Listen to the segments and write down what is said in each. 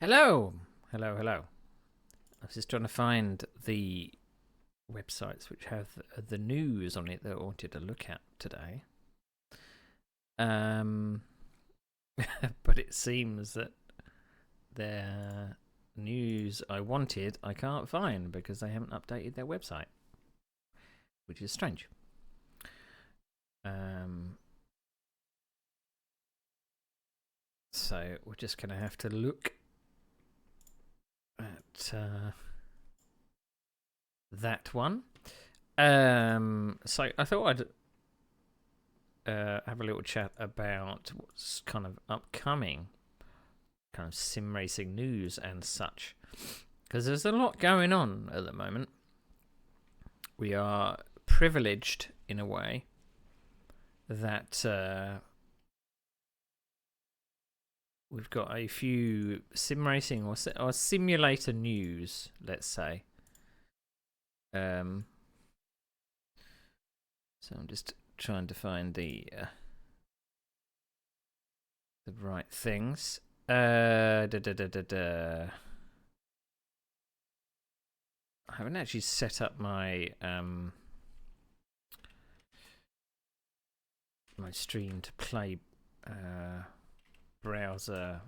Hello. I was just trying to find the websites which have the news on it that I wanted to look at today. But it seems that their news I wanted I can't find because they haven't updated their website, which is strange. So we're just going to have to look at that one. So I thought I'd have a little chat about what's kind of upcoming, kind of sim racing news and such, because there's a lot going on at the moment. We are privileged in a way that we've got a few sim racing or simulator news, let's say. So I'm just trying to find the right things. I haven't actually set up my my stream to play browser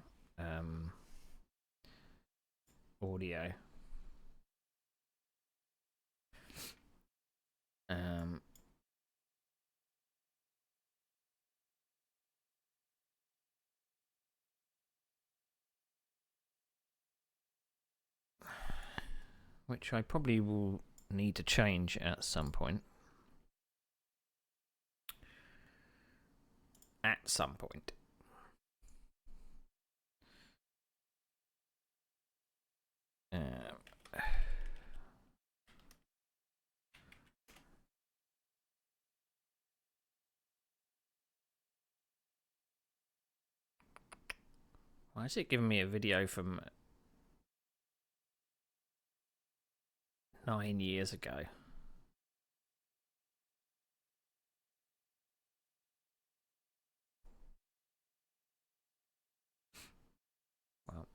audio. Which I probably will need to change at some point. Why is it giving me a video from 9 years ago? Well,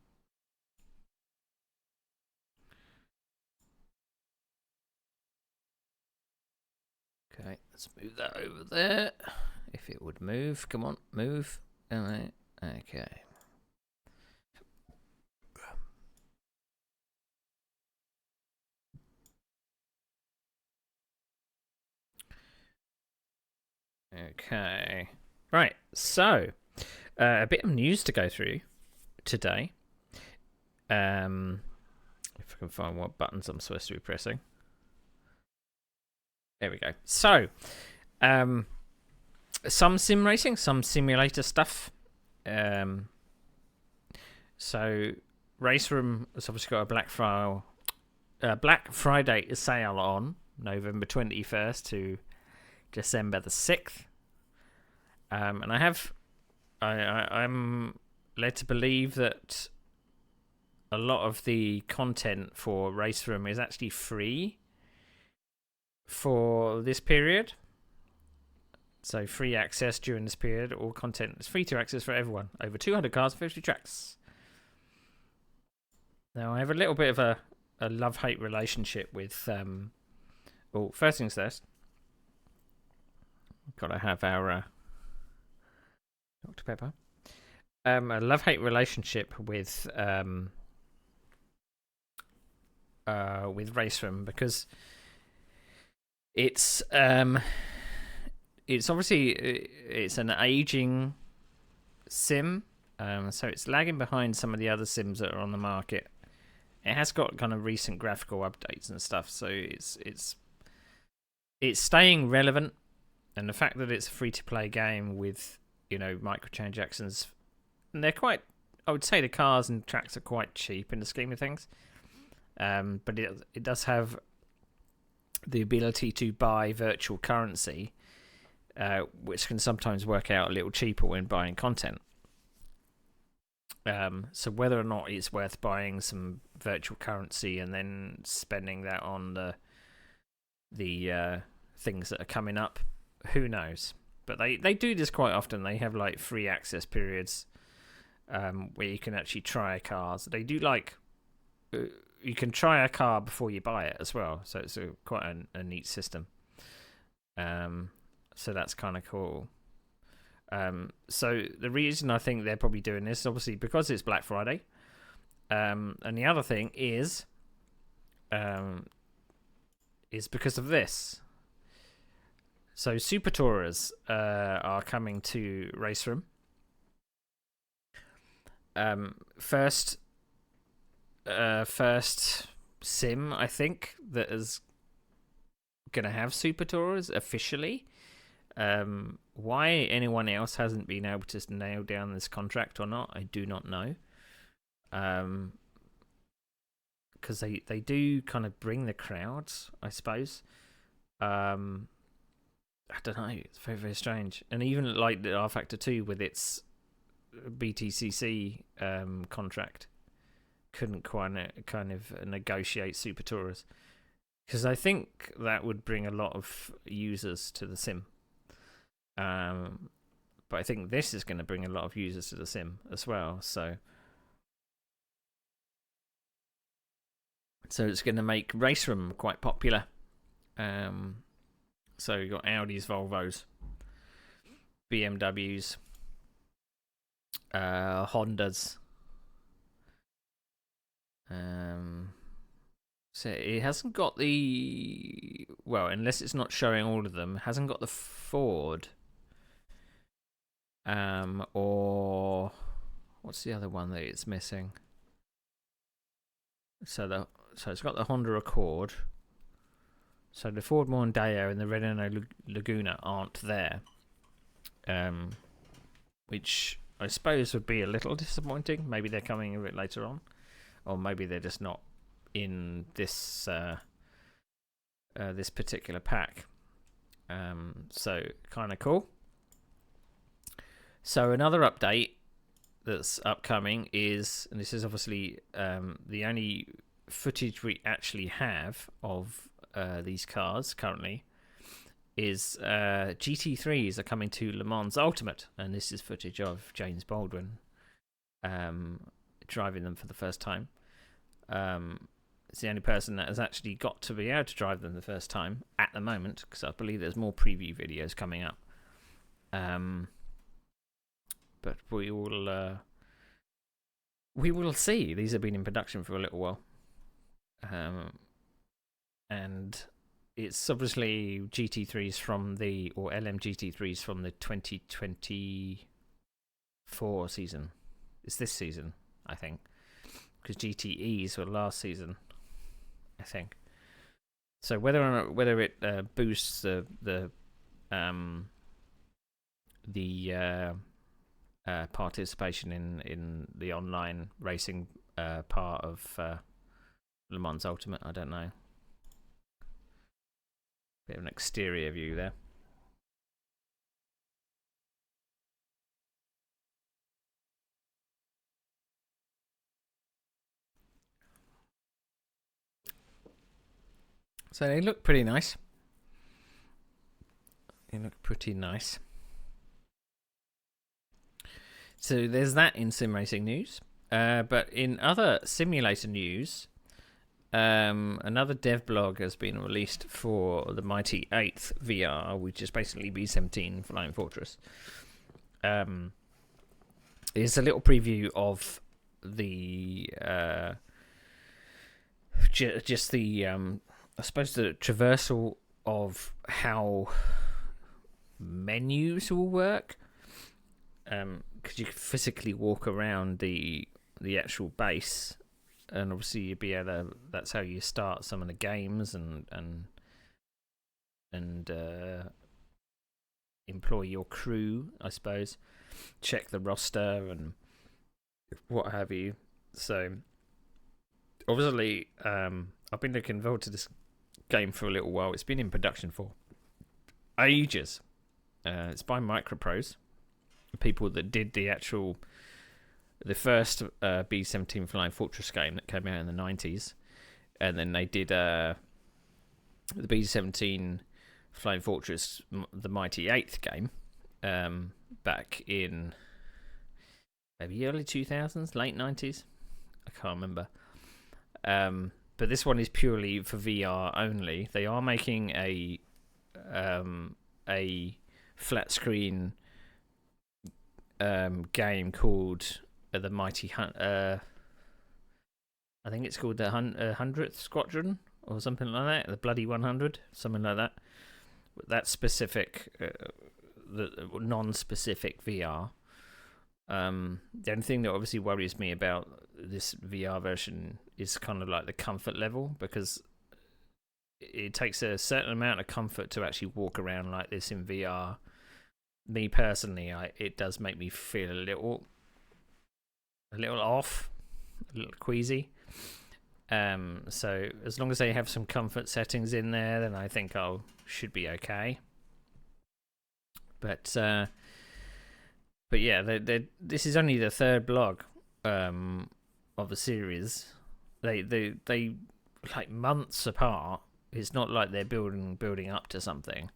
okay, let's move that over there. If it would move, come on, move. Okay. Okay. Right, so a bit of news to go through today. If I can find what buttons I'm supposed to be pressing. There we go. So, some sim racing, some simulator stuff. So, Race Room has obviously got a Black Friday sale on November 21st to December the 6th. And I'm led to believe that a lot of the content for Race Room is actually free for this period. So free access during this period. All content is free to access for everyone. Over 200 cars, 50 tracks. Now, I have a little bit of a love-hate relationship with... well, first things first. Got to have our... Dr. Pepper. A love-hate relationship with Race Room because it's obviously it's an aging sim, so it's lagging behind some of the other sims that are on the market. It has got kind of recent graphical updates and stuff, so it's staying relevant, and the fact that it's a free-to-play game with microtransactions, and they're quite, I would say the cars and tracks are quite cheap in the scheme of things, but it does have the ability to buy virtual currency, which can sometimes work out a little cheaper when buying content. So whether or not it's worth buying some virtual currency and then spending that on the things that are coming up, who knows? But they do this quite often. They have like free access periods where you can actually try a car. So they do like you can try a car before you buy it as well. So it's quite a neat system. So that's kind of cool. So the reason I think they're probably doing this, obviously, because it's Black Friday. And the other thing is because of this. So Super Tourers are coming to Race Room. First sim, I think, that is going to have Super Tourers officially. Why anyone else hasn't been able to nail down this contract or not, I do not know. Because they do kind of bring the crowds, I suppose. I don't know. It's very, very strange. And even like the R Factor 2 with its BTCC contract couldn't quite kind of negotiate Super Tourers. Because I think that would bring a lot of users to the sim. But I think this is going to bring a lot of users to the sim as well. So it's going to make Race Room quite popular. So you've got Audis, Volvos, BMWs, Hondas. So it hasn't got the... Well, unless it's not showing all of them, it hasn't got the Ford. Or... What's the other one that it's missing? So it's got the Honda Accord. So the Ford Mondeo and the Renault Laguna aren't there. Which I suppose would be a little disappointing. Maybe they're coming a bit later on. Or maybe they're just not in this this particular pack. So kind of cool. So another update that's upcoming is, and this is obviously the only footage we actually have of these cars currently, is GT3s are coming to Le Mans Ultimate, and this is footage of James Baldwin driving them for the first time. It's the only person that has actually got to be able to drive them the first time at the moment, because I believe there's more preview videos coming up. But we will see. These have been in production for a little while. And it's obviously GT3s from or LM GT3s from the 2024 season. It's this season, I think, because GTEs were last season, I think. So whether it boosts the participation in the online racing part of Le Mans Ultimate, I don't know. Bit of an exterior view there. So they look pretty nice. So there's that in sim racing news. But in other simulator news, another dev blog has been released for the Mighty 8th VR, which is basically B17 Flying Fortress. It's a little preview of the just the I suppose the traversal of how menus will work. Because you can physically walk around the actual base, and obviously you'd be able to, that's how you start some of the games and employ your crew, I suppose, check the roster and what have you. So obviously I've been looking forward to this game for a little while. It's been in production for ages. It's by Microprose, people that did the first B17 Flying Fortress game that came out in the 90s, and then they did the B17 Flying Fortress, the Mighty 8th game, back in maybe early 2000s, late 90s. I can't remember. But this one is purely for VR only. They are making a flat screen game called the Mighty I think it's called the 100th Squadron or something like that. The Bloody 100, something like that. That's specific, the non-specific VR. The only thing that obviously worries me about this VR version is kind of like the comfort level, because it takes a certain amount of comfort to actually walk around like this in VR. Me personally, it does make me feel a little off, a little queasy. So as long as they have some comfort settings in there, then I think I should be okay. But yeah, this is only the third blog of the series. They like months apart. It's not like they're building up to something.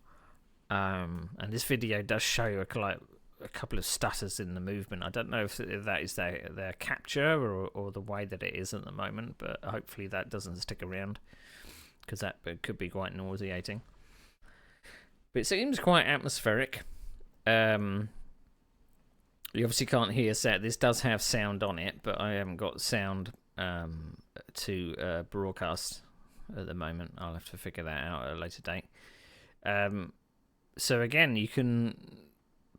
And this video does show like a couple of stutters in the movement. I don't know if that is their capture or the way that it is at the moment, but hopefully that doesn't stick around, because that could be quite nauseating. But it seems quite atmospheric. You obviously can't hear sound. This does have sound on it, but I haven't got sound to broadcast at the moment. I'll have to figure that out at a later date. So again, you can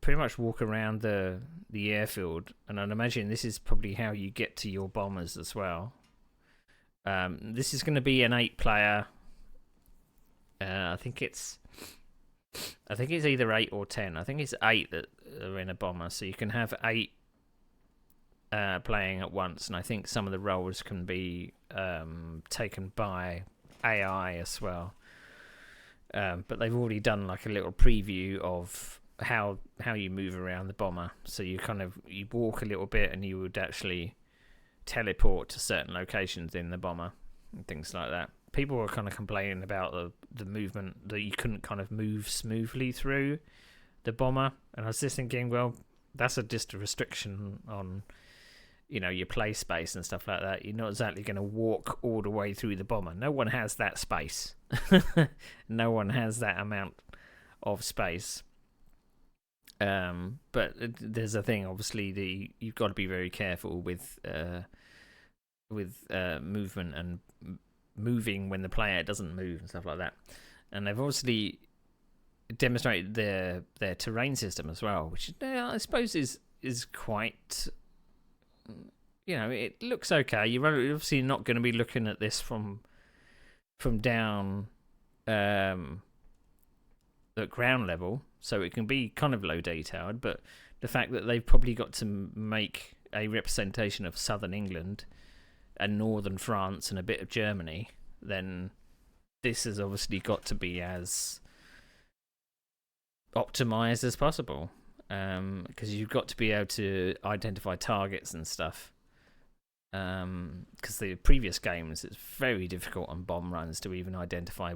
pretty much walk around the airfield, and I'd imagine this is probably how you get to your bombers as well. This is going to be an 8-player. I think it's either 8 or 10. I think it's 8 that are in a bomber, so you can have 8 playing at once, and I think some of the roles can be taken by AI as well. But they've already done like a little preview of how you move around the bomber. So you walk a little bit, and you would actually teleport to certain locations in the bomber and things like that. People were kind of complaining about the movement, that you couldn't kind of move smoothly through the bomber, and I was just thinking, well, that's just a restriction on your play space and stuff like that. You're not exactly going to walk all the way through the bomber. No one has that space. No one has that amount of space. But there's a thing, obviously, you've got to be very careful with movement and moving when the player doesn't move and stuff like that. And they've obviously demonstrated their terrain system as well, which I suppose is quite, it looks okay. You're obviously not going to be looking at this from down at ground level, so it can be kind of low detailed. But the fact that they've probably got to make a representation of southern England and northern France and a bit of Germany, then this has obviously got to be as optimized as possible, because you've got to be able to identify targets and stuff. Because the previous games, it's very difficult on bomb runs to even identify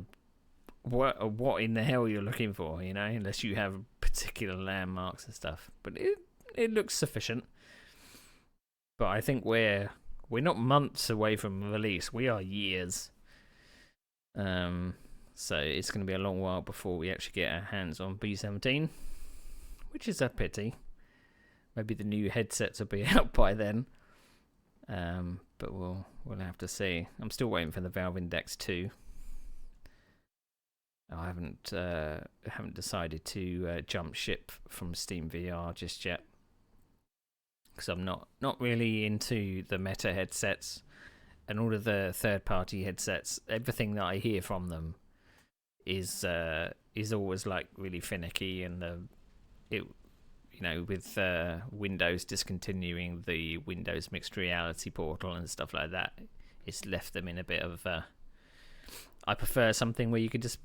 what in the hell you're looking for, unless you have particular landmarks and stuff. But it looks sufficient. But I think we're not months away from release. We are years. So it's going to be a long while before we actually get our hands on B17, which is a pity. Maybe the new headsets will be out by then. But we'll have to see. I'm still waiting for the Valve Index 2. I haven't decided to jump ship from Steam VR just yet, because I'm not really into the Meta headsets and all of the third-party headsets. Everything that I hear from them is always like really finicky, and with Windows discontinuing the Windows Mixed Reality portal and stuff like that, it's left them in a bit of I prefer something where you could just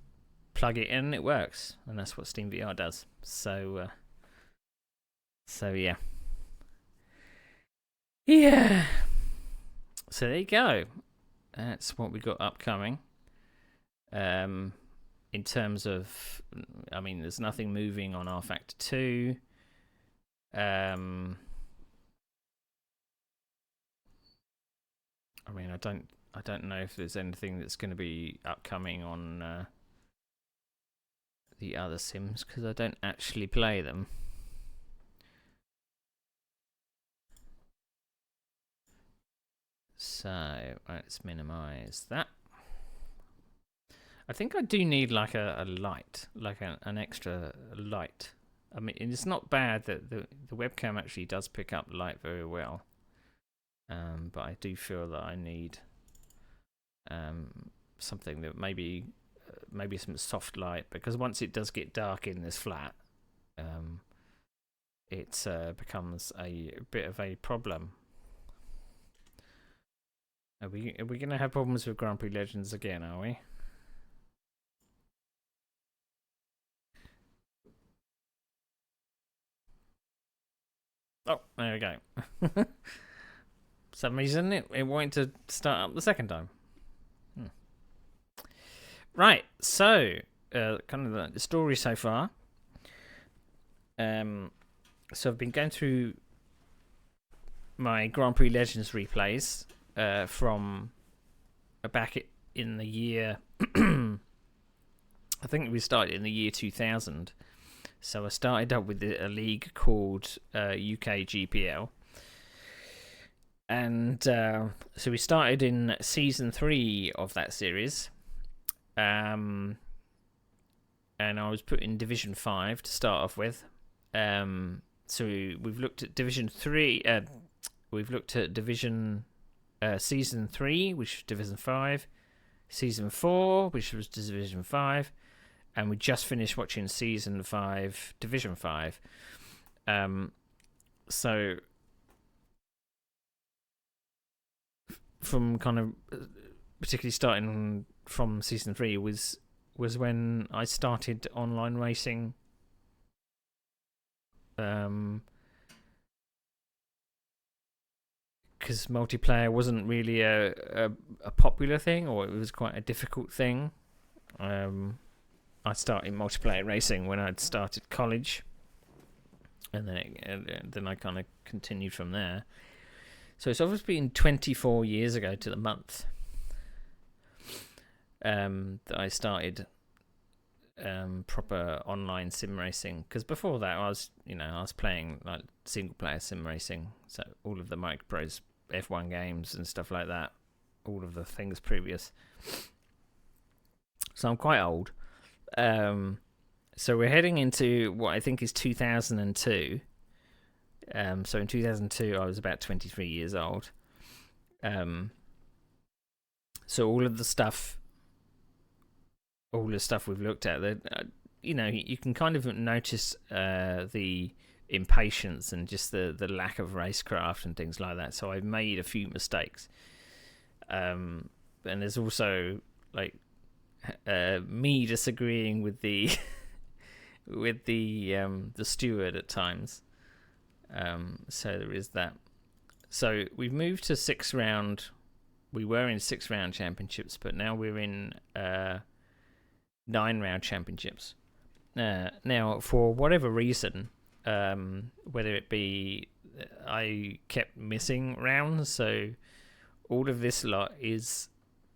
plug it in and it works, and that's what Steam VR does. So yeah. Yeah. So there you go. That's what we got upcoming. In terms of, there's nothing moving on R Factor 2. I mean, I don't know if there's anything that's going to be upcoming on the other Sims because I don't actually play them. So let's minimize that. I think I do need like a light, like an extra light. I mean, it's not bad that the webcam actually does pick up light very well. But I do feel that I need something that maybe some soft light, because once it does get dark in this flat, it becomes a bit of a problem. Are we going to have problems with Grand Prix Legends again, are we? Oh, there we go. For some reason, it wanted to start up the second time. Right, so kind of the story so far. So I've been going through my Grand Prix Legends replays from back in the year. I think we started in the year 2000. So I started up with a league called UKGPL. And so we started in season 3 of that series. And I was put in Division 5 to start off with. So we've looked at Division 3. We've looked at Division Season 3, which was Division 5. Season 4, which was Division 5. And we just finished watching Season 5, Division 5. So from kind of particularly starting from Season 3 was when I started online racing. Because multiplayer wasn't really a popular thing, or it was quite a difficult thing. I started multiplayer racing when I'd started college, and then I kind of continued from there. So it's obviously been 24 years ago to the month that I started proper online sim racing. Because before that, I was playing like single player sim racing, so all of the Microprose F1 games and stuff like that, all of the things previous. So I'm quite old. So we're heading into what I think is 2002. So in 2002, I was about 23 years old. So all the stuff we've looked at, that you can kind of notice the impatience and just the lack of racecraft and things like that. So I've made a few mistakes. And there's also like me disagreeing with the the steward at times. So there is that. So we've moved to 6 round. We were in 6 round championships, but now we're in 9 round championships. Now, for whatever reason, whether it be I kept missing rounds, so all of this lot is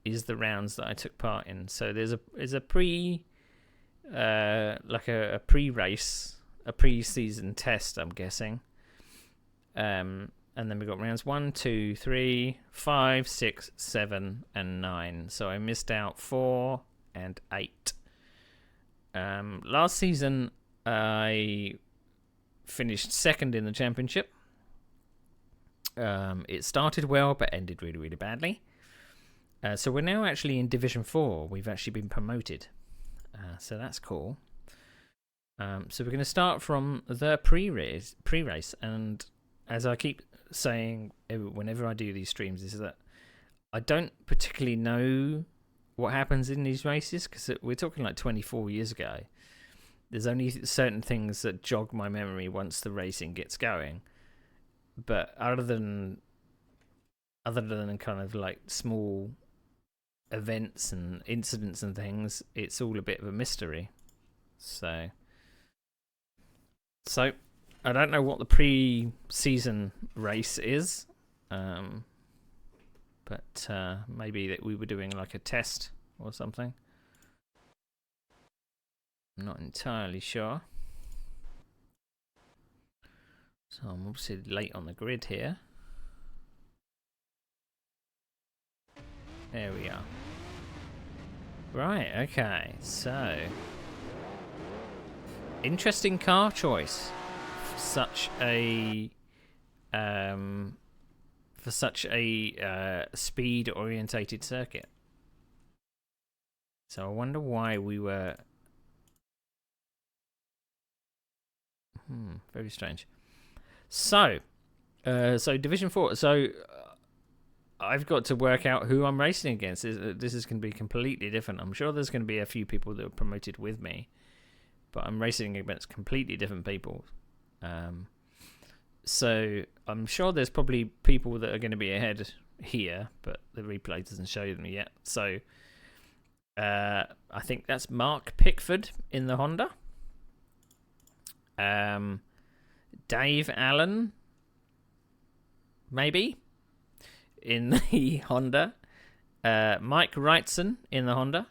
the rounds that I took part in. So there's a pre pre-race, a pre-season test, I'm guessing. And then we got rounds 1, 2, 3, 5, 6, 7, and 9. So I missed out 4 and 8. Last season I finished second in the championship. It started well, but ended really, really badly. So we're now actually in Division 4. We've actually been promoted. So that's cool. So we're going to start from the pre-race. And as I keep saying whenever I do these streams, is that I don't particularly know what happens in these races, because we're talking like 24 years ago. There's only certain things that jog my memory once the racing gets going. But other than kind of like small events and incidents and things, it's all a bit of a mystery. So I don't know what the pre-season race is, but maybe that we were doing like a test or something. I'm not entirely sure. So I'm obviously late on the grid here. There we are. Right, okay, so interesting car choice for such a speed orientated circuit. So I wonder why we were very strange. So Division 4. So I've got to work out who I'm racing against. This is going to be completely different. I'm sure there's going to be a few people that are promoted with me, but I'm racing against completely different people. So I'm sure there's probably people that are going to be ahead here, but the replay doesn't show them yet. So I think that's Mark Pickford in the Honda. Dave Allen, maybe, in the Honda. Mike Wrightson in the Honda.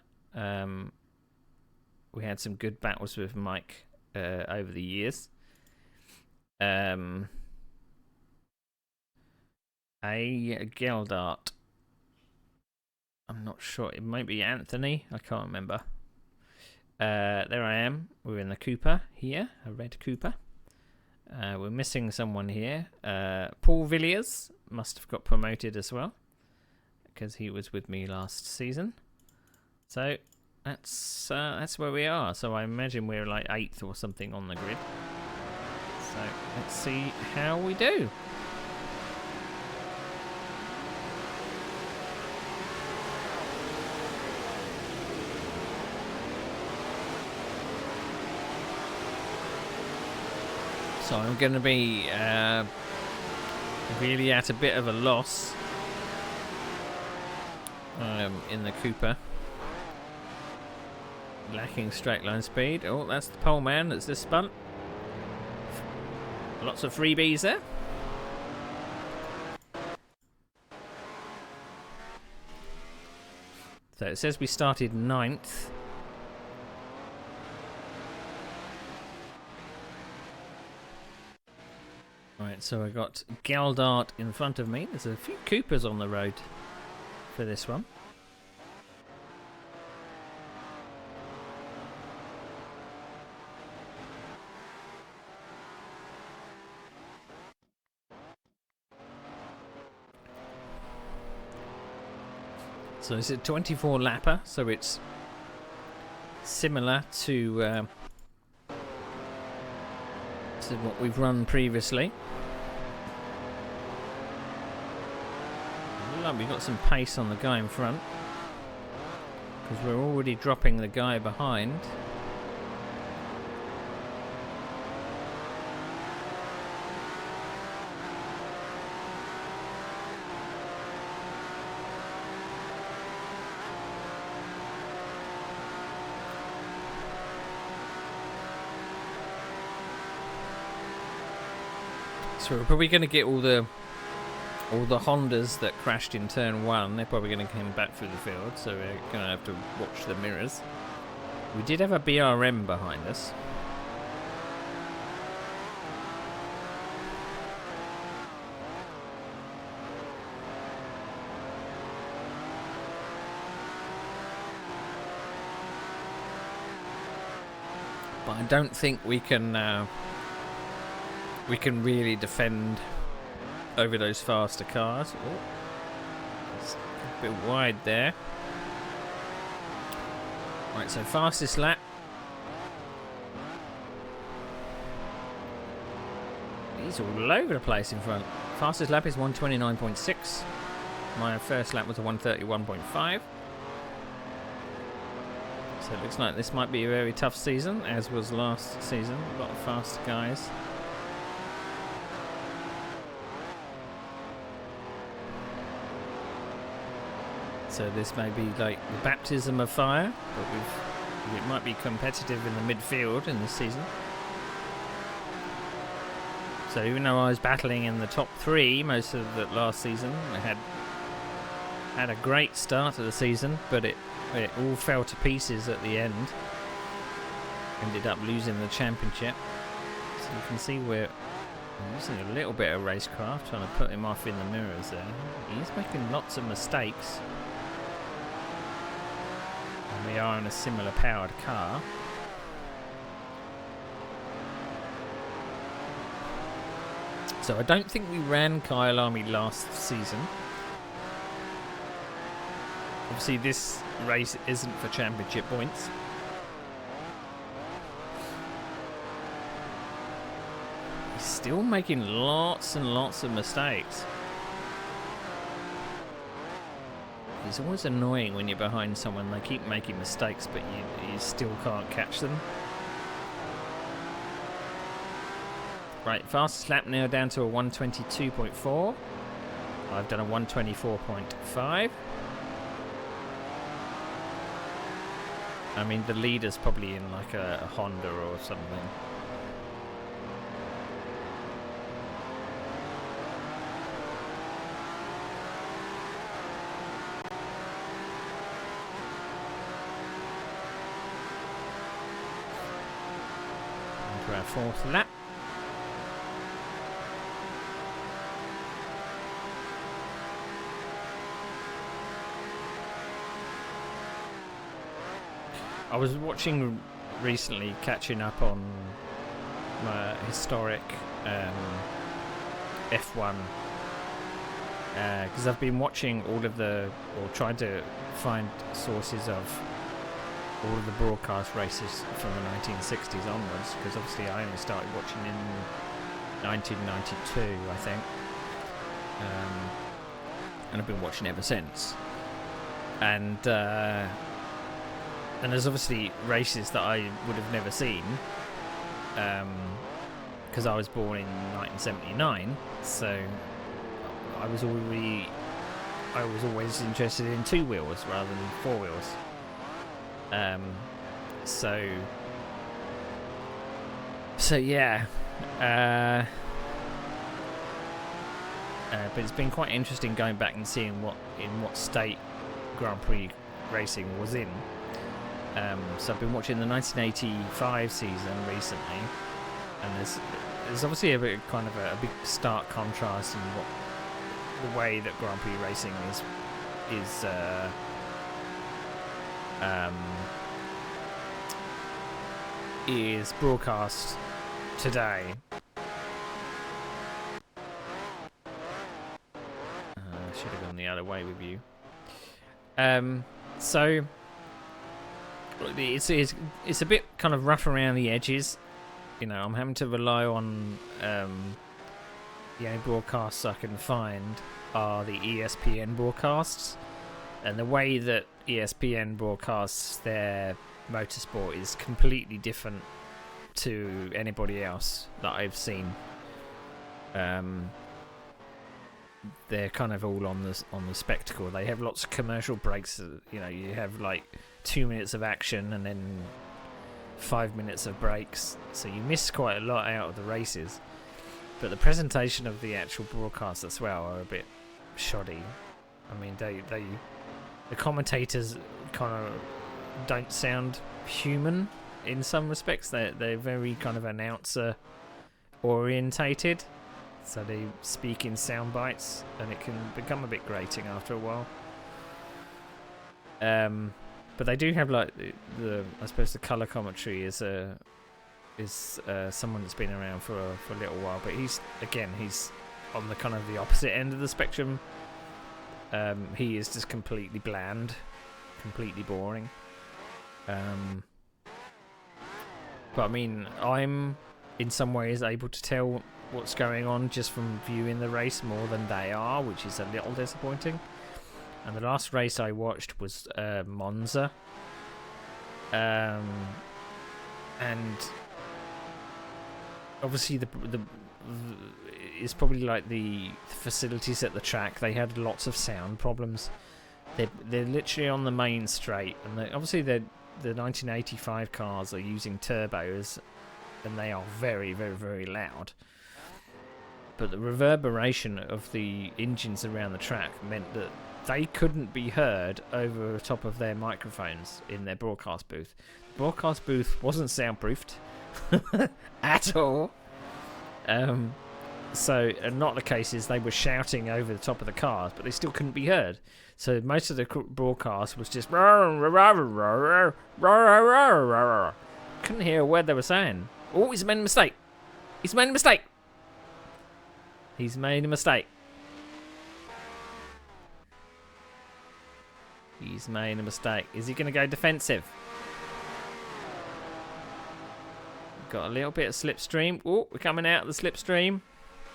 We had some good battles with Mike over the years. A Geldart. I'm not sure. It might be Anthony. I can't remember. There I am. We're in the Cooper here. A red Cooper. We're missing someone here. Paul Villiers must have got promoted as well, because he was with me last season. So that's where we are. So I imagine we're like 8th or something on the grid. So let's see how we do. So I'm going to be really at a bit of a loss in the Cooper. Lacking straight line speed. Oh, that's the pole man. That's this spun. Lots of freebies there. So it says we started 9th. Right, so I got Geldart in front of me. There's a few Coopers on the road for this one. So it's a 24 lapper, so it's similar to what we've run previously. We've got some pace on the guy in front, because we're already dropping the guy behind. So we're probably going to get all the Hondas that crashed in turn 1. They're probably going to come back through the field, so we're going to have to watch the mirrors. We did have a BRM behind us. But I don't think we can really defend over those faster cars. Oh, it's a bit wide there. Right, so fastest lap. He's all over the place in front. Fastest lap is 129.6. My first lap was a 131.5. So it looks like this might be a very tough season, as was last season. A lot of fast guys. So this may be like the baptism of fire, but it might be competitive in the midfield in this season. So even though I was battling in the top 3 most of the last season, I had had a great start to the season, but it all fell to pieces at the end. Ended up losing the championship. So you can see we're using a little bit of racecraft, trying to put him off in the mirrors there. He's making lots of mistakes. And we are in a similar powered car. So I don't think we ran Kyle Army last season. Obviously this race isn't for championship points. He's still making lots and lots of mistakes. It's always annoying when you're behind someone, they keep making mistakes but you still can't catch them. Right, fastest lap now down to a 1:22.4. I've done a 1:24.5. I mean, the leader's probably in like a Honda or something. On to our fourth lap. I was watching recently, catching up on my historic F1 because I've been watching all of the, or trying to find sources of all of the broadcast races from the 1960s onwards, because obviously I only started watching in 1992, I think, and I've been watching ever since. And there's obviously races that I would have never seen, because I was born in 1979. So I was always interested in two wheels rather than four wheels. So yeah. But it's been quite interesting going back and seeing in what state Grand Prix racing was in. So I've been watching the 1985 season recently, and there's obviously a bit kind of a big stark contrast in the way that Grand Prix racing is broadcast today. I should have gone the other way with you. So it's a bit kind of rough around the edges. You know, I'm having to rely on the only broadcasts I can find are the ESPN broadcasts, and the way that ESPN broadcasts their motorsport is completely different to anybody else that I've seen. They're kind of all on the spectacle. They have lots of commercial breaks. You know, you have like 2 minutes of action and then 5 minutes of breaks, so you miss quite a lot out of the races. But the presentation of the actual broadcasts as well are a bit shoddy. I mean, the commentators kind of don't sound human in some respects. They're very kind of announcer orientated, so they speak in sound bites, and it can become a bit grating after a while. But they do have like the I suppose the colour commentary is someone that's been around for a little while, but he's on the kind of the opposite end of the spectrum. He is just completely bland, completely boring. But I mean, I'm in some ways able to tell what's going on just from viewing the race more than they are, which is a little disappointing. And the last race I watched was Monza, and obviously the it's probably like the facilities at the track. They had lots of sound problems. They're literally on the main straight, and obviously the 1985 cars are using turbos, and they are very, very, very loud. but the reverberation of the engines around the track meant that they couldn't be heard over the top of their microphones in their broadcast booth. The broadcast booth wasn't soundproofed at all. So, not the case is they were shouting over the top of the cars, but they still couldn't be heard. So most of the broadcast was just couldn't hear a word they were saying. Oh, he's made a mistake. He's made a mistake. He's made a mistake. He's made a mistake. Is he going to go defensive? Got a little bit of slipstream. Oh, we're coming out of the slipstream.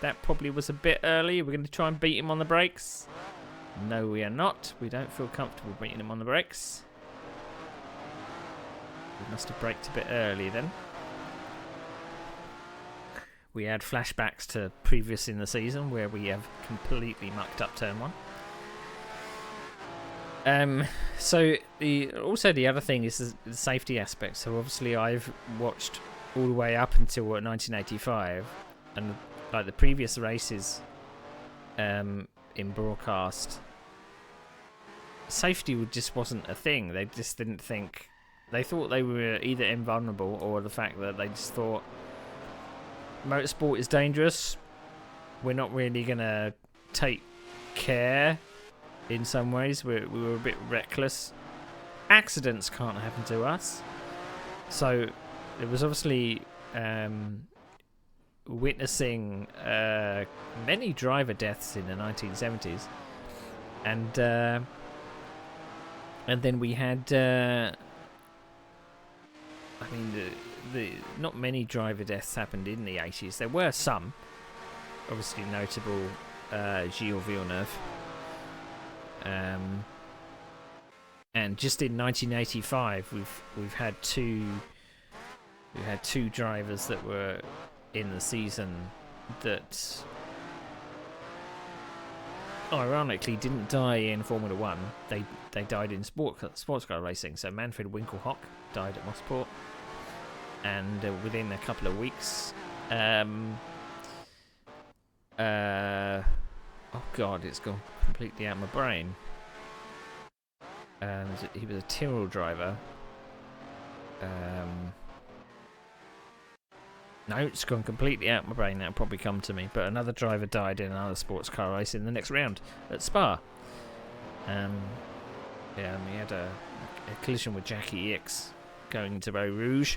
That probably was a bit early. We're going to try and beat him on the brakes. No, we are not. We don't feel comfortable beating him on the brakes. We must have braked a bit early then. We had flashbacks to previous in the season where we have completely mucked up turn 1. So the other thing is the safety aspect. So obviously I've watched all the way up until 1985, and like the previous races in broadcast, safety just wasn't a thing. They just didn't think. They thought they were either invulnerable, or the fact that they just thought motorsport is dangerous. We're not really gonna take care. In some ways, we were a bit reckless. Accidents can't happen to us. So it was obviously witnessing many driver deaths in the 1970s, and then we had the not many driver deaths happened in the 80s. There were some, obviously notable, Gilles Villeneuve. And just in 1985, we've had two drivers that were in the season that ironically didn't die in Formula One. They died in sports car racing. So Manfred Winkelhock died at Mosport, and within a couple of weeks, oh god, it's gone completely out of my brain. And he was a Tyrrell driver. No, it's gone completely out of my brain. That'll probably come to me. But another driver died in another sports car race in the next round at Spa. He had a collision with Jackie Ickx going into Eau Rouge.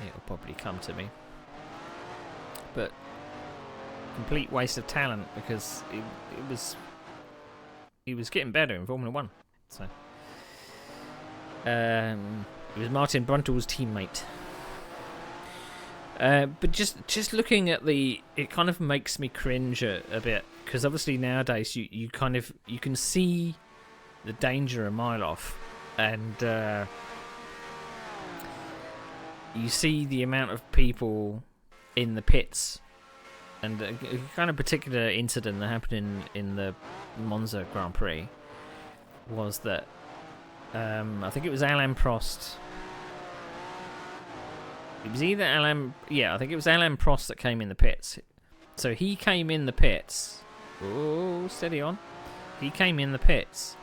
It'll probably come to me. But complete waste of talent, because he was getting better in Formula One. So he was Martin Brundle's teammate. But just looking at it kind of makes me cringe a bit, because obviously nowadays you can see the danger a mile off, and you see the amount of people in the pits. And a kind of particular incident that happened in the Monza Grand Prix was that I think it was Alain Prost. It was either I think it was Alain Prost that came in the pits. So he came in the pits. Oh, steady on. He came in the pits,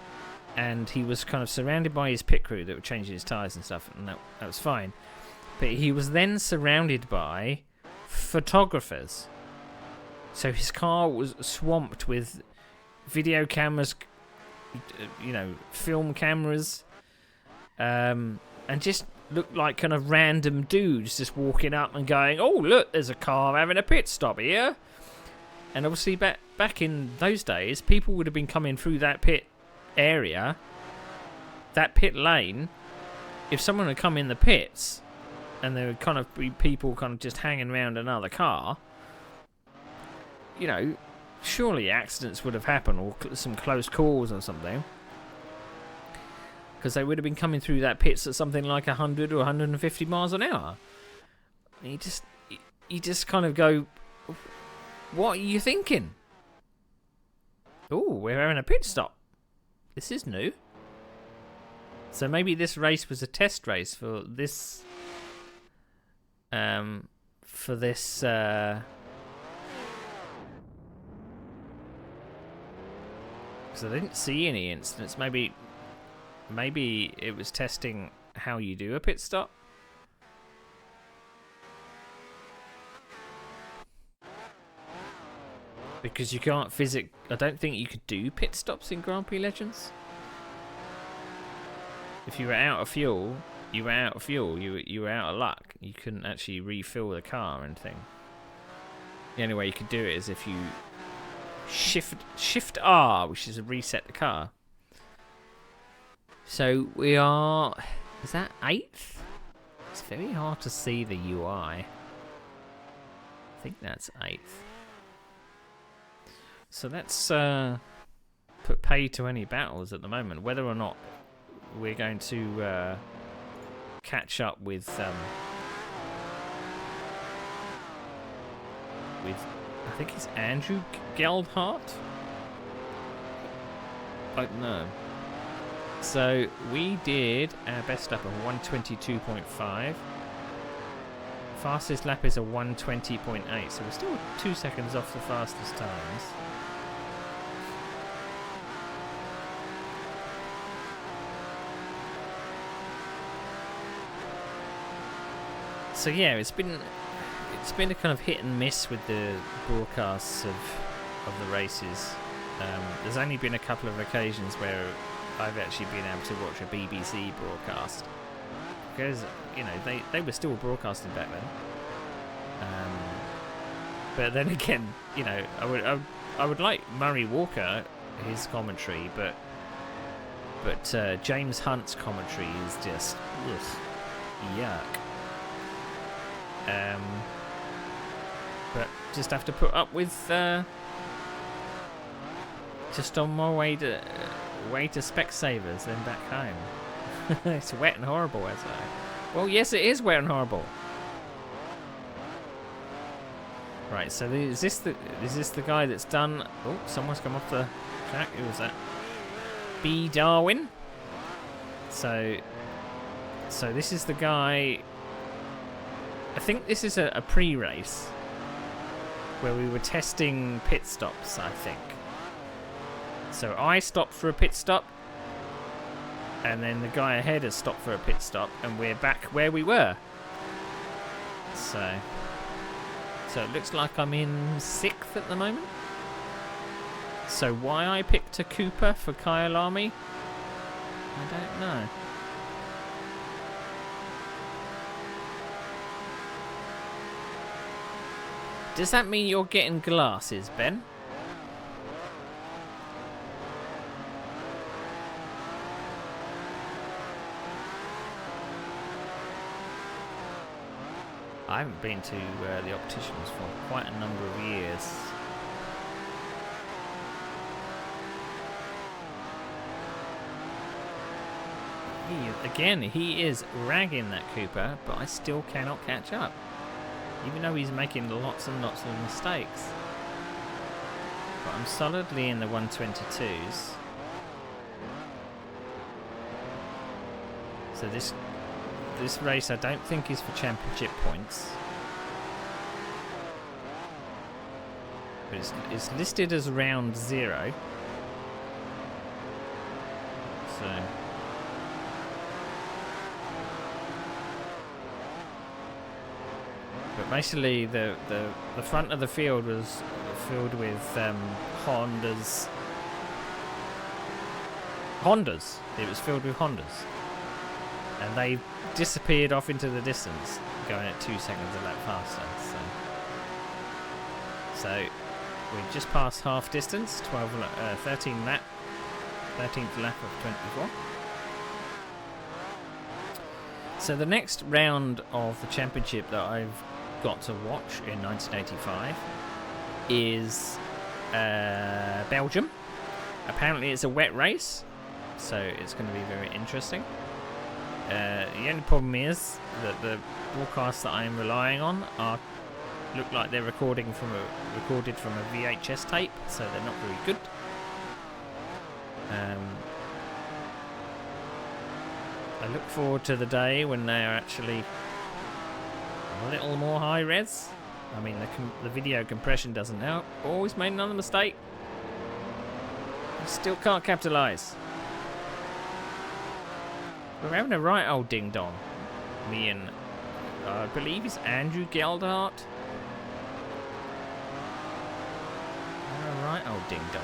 and he was kind of surrounded by his pit crew that were changing his tyres and stuff, and that was fine. But he was then surrounded by photographers. So his car was swamped with video cameras, film cameras, and just looked like kind of random dudes just walking up and going, "Oh, look, there's a car having a pit stop here." And obviously back in those days, people would have been coming through that pit area, that pit lane. If someone had come in the pits, and there would kind of be people kind of just hanging around another car, surely accidents would have happened, or some close calls or something, because they would have been coming through that pits at something like 100 or 150 miles an hour. And you just kind of go, what are you thinking? Oh, we're having a pit stop. This is new. So maybe this race was a test race for this because I didn't see any incidents. Maybe it was testing how you do a pit stop. Because you can't I don't think you could do pit stops in Grand Prix Legends. If you were out of fuel, you were out of fuel. You were out of luck. You couldn't actually refill the car or anything. The only way you could do it is if you shift R, which is to reset the car. So we are... Is that 8th? It's very hard to see the UI. I think that's 8th. So let's put pay to any battles at the moment. Whether or not we're going to catch up with I think it's Andrew Geldhart. I don't know. So we did our best lap of 122.5. Fastest lap is a 120.8. So we're still 2 seconds off the fastest times. So yeah, it's been a kind of hit and miss with the broadcasts of the races. There's only been a couple of occasions where I've actually been able to watch a BBC broadcast because they were still broadcasting back then. But then again, I would like Murray Walker, his commentary, but James Hunt's commentary is just yuck. But just have to put up with just on my way to Specsavers, then back home. It's wet and horrible outside. Well, yes, it is wet and horrible. Right, so is this the guy that's done? Oh, someone's come off the track. Who was that? B. Darwin. So this is the guy. I think this is a pre-race where we were testing pit stops, I think. So I stopped for a pit stop, and then the guy ahead has stopped for a pit stop, and we're back where we were. So it looks like I'm in 6th at the moment. So why I picked a Cooper for Kyalami, I don't know. Does that mean you're getting glasses, Ben? I haven't been to the opticians for quite a number of years. He is ragging that Cooper, but I still cannot catch up. Even though he's making lots and lots of mistakes. But I'm solidly in the 122s. So this race I don't think is for championship points. But it's listed as round 0. So... But basically, the front of the field was filled with Hondas. It was filled with Hondas, and they disappeared off into the distance, going at 2 seconds a lap faster. So we just passed half distance, 13th lap of 24. So the next round of the championship that I've got to watch in 1985 is Belgium. Apparently it's a wet race, so it's going to be very interesting. The only problem is that the broadcasts that I am relying on look like they're recorded from a VHS tape, so they're not very good. I look forward to the day when they are actually a little more high res. I mean, the video compression doesn't help. Always made another mistake. Still can't capitalise. We're having a right old ding dong. Me and I believe it's Andrew Geldart. A right old ding dong.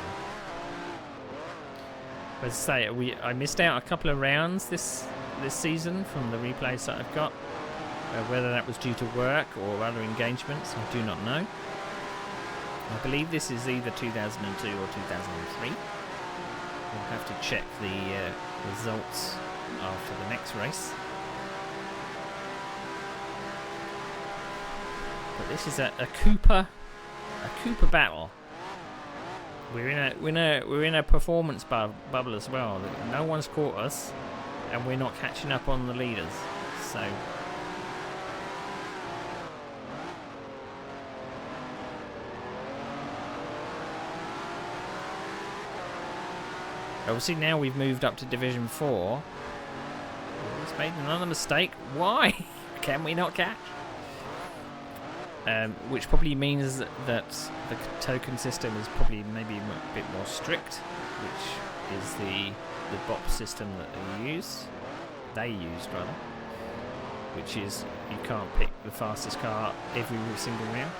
As I say, I missed out a couple of rounds this season from the replays that I've got. Whether that was due to work or other engagements, I do not know. I believe this is either 2002 or 2003. We'll have to check the results after the next race. But this is a Cooper battle. We're in a performance bubble as well. No one's caught us, and we're not catching up on the leaders. So obviously now we've moved up to Division 4. It's made another mistake. Why can we not catch? Which probably means that the token system is probably maybe a bit more strict, which is the BOP system that they used rather, which is you can't pick the fastest car every single round,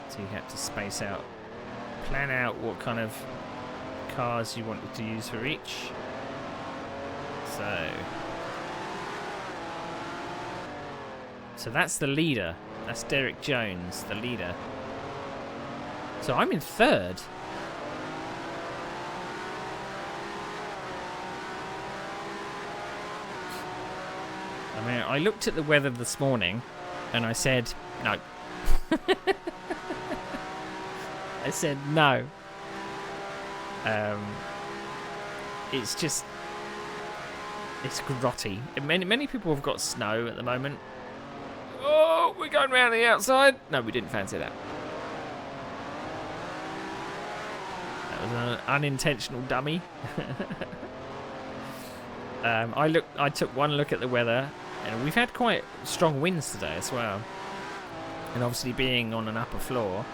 so you have to space out, plan out what kind of cars you wanted to use for each. So that's the leader. That's Derek Jones, the leader. So I'm in third. I mean, I looked at the weather this morning and I said no. I said no. It's just, it's grotty. Many people have got snow at the moment. Oh, we're going round the outside. No, we didn't fancy that. That was an unintentional dummy. I took one look at the weather, and we've had quite strong winds today as well. And obviously being on an upper floor,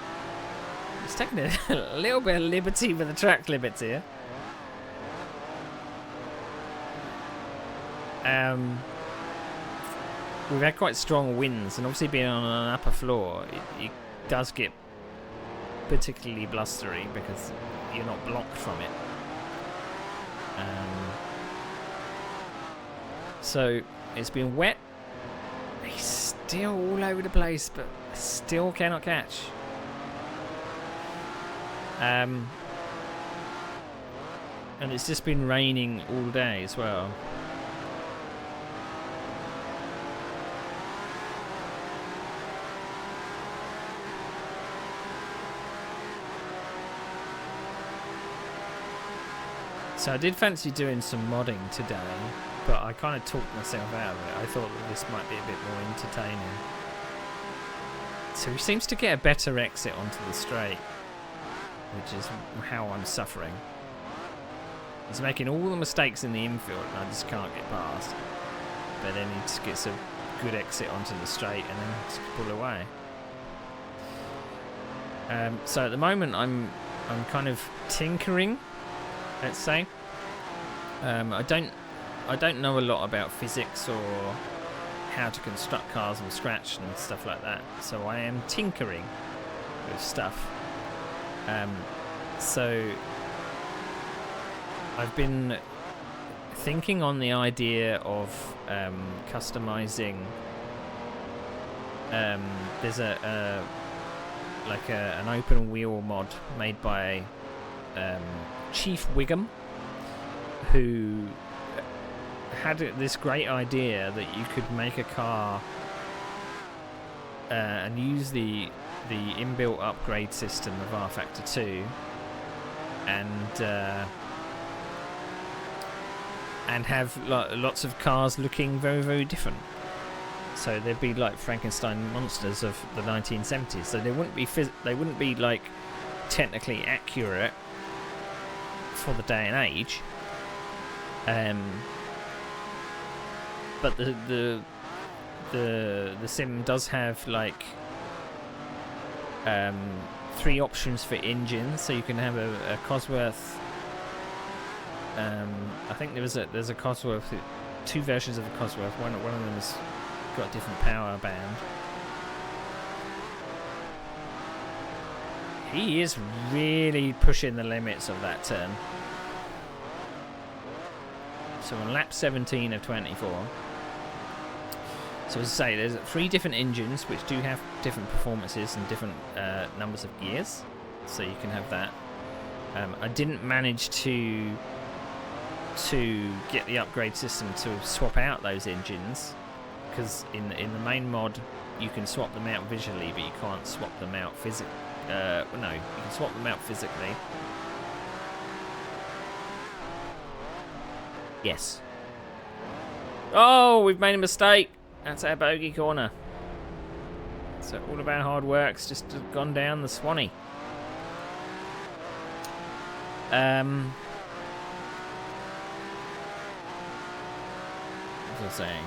it's taking a little bit of liberty with the track limits here. We've had quite strong winds, and obviously being on an upper floor, it does get particularly blustery because you're not blocked from it. So it's been wet. He's still all over the place, but still cannot catch. And it's just been raining all day as well. So I did fancy doing some modding today, but I kind of talked myself out of it. I thought that this might be a bit more entertaining. So he seems to get a better exit onto the straight, which is how I'm suffering. He's making all the mistakes in the infield and I just can't get past. But then he just gets a good exit onto the straight and then just pull away. So at the moment I'm kind of tinkering, let's say. I don't know a lot about physics or how to construct cars from scratch and stuff like that. So I am tinkering with stuff. So I've been thinking on the idea of customizing. There's an open wheel mod made by Chief Wiggum, who had this great idea that you could make a car and use the inbuilt upgrade system of R Factor 2 and have lots of cars looking very, very different. So they'd be like Frankenstein monsters of the 1970s. So they wouldn't be like technically accurate for the day and age. But the sim does have like 3 options for engines, so you can have a Cosworth. I think there's a Cosworth, 2 versions of the Cosworth. One of them has got a different power band. He is really pushing the limits of that turn. So on lap 17 of 24. So as I say, there's 3 different engines which do have different performances and different numbers of gears. So you can have that. I didn't manage to get the upgrade system to swap out those engines, because in the main mod you can swap them out visually, but you can't swap them out physically. No, you can swap them out physically. Yes. Oh, we've made a mistake. That's our bogey corner. So all of our hard work's just gone down the Swanee. What was I saying?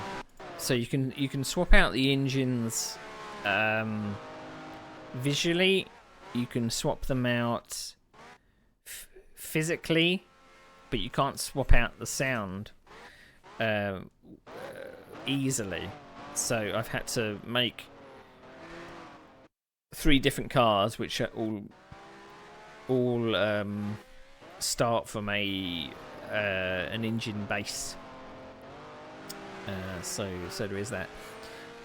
So you can swap out the engines visually. You can swap them out physically, but you can't swap out the sound easily. So I've had to make 3 different cars, which are all start from an engine base. So there is that.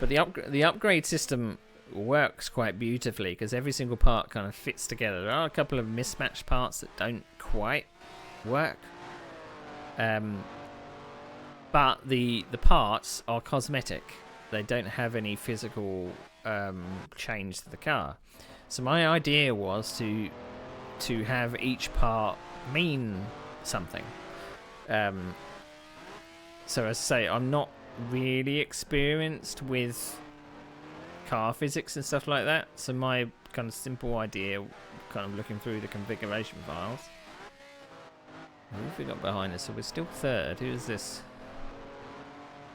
But the upgrade system works quite beautifully, because every single part kind of fits together. There are a couple of mismatched parts that don't quite work, but the parts are cosmetic. They don't have any physical change to the car. So my idea was to have each part mean something. So as I say, I'm not really experienced with car physics and stuff like that. So my kind of simple idea, kind of looking through the configuration files. Who have we got behind us? So we're still third. Who is this?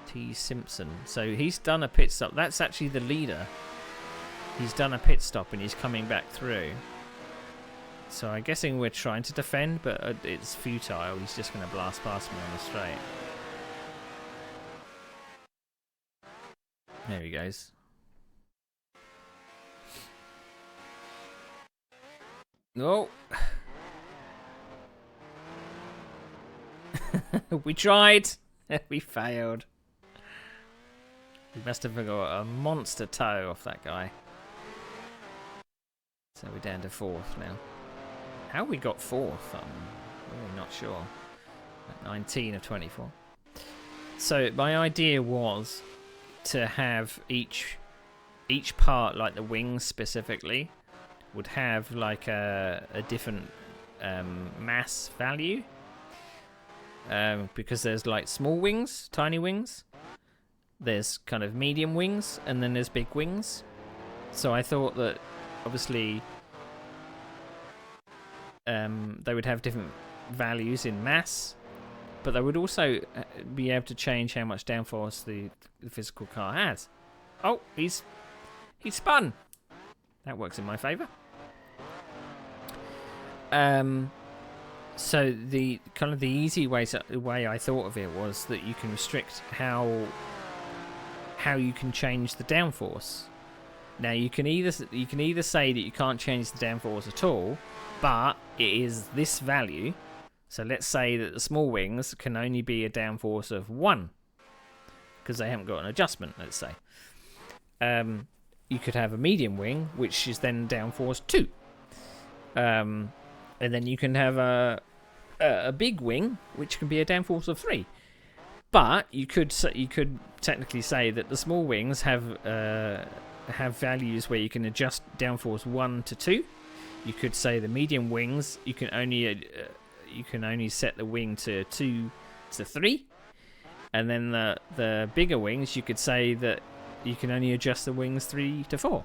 T. Simpson. So he's done a pit stop. That's actually the leader. He's done a pit stop and he's coming back through. So I'm guessing we're trying to defend, but it's futile. He's just going to blast past me on the straight. There he goes. No. We tried. We failed. We must have got a monster toe off that guy. So we're down to 4th now. How we got 4th, I'm really not sure. At 19 of 24. So my idea was to have each part, like the wings specifically, would have like a different mass value. Because there's like small wings, tiny wings. There's kind of medium wings, and then there's big wings. So I thought that obviously they would have different values in mass, but they would also be able to change how much downforce the physical car has. Oh, he's spun. That works in my favour. So the kind of the easy way I thought of it was that you can restrict how you can change the downforce. Now you can either say that you can't change the downforce at all, but it is this value. So let's say that the small wings can only be a downforce of 1 because they haven't got an adjustment. Let's say you could have a medium wing, which is then downforce 2. And then you can have a big wing, which can be a downforce of 3. But you could technically say that the small wings have values where you can adjust downforce 1 to 2. You could say the medium wings you can only set the wing to 2 to 3, and then the bigger wings you could say that you can only adjust the wings 3 to 4.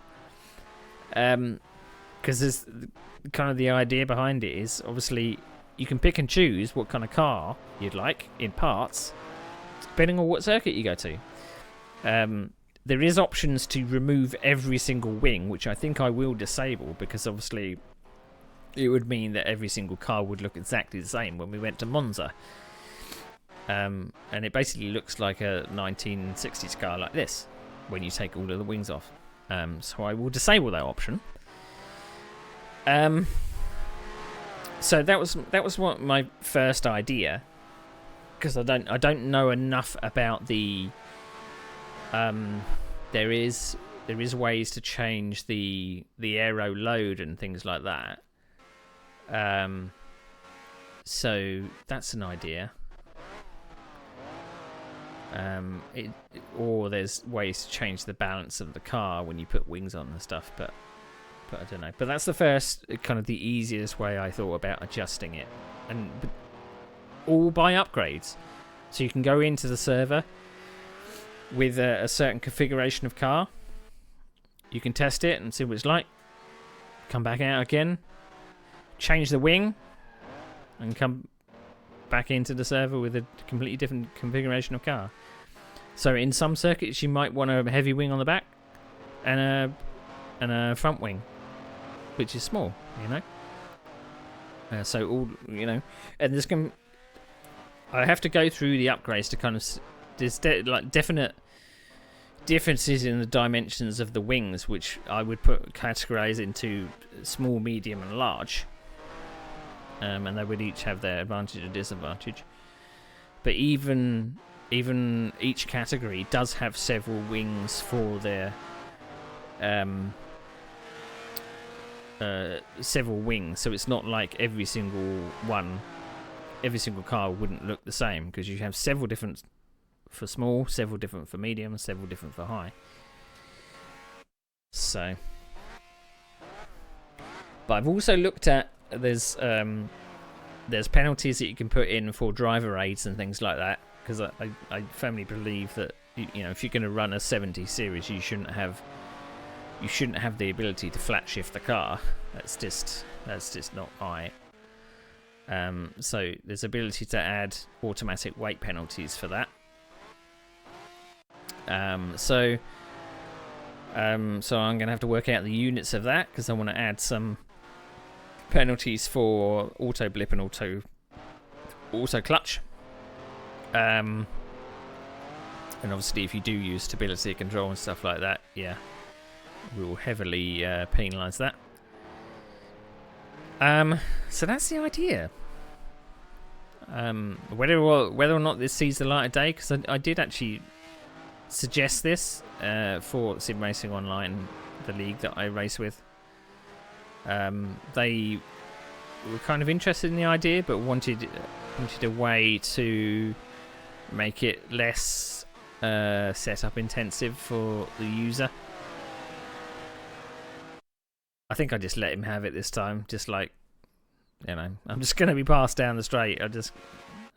Because there's kind of the idea behind it is obviously you can pick and choose what kind of car you'd like in parts depending on what circuit you go to. there is options to remove every single wing, which I think I will disable, because obviously it would mean that every single car would look exactly the same when we went to Monza. And it basically looks like a 1960s car like this when you take all of the wings off. So I will disable that option. So that was what my first idea, because I don't know enough about the. There is ways to change the aero load and things like that. So that's an idea. Or there's ways to change the balance of the car when you put wings on and stuff, but I don't know. But that's the first, kind of the easiest way I thought about adjusting it, and all by upgrades. So you can go into the server with a certain configuration of car. You can test it and see what it's like. Come back out again, change the wing, and come back into the server with a completely different configuration of car. So in some circuits you might want a heavy wing on the back and a front wing, which is small, you know. So all, you know, and this can. I have to go through the upgrades to kind of. There's definite differences in the dimensions of the wings, which I would categorize into small, medium, and large. And they would each have their advantage and disadvantage. But even each category does have several wings for their several wings, so it's not like every single car wouldn't look the same, because you have several different for small, several different for medium, several different for high. So, but I've also looked at there's penalties that you can put in for driver aids and things like that, because I firmly believe that, you know, if you're going to run a 70 series, you shouldn't have the ability to flat shift the car. That's just not right. So there's ability to add automatic weight penalties for that. So I'm going to have to work out the units of that, because I want to add some penalties for auto blip and auto clutch. And obviously if you do use stability control and stuff like that, yeah, we will heavily penalise that. So that's the idea. Whether or not this sees the light of day, because I did actually suggest this for Simracing Online, the league that I race with. They were kind of interested in the idea, but wanted a way to make it less setup intensive for the user. I think I just let him have it this time, just like, you know, I'm just going to be passed down the straight.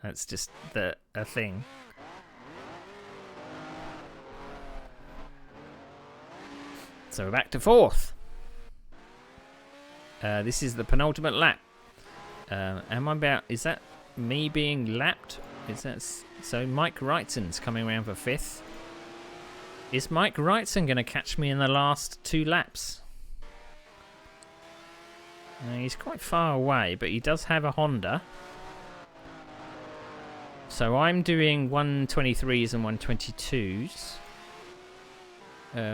That's just a thing. So we're back to fourth. This is the penultimate lap. Is that me being lapped? So Mike Wrightson's coming around for fifth. Is Mike Wrightson going to catch me in the last 2 laps? He's quite far away, but he does have a Honda. So I'm doing 123s and 122s.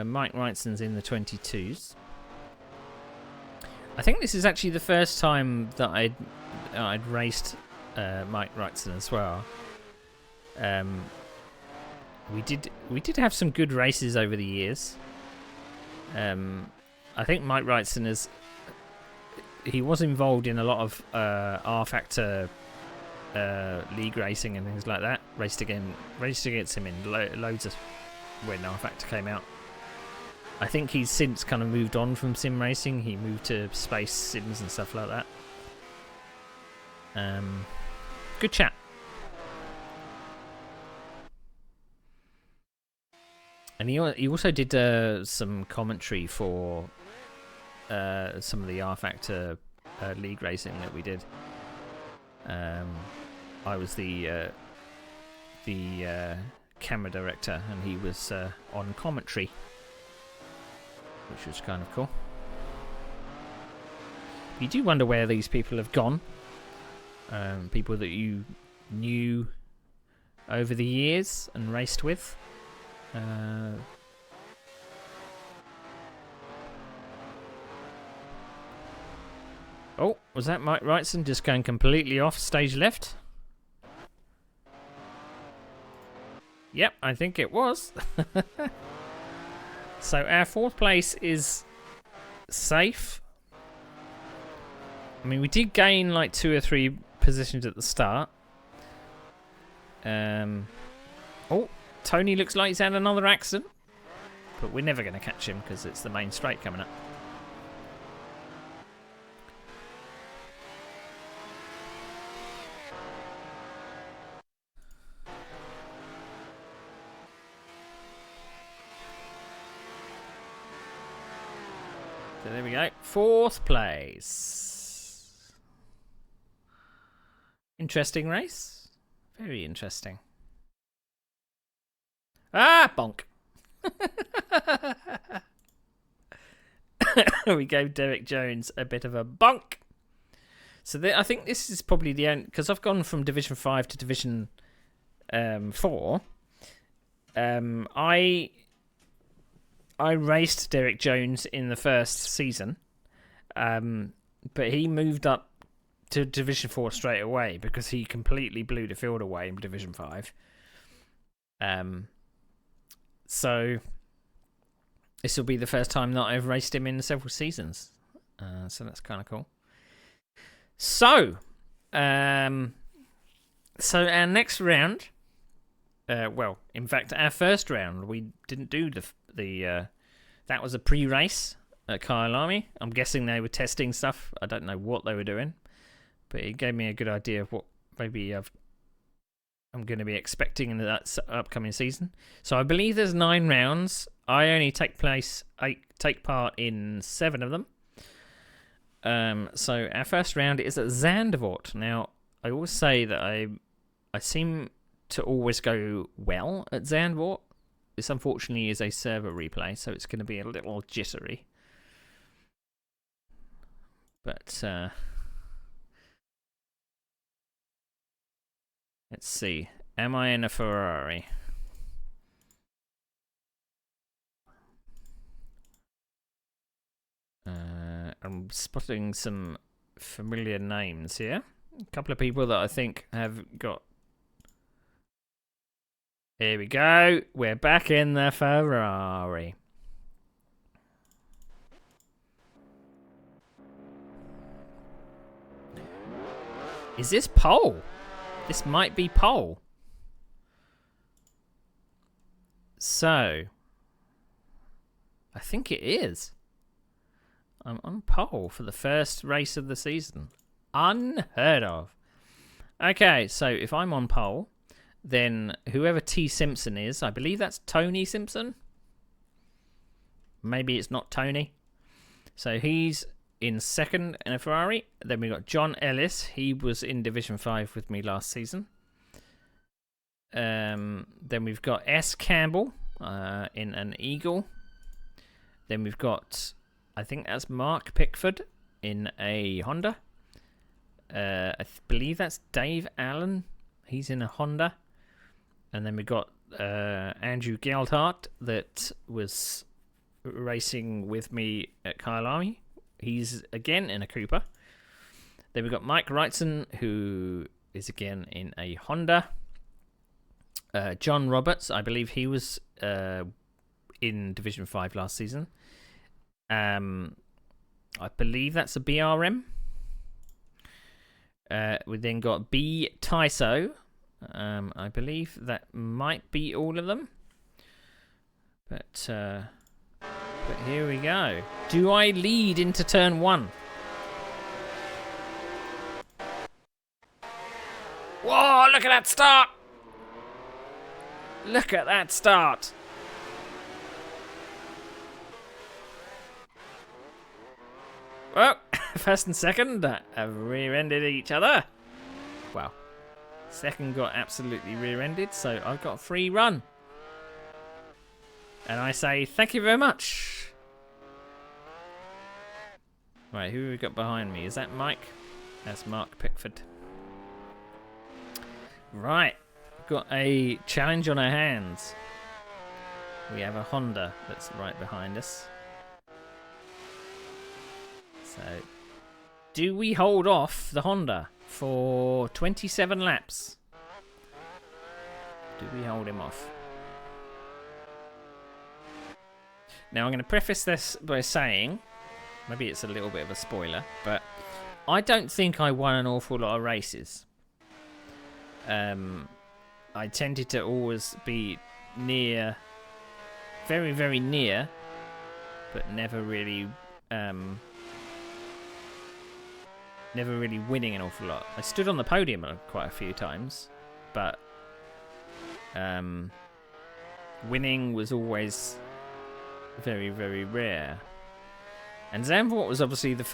Mike Wrightson's in the 22s. I think this is actually the first time that I'd raced Mike Wrightson as well. We did have some good races over the years. I think Mike Wrightson he was involved in a lot of R Factor league racing and things like that. Raced against him in loads of when R Factor came out. I think he's since kind of moved on from sim racing. He moved to space sims and stuff like that. Good chat. And he also did some commentary for some of the R Factor league racing that we did. I was the camera director, and he was on commentary, which was kind of cool. You do wonder where these people have gone. People that you knew over the years and raced with. Oh, was that Mike Wrightson just going completely off stage left? Yep, I think it was. So our 4th place is safe. I mean, we did gain like 2 or 3 positions at the start. Oh, Tony looks like he's had another accident. But we're never going to catch him because it's the main straight coming up. So there we go. 4th place. Interesting race. Very interesting. Ah, bonk. We gave Derek Jones a bit of a bonk. So I think this is probably the end, because I've gone from Division 5 to Division 4. I raced Derek Jones in the first season, but he moved up to Division 4 straight away because he completely blew the field away in Division 5. So this will be the first time that I've raced him in several seasons. So that's kind of cool. So our next round, well, in fact, our first round, we didn't do the that was a pre-race at Kyalami. I'm guessing they were testing stuff. I don't know what they were doing, but it gave me a good idea of what maybe I'm going to be expecting in that upcoming season. So I believe there's 9 rounds. I only take part in 7 of them. So our first round is at Zandvoort. Now, I always say that I seem to always go well at Zandvoort. This unfortunately is a server replay, so it's going to be a little jittery. But let's see. Am I in a Ferrari? I'm spotting some familiar names here. A couple of people that I think have got... Here we go. We're back in the Ferrari. Is this pole? This might be pole. So, I think it is. I'm on pole for the first race of the season. Unheard of. Okay, so if I'm on pole, then whoever T. Simpson is, I believe that's Tony Simpson. Maybe it's not Tony. So he's in second in a Ferrari. Then we got John Ellis. He was in Division 5 with me last season. Then we've got S. Campbell in an Eagle. Then we've got, I think that's Mark Pickford in a Honda. I believe that's Dave Allen. He's in a Honda. And then we got Andrew Geldhart that was racing with me at Kyalami. He's again in a Cooper. Then we got Mike Wrightson, who is again in a Honda. John Roberts, I believe he was in Division 5 last season. I believe that's a BRM. We then got B. Tyso. I believe that might be all of them. But here we go. Do I lead into turn 1? Whoa, look at that start! Look at that start! Well, first and second have rear-ended each other. Well, second got absolutely rear-ended, so I've got a free run. And I say thank you very much. Right, who have we got behind me? Is that Mike? That's Mark Pickford. Right, got a challenge on our hands. We have a Honda that's right behind us. So, do we hold off the Honda for 27 laps? Do we hold him off? Now, I'm going to preface this by saying, maybe it's a little bit of a spoiler, but I don't think I won an awful lot of races. I tended to always be near, very, very near, but never really winning an awful lot. I stood on the podium quite a few times, but winning was always very, very rare. And Zandvoort was obviously the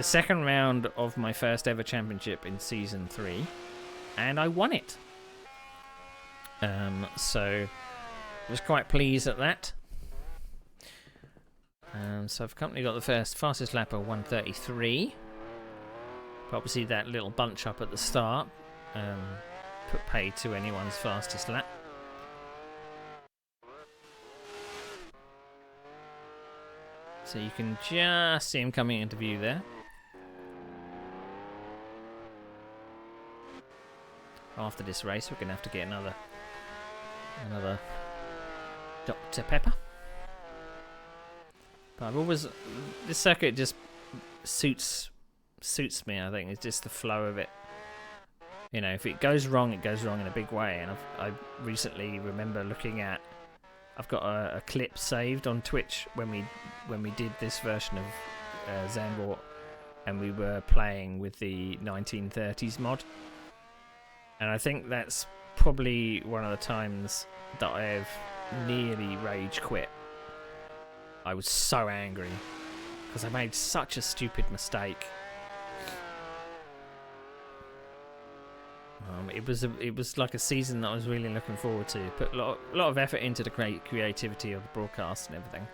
second round of my first ever championship in season 3, and I won it. So I was quite pleased at that. So I've currently got the fastest lap of 1:33. But obviously that little bunch up at the start put paid to anyone's fastest lap. So you can just see him coming into view there. After this race, we're going to have to get another Dr. Pepper. But I've always, this circuit just suits me. I think it's just the flow of it. You know, if it goes wrong, it goes wrong in a big way. And I recently remember looking at, I've got a clip saved on Twitch when we did this version of Zandvoort, and we were playing with the 1930s mod. And I think that's probably one of the times that I have nearly rage quit. I was so angry because I made such a stupid mistake. It was like a season that I was really looking forward to. Put a lot of effort into the creativity of the broadcast and everything.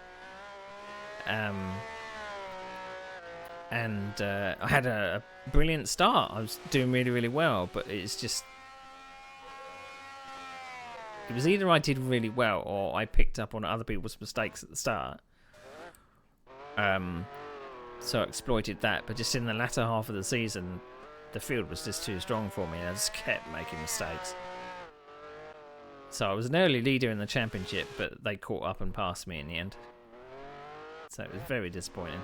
And I had a brilliant start. I was doing really, really well, but it's just, it was either I did really well or I picked up on other people's mistakes at the start. So I exploited that, but just in the latter half of the season, the field was just too strong for me and I just kept making mistakes. So I was an early leader in the championship, but they caught up and passed me in the end. So it was very disappointing.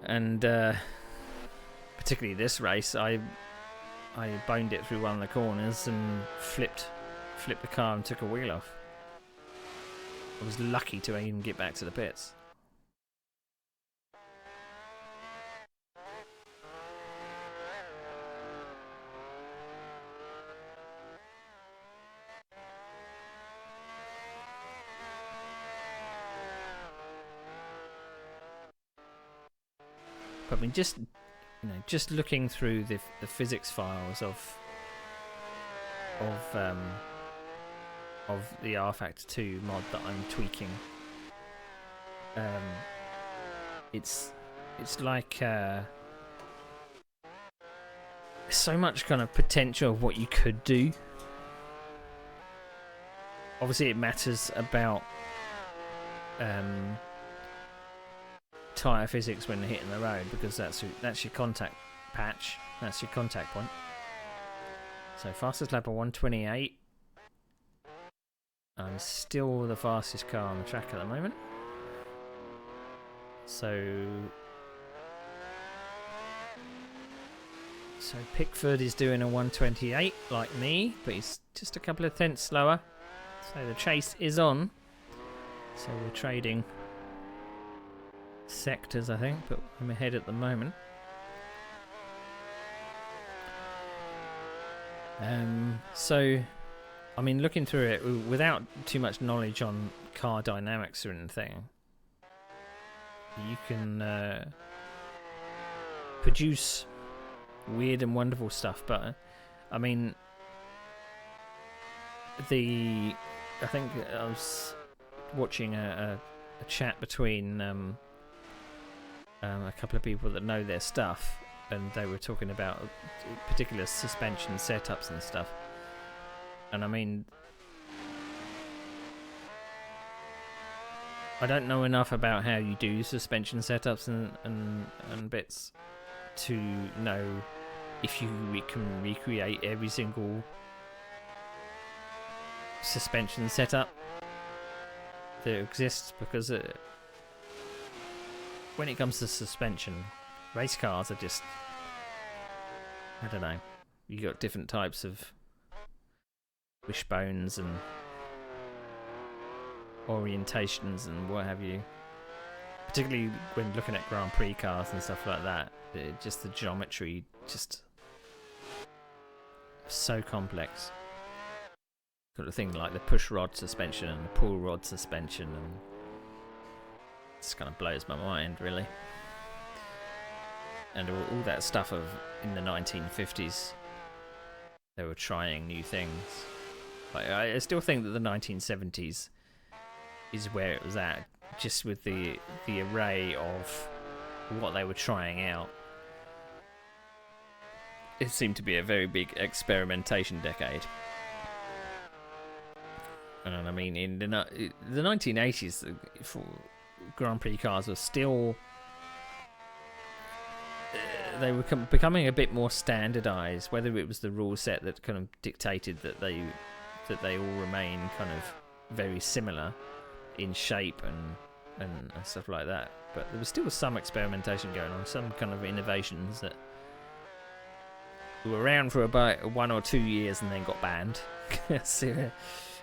And particularly this race, I boned it through one of the corners and flipped the car and took a wheel off. I was lucky to even get back to the pits. But I mean, just looking through the physics files of the R Factor 2 mod that I'm tweaking, it's like so much kind of potential of what you could do. Obviously, it matters about tyre physics when hitting the road, because that's your contact patch, that's your contact point. So fastest lap of 1:28. I'm still the fastest car on the track at the moment. So Pickford is doing a 1:28 like me, but he's just a couple of tenths slower. So the chase is on. So we're trading sectors, I think, but I'm ahead at the moment. So I mean, looking through it without too much knowledge on car dynamics or anything, you can produce weird and wonderful stuff. But I mean, I think I was watching a chat between a couple of people that know their stuff, and they were talking about particular suspension setups and stuff. And I mean, I don't know enough about how you do suspension setups and bits to know if you can recreate every single suspension setup that exists, because when it comes to suspension, race cars are just, I don't know, you got different types of wishbones and orientations and what have you, particularly when looking at Grand Prix cars and stuff like that. Just the geometry, just so complex. Got a thing like the push rod suspension and the pull rod suspension, and it just kind of blows my mind, really. And all that stuff of in the 1950s, they were trying new things. Like, I still think that the 1970s is where it was at, just with the array of what they were trying out. It seemed to be a very big experimentation decade. And I mean, in the 1980s, Grand Prix cars were still, they were becoming a bit more standardized. Whether it was the rule set that kind of dictated that they all remain kind of very similar in shape and stuff like that, but there was still some experimentation going on, some kind of innovations that were around for about 1 or 2 years and then got banned. So,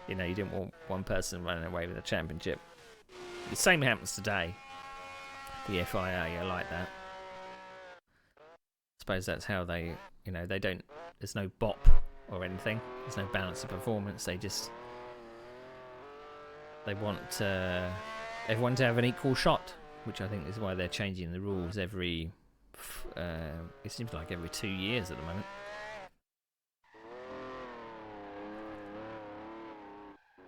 you know, you didn't want one person running away with a championship. The same happens today. The FIA are like that. I suppose that's how they, you know, they don't, there's no bop or anything. There's no balance of performance. They want everyone to have an equal shot, which I think is why they're changing the rules every, it seems like every 2 years at the moment.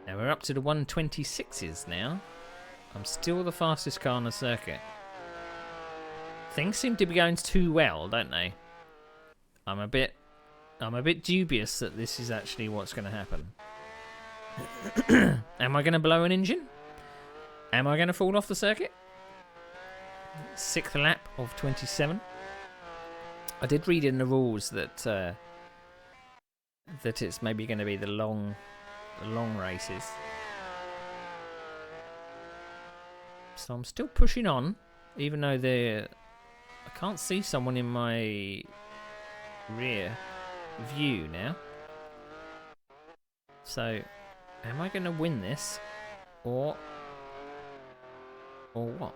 Now we're up to the 126s now. I'm still the fastest car on the circuit. Things seem to be going too well, don't they? I'm a bit dubious that this is actually what's going to happen. Am I going to blow an engine? Am I going to fall off the circuit? 6th lap of 27. I did read in the rules that it's maybe going to be the long races. So I'm still pushing on, even though I can't see someone in my rear view now. So, am I going to win this, or what?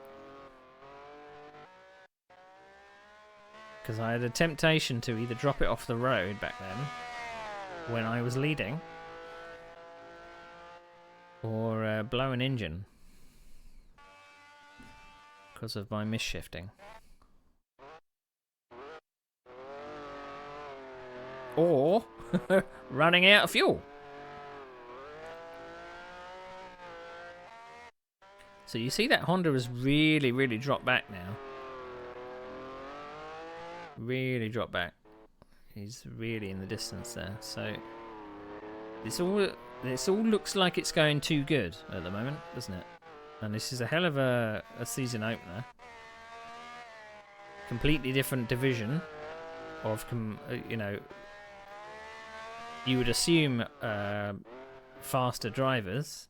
Because I had a temptation to either drop it off the road back then, when I was leading, or blow an engine because of my misshifting, or running out of fuel. So you see that Honda has really, really dropped back now. Really dropped back. He's really in the distance there. So this all looks like it's going too good at the moment, doesn't it? And this is a hell of a season opener. Completely different division of, you know, you would assume faster drivers,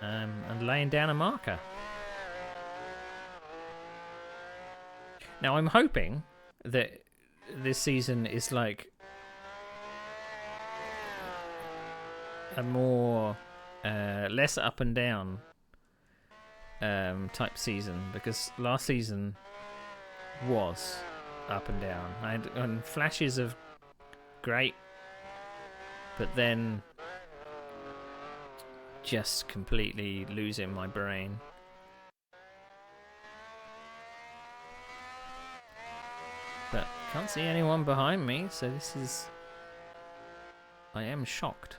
and laying down a marker. Now I'm hoping that this season is like a more less up and down type season, because last season was up and down. I had flashes of great, but then just completely losing my brain. But can't see anyone behind me, so this is... I am shocked.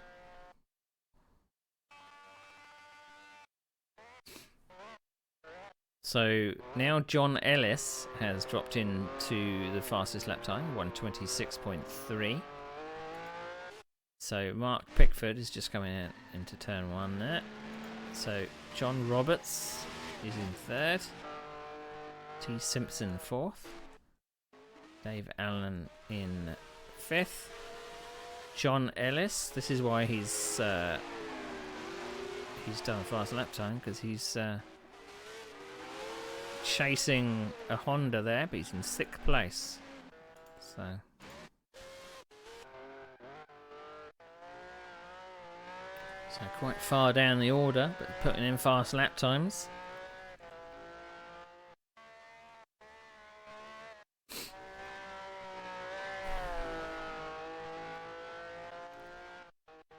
So now John Ellis has dropped into the fastest lap time, 1:26.3. So Mark Pickford is just coming out into turn 1 there. So John Roberts is in 3rd. T. Simpson 4th. Dave Allen in 5th. John Ellis. This is why he's done a fast lap time, because he's chasing a Honda there, but he's in 6th place. So quite far down the order, but putting in fast lap times.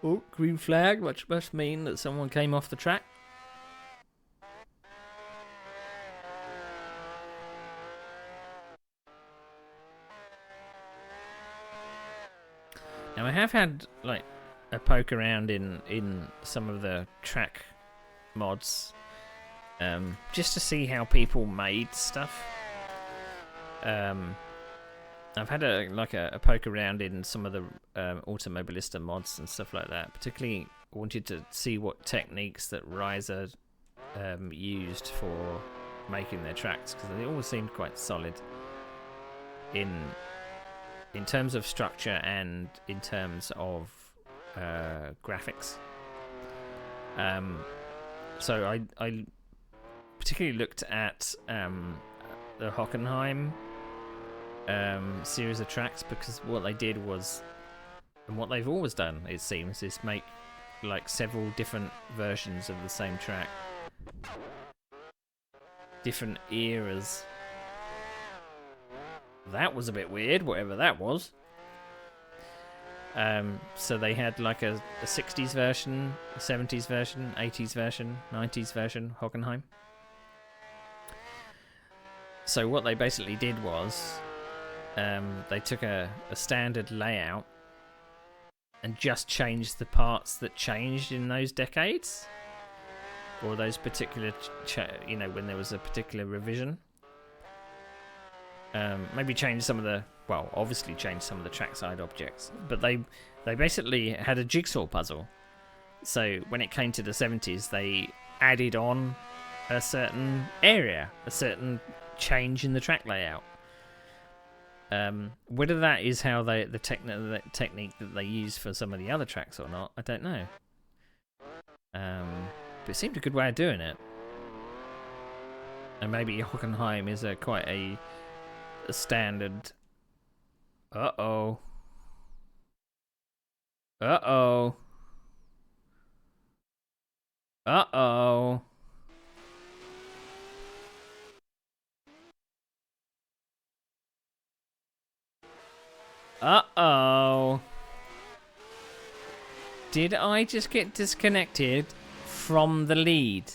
Oh, green flag, which must mean that someone came off the track. Now I have had like a poke around in some of the track mods, just to see how people made stuff. I've had a poke around in some of the Automobilista mods and stuff like that. Particularly wanted to see what techniques that Riser used for making their tracks, because they always seemed quite solid in terms of structure and in terms of graphics. So I particularly looked at the Hockenheim series of tracks, because what they did was, and what they've always done, it seems, is make like several different versions of the same track, different eras. That was a bit weird, whatever that was. So they had like a 60s version, a 70s version, 80s version, 90s version, Hockenheim. So what they basically did was, they took a standard layout and just changed the parts that changed in those decades, or those particular, when there was a particular revision. Maybe change some of the, obviously change some of the trackside objects, but they basically had a jigsaw puzzle. So when it came to the 70s, they added on a certain area, a certain change in the track layout. Whether that is how the technique that they use for some of the other tracks or not, I don't know. But it seemed a good way of doing it. And maybe Hockenheim is quite a standard. Uh-oh. Uh-oh. Uh-oh. Uh-oh. Did I just get disconnected from the lead?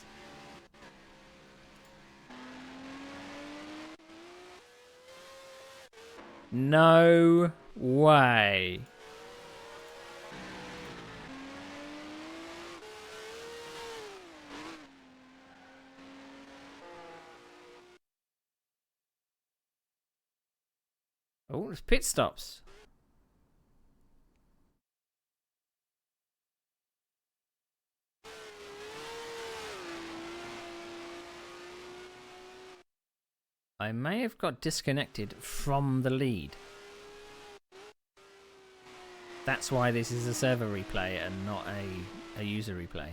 No way. Oh, it's pit stops. I may have got disconnected from the lead. That's why this is a server replay and not a user replay.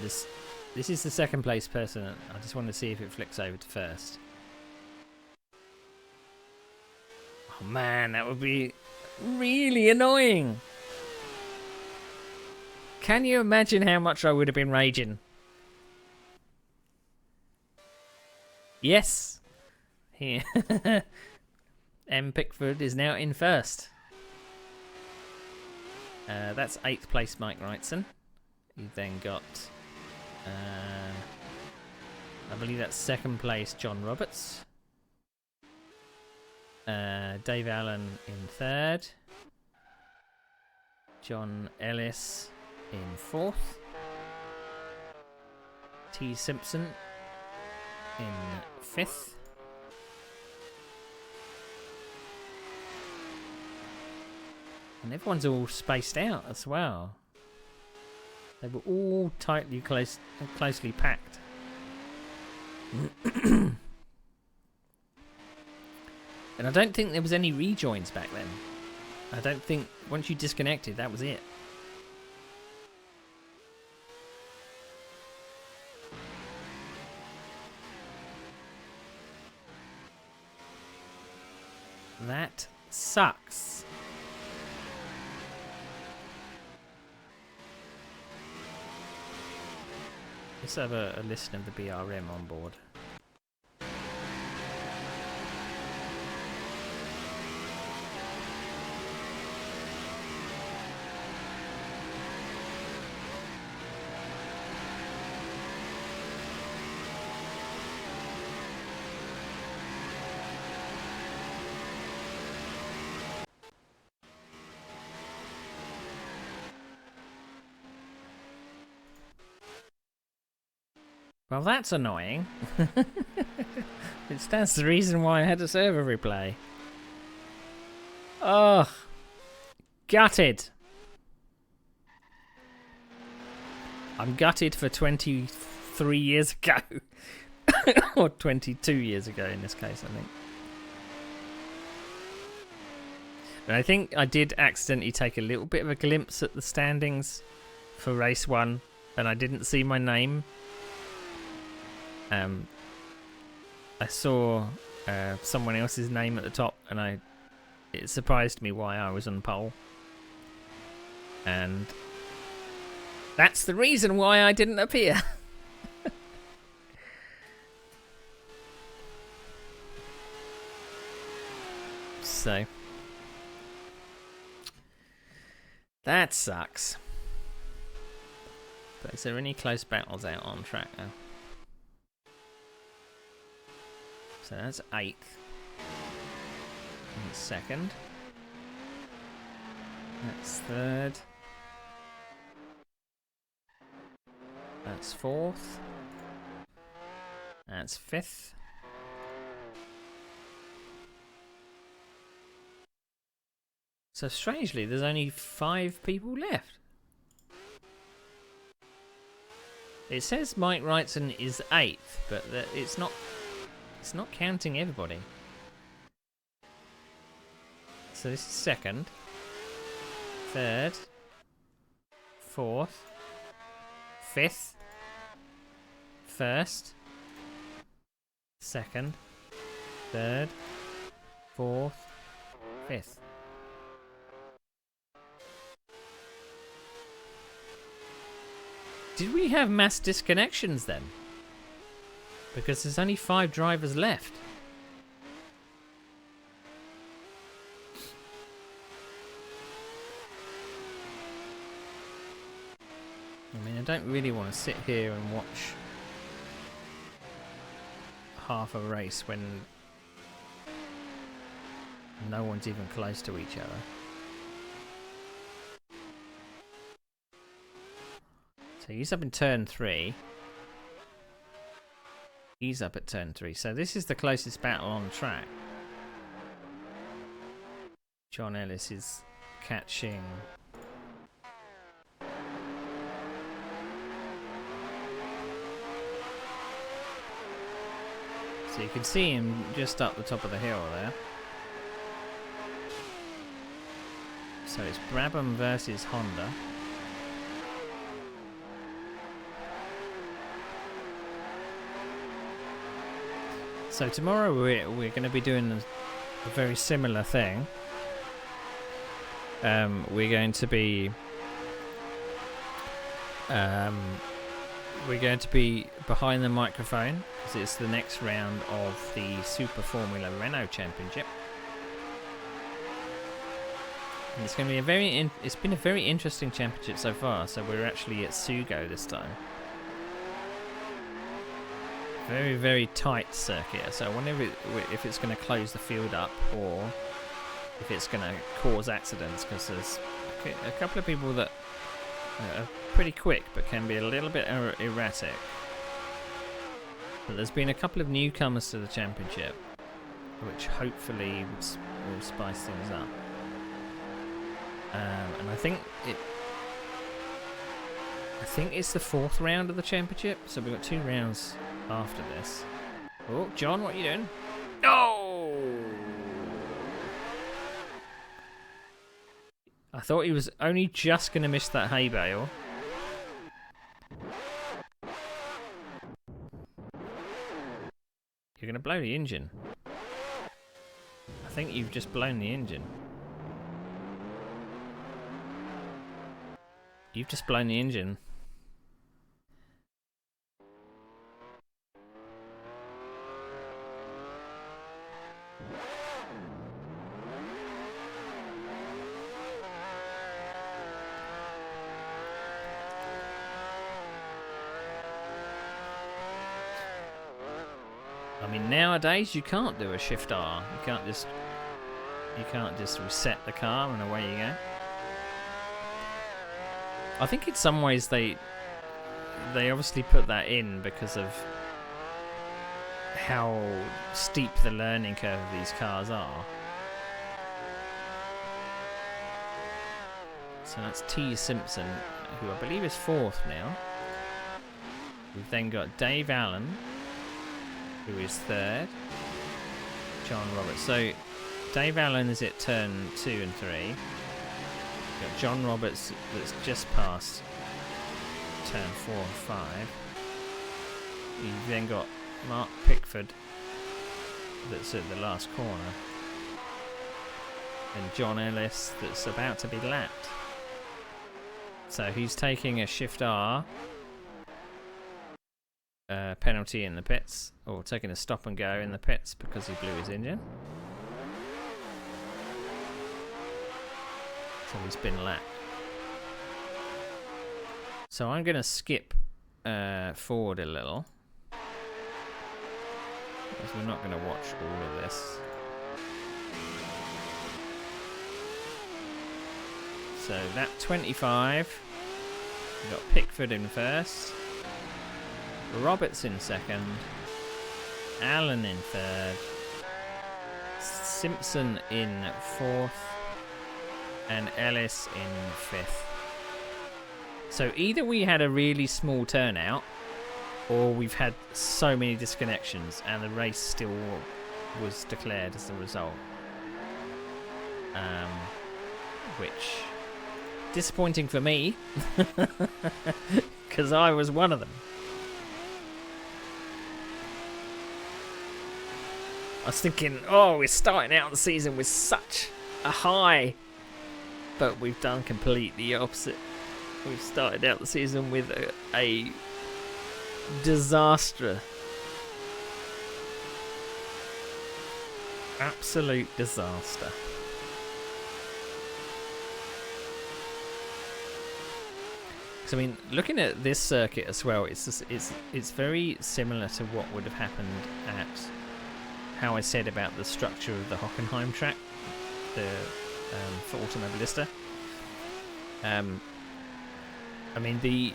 This is the second place person. I just want to see if it flicks over to first. Oh man, that would be really annoying. Can you imagine how much I would have been raging? Yes. Here. M. Pickford is now in first. That's 8th place Mike Wrightson. You then got, I believe that's 2nd place John Roberts. Dave Allen in 3rd. John Ellis in 4th. T. Simpson in 5th. And everyone's all spaced out as well. They were all tightly closely packed. And I don't think there was any rejoins back then. I don't think once you disconnected, that was it. That sucks. Let's have a listen of the BRM on board. Well, that's annoying. It stands the reason why I had a server replay. Oh, gutted. I'm gutted for 23 years ago. Or 22 years ago in this case, I think. And I think I did accidentally take a little bit of a glimpse at the standings for race 1, and I didn't see my name. I saw someone else's name at the top, and it surprised me why I was on pole. And that's the reason why I didn't appear. So that sucks. But is there any close battles out on track now? So that's 8th. And 2nd. That's 3rd. That's 4th. That's 5th. So strangely, there's only 5 people left. It says Mike Wrightson is 8th, but it's not counting everybody. So this is 2nd, 3rd, 4th, 5th, 1st, 2nd, 3rd, 4th, 5th. Did we have mass disconnections then? Because there's only 5 drivers left. I mean, I don't really want to sit here and watch half a race when no one's even close to each other. So he's up in turn 3. He's up at turn 3. So this is the closest battle on track. John Ellis is catching so you can see him just up the top of the hill there. So it's Brabham versus Honda. So tomorrow we're going to be doing a very similar thing. We're going to be behind the microphone because it's the next round of the Super Formula Renault Championship. And it's going to be it's been a very interesting championship so far. So we're actually at Sugo this time. Very, very tight circuit, so I wonder if it's going to close the field up or if it's going to cause accidents, because there's a couple of people that are pretty quick but can be a little bit erratic. But there's been a couple of newcomers to the championship, which hopefully will spice things up. And I think it's the 4th round of the championship, so we've got 2 rounds after this. Oh, John, what are you doing? No! I thought he was only just going to miss that hay bale. You're going to blow the engine. I think you've just blown the engine. You've just blown the engine. I mean, nowadays you can't do a shift R. You can't just reset the car and away you go. I think in some ways they obviously put that in because of how steep the learning curve of these cars are. So that's T. Simpson, who I believe is 4th now. We've then got Dave Allen, who is 3rd. John Roberts. So Dave Allen is at turn 2 and 3. We've got John Roberts that's just past turn 4 and 5. You've then got Mark Pickford that's at the last corner. And John Ellis that's about to be lapped. So he's taking a shift R penalty in the pits, or taking a stop and go in the pits because he blew his engine. So he's been lapped. So I'm going to skip forward a little, because we're not going to watch all of this. So that 25, we've got Pickford in 1st, Roberts in 2nd, Allen in 3rd, Simpson in 4th, and Ellis in 5th. So either we had a really small turnout, or we've had so many disconnections and the race still was declared as the result. Which, disappointing for me, because I was one of them. I was thinking, oh, we're starting out the season with such a high, but we've done completely opposite. We've started out the season with a disaster. Absolute disaster. So, I mean, looking at this circuit as well, it's very similar to what would have happened at how I said about the structure of the Hockenheim track, for Automobilista. I mean, the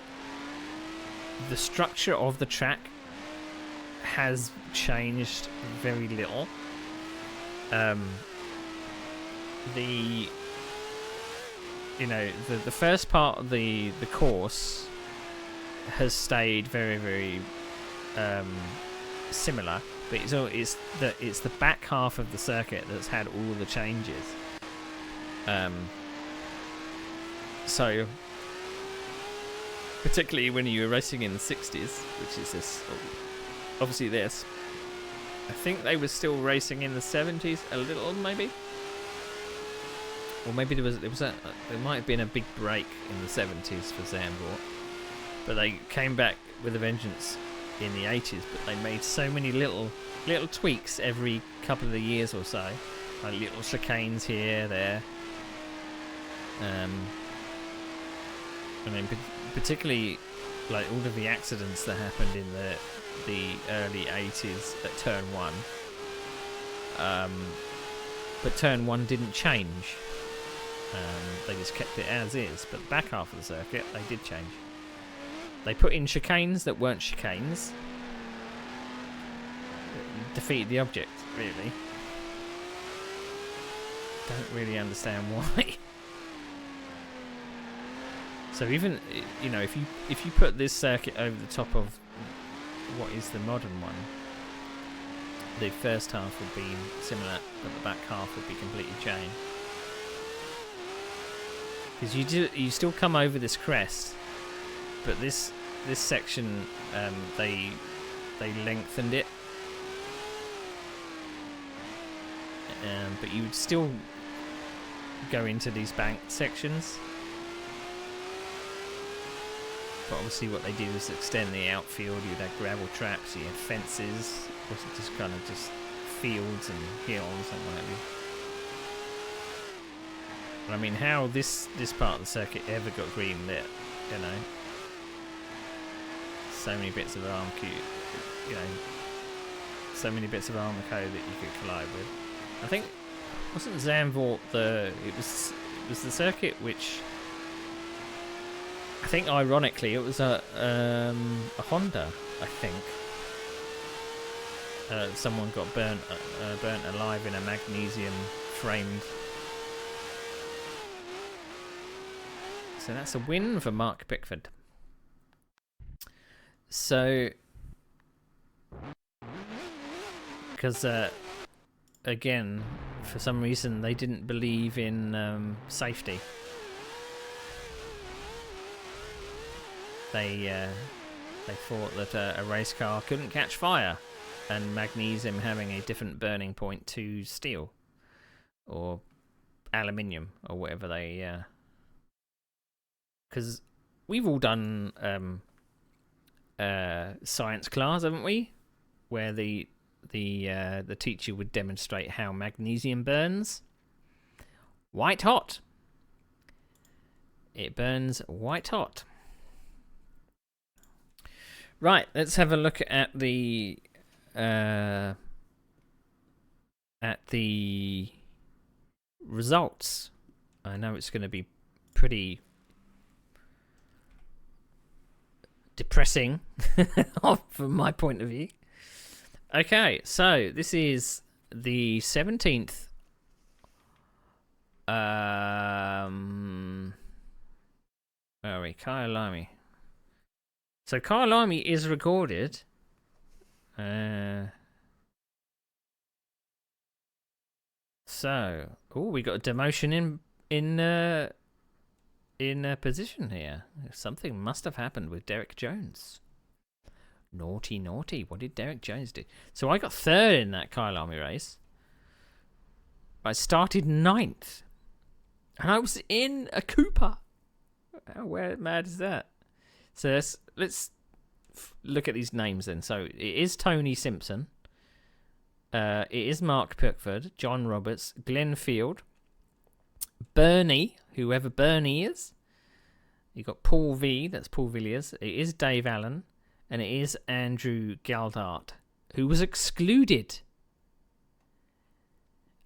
structure of the track has changed very little. The first part of the course has stayed very, very similar, but it's the back half of the circuit that's had all the changes. So particularly when you were racing in the 60s, which is this, obviously this. I think they were still racing in the 70s a little, maybe. Or maybe there might have been a big break in the 70s for Zandvoort, but they came back with a vengeance in the 80s. But they made so many little tweaks every couple of years or so, like little chicanes here, there. I mean, particularly like all of the accidents that happened in the early 80s at turn 1. But turn 1 didn't change. They just kept it as is. But the back half of the circuit, they did change. They put in chicanes that weren't chicanes. defeated the object, really. Don't really understand why. So even, you know, if you put this circuit over the top of what is the modern one, the first half would be similar, but the back half would be completely changed. Because you still come over this crest, but this section they lengthened it, but you would still go into these banked sections. But obviously what they did was extend the outfield. You'd have gravel traps, you had fences, it wasn't just kind of just fields and hills and what have you. I mean, how this part of the circuit ever got green lit, you know? So many bits of arm code, you know, so many bits of armor code that you could collide with. I think wasn't Zandvoort it was the circuit which I think ironically it was a Honda, I think. Someone got burnt alive in a magnesium framed. So that's a win for Mark Pickford. So, because again, for some reason they didn't believe in safety. They thought that a race car couldn't catch fire, and magnesium having a different burning point to steel or aluminium or whatever they. Because we've all done science class, haven't we? Where the teacher would demonstrate how magnesium burns. White hot. It burns white hot. Right, let's have a look at the results. I know it's going to be pretty depressing from my point of view. Okay, so this is the 17th where are we? Kyalami. So Kyalami is recorded. So, we got a demotion in a position here. Something must have happened with Derek Jones. Naughty, naughty. What did Derek Jones do? So I got third in that Kyalami race. I started 9th. And I was in a Cooper. How mad is that? So let's look at these names then. So it is Tony Simpson. It is Mark Pickford, John Roberts, Glenn Field, Bernie, whoever Bernie is. You got Paul V, that's Paul Villiers. It is Dave Allen, and it is Andrew Galdart, who was excluded.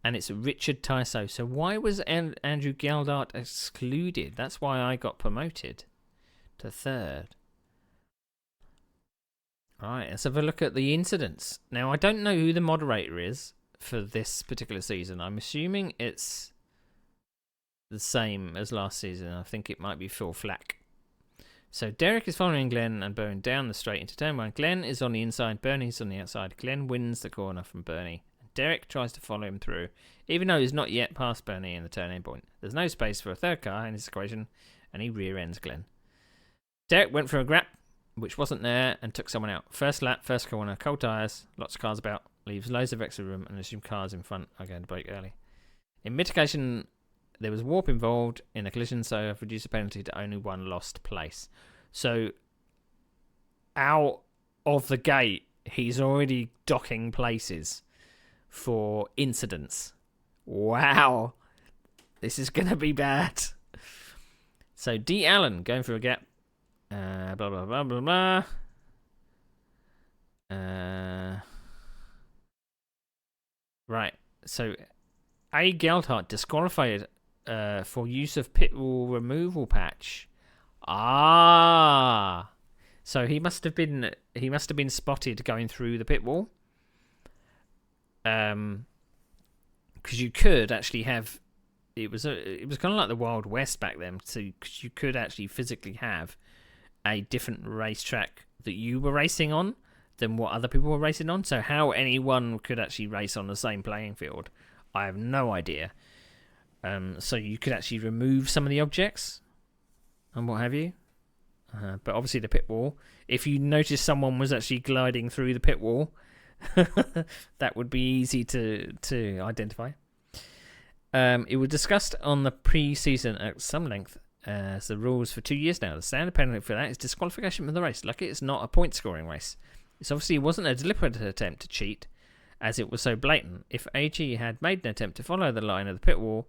And it's Richard Tyso. So why was Andrew Galdart excluded? That's why I got promoted to third. Right, let's have a look at the incidents. Now, I don't know who the moderator is for this particular season. I'm assuming it's the same as last season. I think it might be Phil Flack. So Derek is following Glenn and Bernie down the straight into turn 1. Glenn is on the inside, Bernie's on the outside. Glenn wins the corner from Bernie. Derek tries to follow him through, even though he's not yet past Bernie in the turn-in point. There's no space for a third car in this equation, and he rear-ends Glenn. Derek went for a grab, which wasn't there, and took someone out. First lap, first corner, cold tyres, lots of cars about, leaves loads of extra room, and assume cars in front are going to brake early. In mitigation, there was warp involved in a collision, so I've reduced the penalty to only one lost place. So, out of the gate, he's already docking places for incidents. Wow. This is going to be bad. So, D. Allen going for a gap. Blah, blah, blah, blah, blah. Right. So, A. Geldhart disqualified for use of pit wall removal patch. So he must have been spotted going through the pit wall. because you could actually have it was kind of like the Wild West back then. So cause you could actually physically have a different racetrack that you were racing on than what other people were racing on. So how anyone could actually race on the same playing field, I have no idea. So you could actually remove some of the objects and what have you. But obviously the pit wall, if you notice someone was actually gliding through the pit wall, that would be easy to identify. It was discussed on the pre-season at some length as the rules for 2 years now. The standard penalty for that is disqualification from the race. Lucky it's not a point-scoring race. It obviously wasn't a deliberate attempt to cheat, as it was so blatant. If AG had made an attempt to follow the line of the pit wall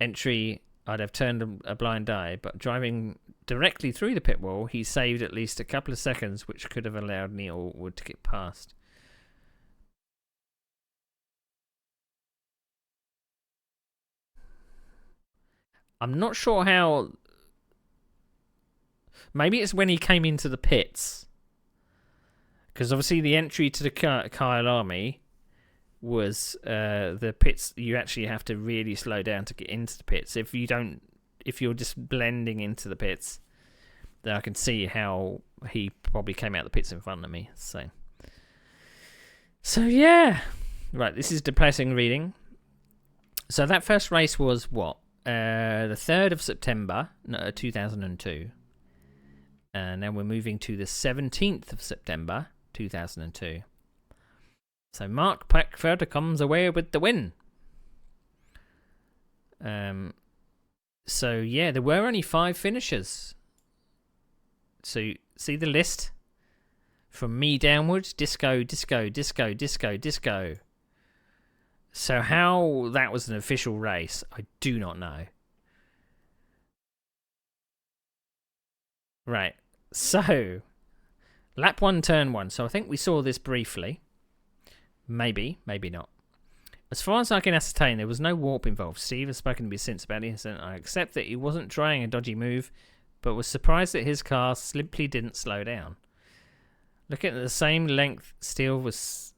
entry, I'd have turned a blind eye, but driving directly through the pit wall, he saved at least a couple of seconds, which could have allowed Neil Wood to get past. I'm not sure how... Maybe it's when he came into the pits. Because obviously the entry to the Kyle Army was the pits. You actually have to really slow down to get into the pits. If you're just blending into the pits, then I can see how he probably came out the pits in front of me. So yeah. Right, this is depressing reading. So that first race was what? The 3rd of September, 2002. And then we're moving to the 17th of September, 2002. So Mark Peckford comes away with the win. So yeah, there were only 5 finishers. So see the list from me downwards: disco, disco, disco, disco, disco. So how that was an official race, I do not know. Right. So lap 1, turn 1. So I think we saw this briefly. Maybe, maybe not. As far as I can ascertain, there was no warp involved. Steve has spoken to me since about the incident. I accept that he wasn't trying a dodgy move, but was surprised that his car simply didn't slow down. Looking at the same length, Steele was...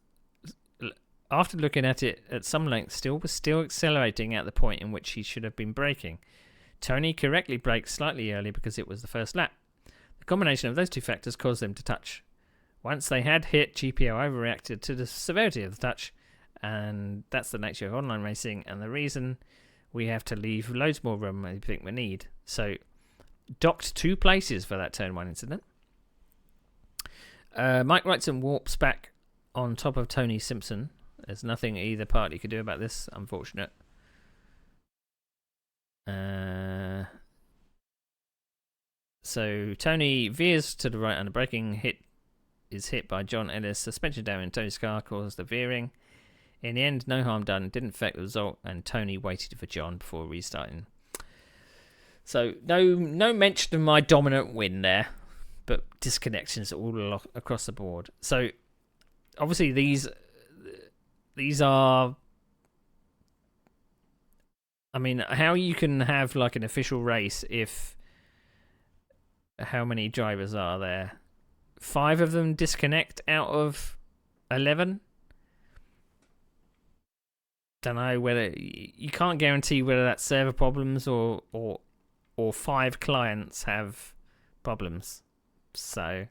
After looking at it at some length, Steele was still accelerating at the point in which he should have been braking. Tony correctly braked slightly early because it was the first lap. The combination of those two factors caused them to touch. Once they had hit, GPL overreacted to the severity of the touch, and that's the nature of online racing and the reason we have to leave loads more room than we think we need. So, docked 2 places for that turn 1 incident. Mike Wrightson warps back on top of Tony Simpson. There's nothing either party could do about this, unfortunate. So Tony veers to the right under braking, is hit by John Ellis. Suspension down in Tony's car caused the veering. In the end, no harm done, didn't affect the result, and Tony waited for John before restarting. So no mention of my dominant win there, but disconnections all across the board. So obviously these are... I mean, how you can have like an official race if... How many drivers are there? 5 of them disconnect out of 11? Don't know whether... You can't guarantee whether that's server problems or 5 clients have problems. So,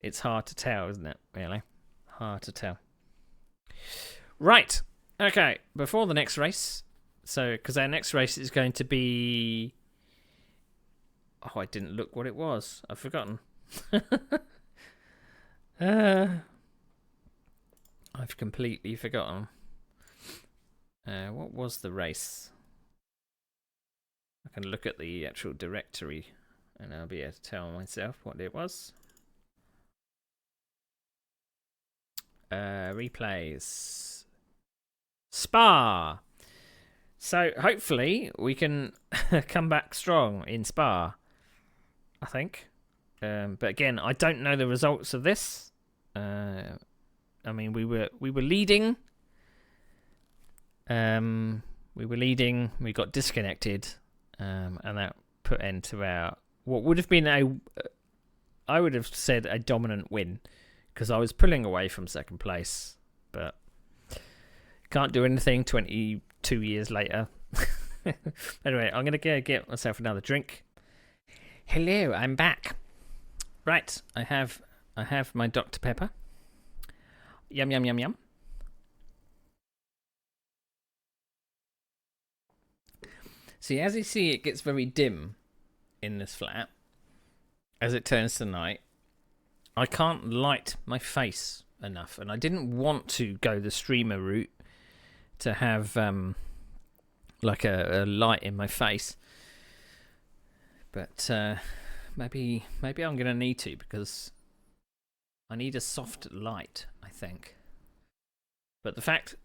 it's hard to tell, isn't it? Really? Hard to tell. Right. Okay. Before the next race... So, because our next race is going to be... Oh, I didn't look what it was. I've forgotten. I've completely forgotten. What was the race? I can look at the actual directory and I'll be able to tell myself what it was. Replays. Spa! So, hopefully, we can come back strong in Spa. I think. But again, I don't know the results of this. I mean, we were leading. We got disconnected. And that put end to our... What would have been I would have said a dominant win. Because I was pulling away from second place. But Can't do anything 22 years later. Anyway, I'm going to go get myself another drink. Hello, I'm back. Right, I have my Dr. Pepper. Yum, yum, yum, yum. See, as you see, it gets very dim in this flat as it turns to night. I can't light my face enough, and I didn't want to go the streamer route to have like a light in my face. But maybe I'm gonna need to, because I need a soft light, I think. But the fact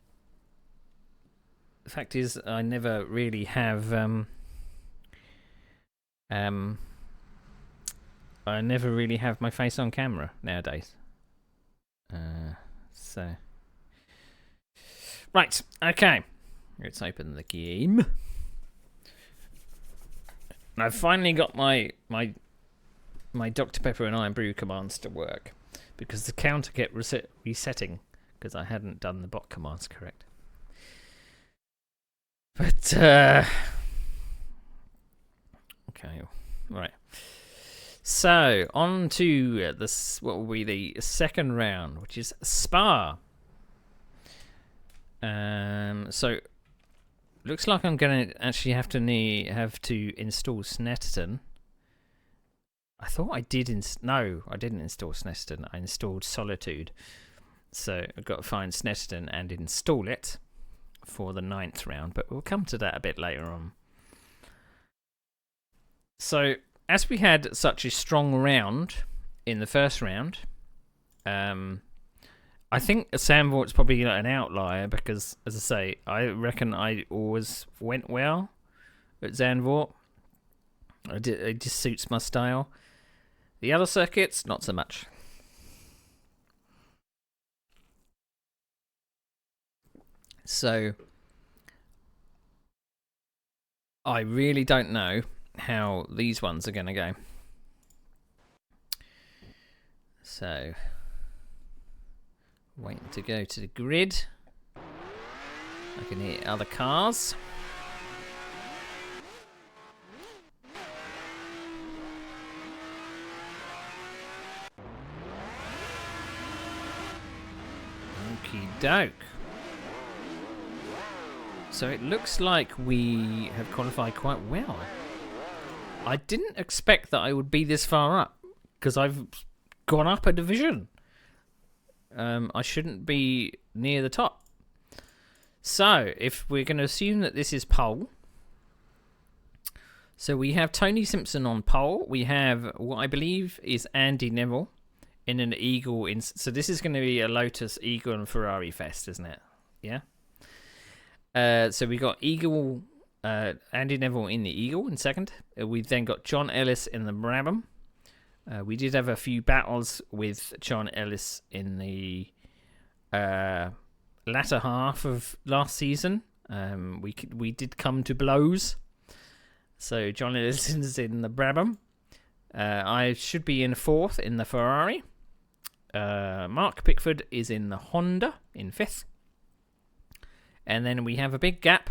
is, I never really have I never really have my face on camera nowadays. So right, okay, let's open the game. I've finally got my Dr. Pepper and Iron Brew commands to work, because the counter kept resetting because I hadn't done the bot commands correct. But okay, right. So on to this. What will be the second round, which is Spa. So looks like I'm going to actually have to install Snetterton. I thought I did. No, I didn't install Snetterton. I installed Solitude. So I've got to find Snetterton and install it for the 9th round, but we'll come to that a bit later on. So, as we had such a strong round in the first round, I think Sandvort's probably an outlier, because, as I say, I reckon I always went well at Zandvoort. It just suits my style. The other circuits, not so much. So, I really don't know how these ones are going to go. So, waiting to go to the grid. I can hear other cars. Okie doke. So it looks like we have qualified quite well. I didn't expect that I would be this far up, because I've gone up a division. I shouldn't be near the top. So, if we're going to assume that this is pole, so we have Tony Simpson on pole. We have what I believe is Andy Neville in an Eagle. So this is going to be a Lotus, Eagle, and Ferrari fest, isn't it? Yeah. So we got Eagle, Andy Neville in the Eagle in second. We've then got John Ellis in the Brabham. We did have a few battles with John Ellis in the latter half of last season. We did come to blows. So John Ellis is in the Brabham. I should be in fourth in the Ferrari. Mark Pickford is in the Honda in fifth. And then we have a big gap,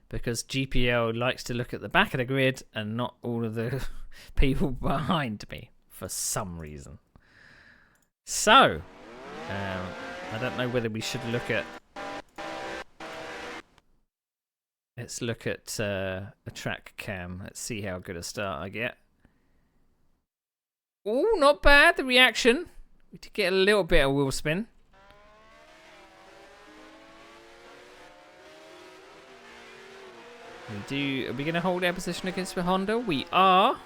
because GPL likes to look at the back of the grid and not all of the people behind me for some reason. So, I don't know whether we should look at... Let's look at a track cam. Let's see how good a start I get. Oh, not bad, the reaction. We did get a little bit of wheel spin. Are we going to hold our position against the Honda? We are.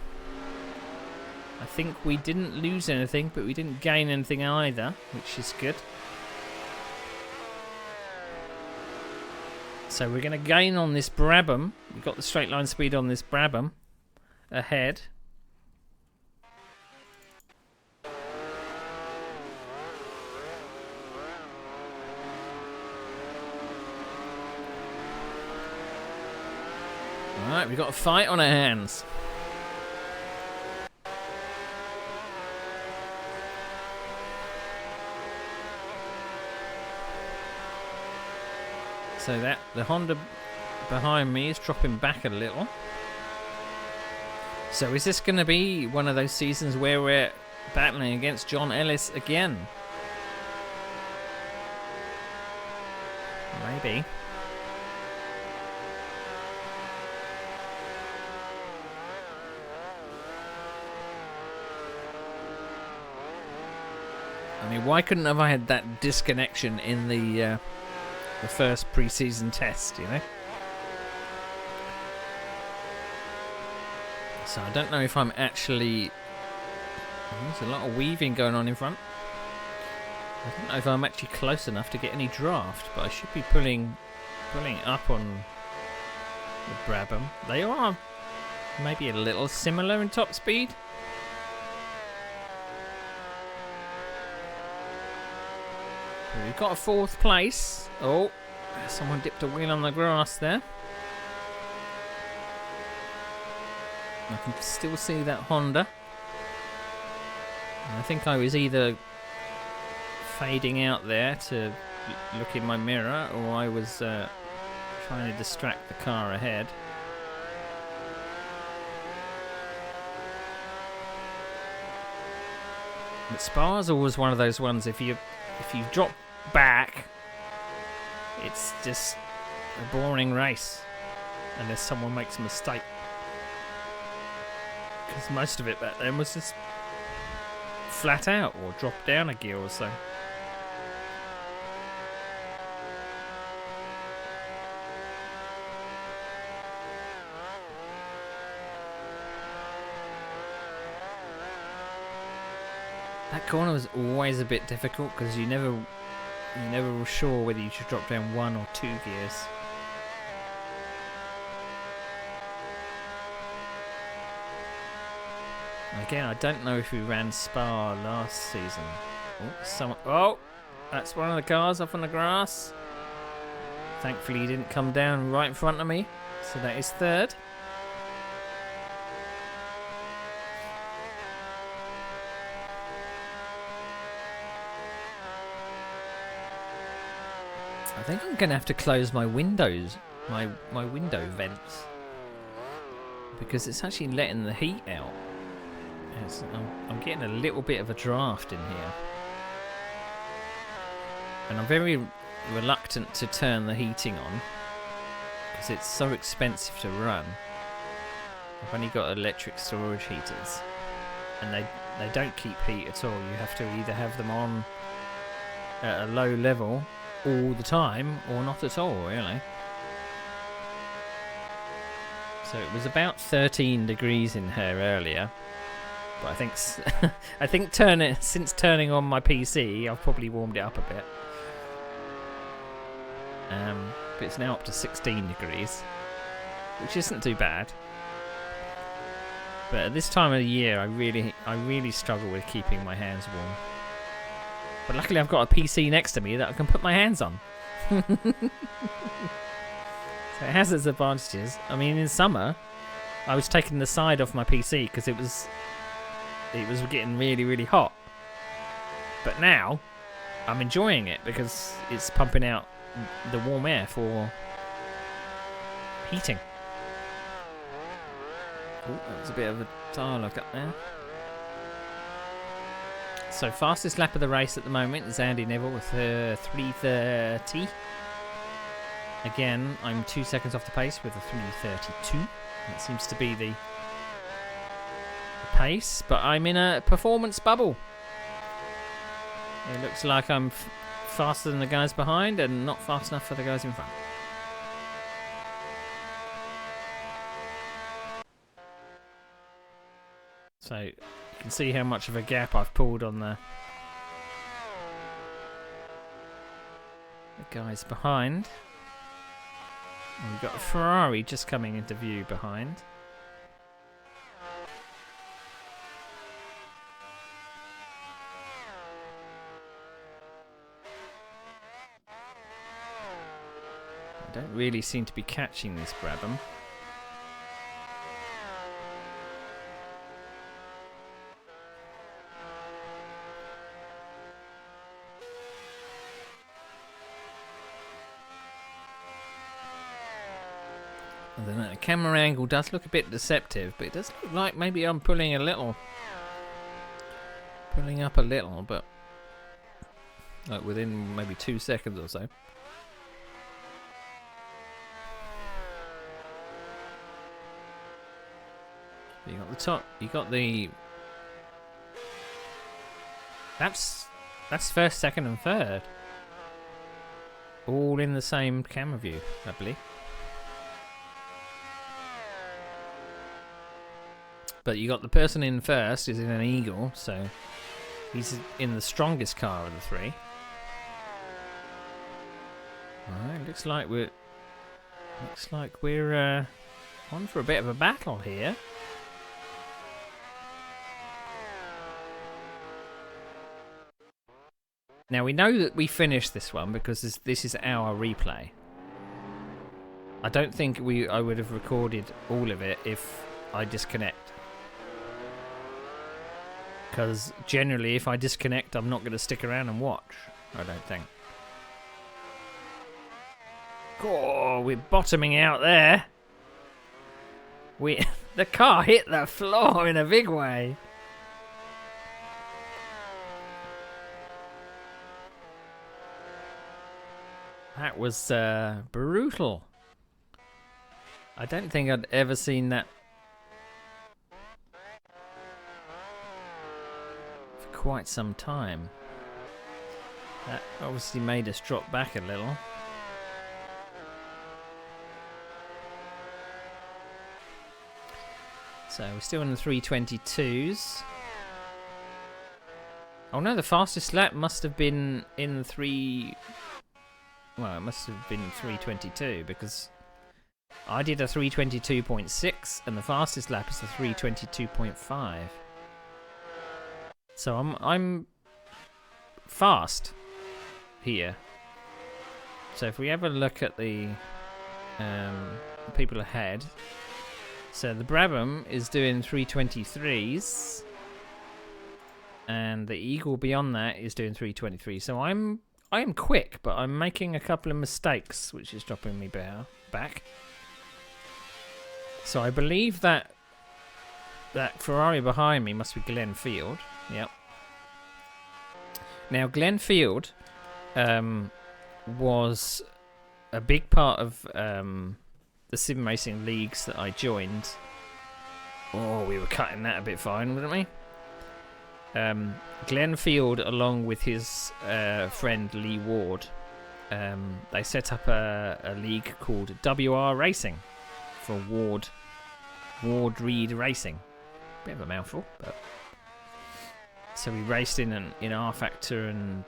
I think we didn't lose anything, but we didn't gain anything either, which is good. So we're going to gain on this Brabham. We've got the straight line speed on this Brabham ahead. Alright, we've got a fight on our hands. So that the Honda behind me is dropping back a little. So is this going to be one of those seasons where we're battling against John Ellis again? Maybe. I mean, why couldn't have I had that disconnection in the first pre-season test, you know? So I don't know if I'm actually... There's a lot of weaving going on in front. I don't know if I'm actually close enough to get any draft, but I should be pulling up on the Brabham. They are maybe a little similar in top speed. We've got a 4th place. Oh, someone dipped a wheel on the grass there. I can still see that Honda. And I think I was either fading out there to look in my mirror, or I was trying to distract the car ahead. But Spa's always one of those ones, if you drop back, it's just a boring race unless someone makes a mistake. Because most of it back then was just flat out or drop down a gear or so. That corner was always a bit difficult because you never were sure whether you should drop down 1 or 2 gears. Again, I don't know if we ran Spa last season. Oh, that's one of the cars off on the grass. Thankfully, he didn't come down right in front of me, so that is 3rd. I think I'm going to have to close my windows, my window vents, because it's actually letting the heat out. I'm getting a little bit of a draft in here, and I'm very reluctant to turn the heating on because it's so expensive to run. I've only got electric storage heaters, and they don't keep heat at all. You have to either have them on at a low level all the time or not at all, really. So it was about 13 degrees in here earlier. But I think since turning on my PC, I've probably warmed it up a bit. But it's now up to 16 degrees, which isn't too bad. But at this time of the year, I really struggle with keeping my hands warm. But luckily, I've got a PC next to me that I can put my hands on. So it has its advantages. I mean, in summer, I was taking the side off my PC because it was getting really, really hot. But now, I'm enjoying it because it's pumping out the warm air for heating. Oh, that was a bit of a dialogue up there. So, fastest lap of the race at the moment is Andy Neville with 3:30. Again, I'm 2 seconds off the pace with a 3:32. That seems to be the pace, but I'm in a performance bubble. It looks like I'm faster than the guys behind and not fast enough for the guys in front. So you can see how much of a gap I've pulled on the guys behind. And we've got a Ferrari just coming into view behind. I don't really seem to be catching this Brabham. I don't know, the camera angle does look a bit deceptive, but it does look like maybe I'm pulling up a little, but like within maybe 2 seconds or so. You got the top, you got the... That's first, second and third. All in the same camera view, I believe. But you got the person in first is in an Eagle, so he's in the strongest car of the three. Alright, looks like we're on for a bit of a battle here. Now we know that we finished this one because this is our replay. I don't think I would have recorded all of it if I disconnect. Because generally if I disconnect I'm not going to stick around and watch. I don't think. Oh, we're bottoming out there. The car hit the floor in a big way. That was brutal. I don't think I'd ever seen that for quite some time. That obviously made us drop back a little. So we're still in the 322s. Oh no, the fastest lap must have been in the 3... Well, it must have been 322 because I did a 322.6 and the fastest lap is the 322.5. So I'm fast here. So if we have a look at the people ahead, so the Brabham is doing 323s, and the Eagle beyond that is doing 323. So I am quick, but I'm making a couple of mistakes, which is dropping me back. So I believe that Ferrari behind me must be Glenn Field. Yep. Now, Glenn Field was a big part of the sim racing leagues that I joined. Oh, we were cutting that a bit fine, weren't we? Glenn Field, along with his friend Lee Ward, they set up a league called WR Racing for Ward Reed Racing. Bit of a mouthful, but so we raced in R Factor, and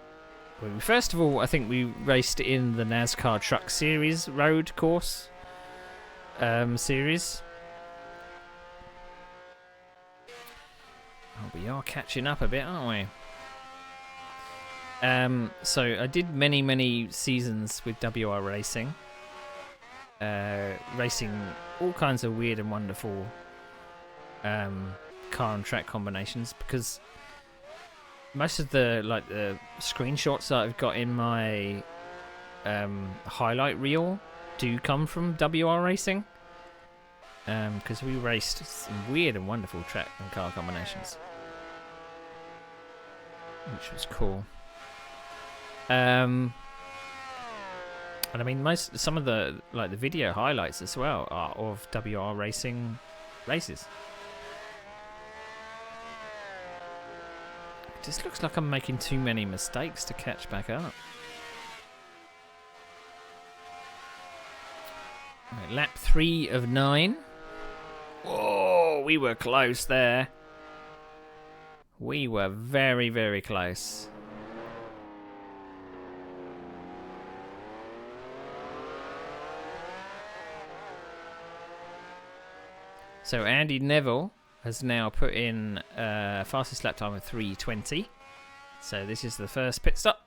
first of all, I think we raced in the NASCAR Truck Series road course series. Oh, we are catching up a bit, aren't we? So I did many seasons with WR Racing, racing all kinds of weird and wonderful car and track combinations, because most of the screenshots that I've got in my highlight reel do come from WR Racing, because we raced some weird and wonderful track and car combinations, which was cool. And I mean, some of the video highlights as well are of WR Racing races. It just looks like I'm making too many mistakes to catch back up. Right, lap 3 of 9. Oh, we were close there. We were very close. So Andy Neville has now put in fastest lap time of 3:20. So this is the first pit stop.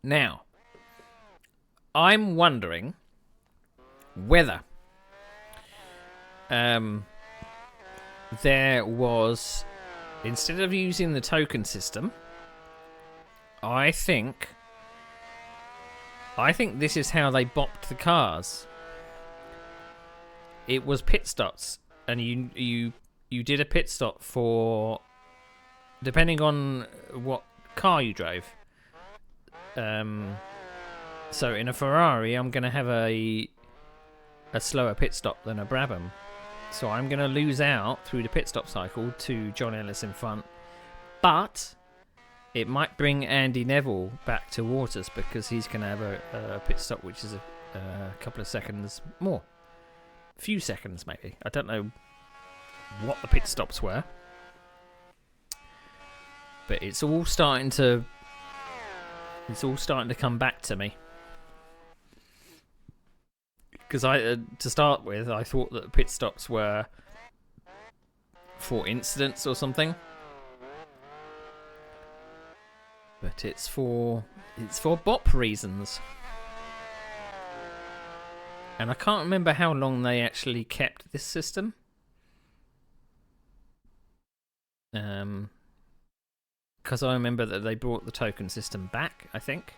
Now, I'm wondering whether there was, instead of using the token system, I think this is how they bopped the cars. It was pit stops, and you did a pit stop for, depending on what car you drove. So in a Ferrari, I'm going to have a slower pit stop than a Brabham. So I'm going to lose out through the pit stop cycle to John Ellis in front. But it might bring Andy Neville back towards us because he's going to have a pit stop which is a couple of seconds more. A few seconds maybe. I don't know what the pit stops were. But it's all starting to come back to me. Because to start with, I thought that the pit stops were for incidents or something, but it's for bop reasons. And I can't remember how long they actually kept this system. Because I remember that they brought the token system back, I think.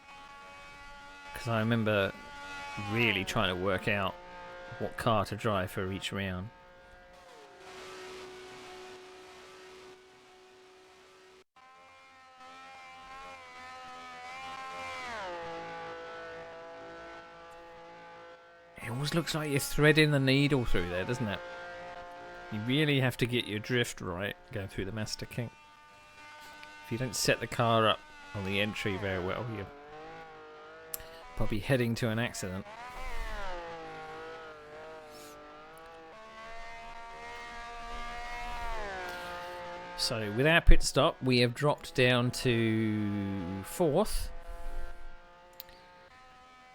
Because I remember really trying to work out what car to drive for each round. It always looks like you're threading the needle through there, doesn't it? You really have to get your drift right going through the Master King. If you don't set the car up on the entry very well, you're probably heading to an accident. So with our pit stop, we have dropped down to 4th.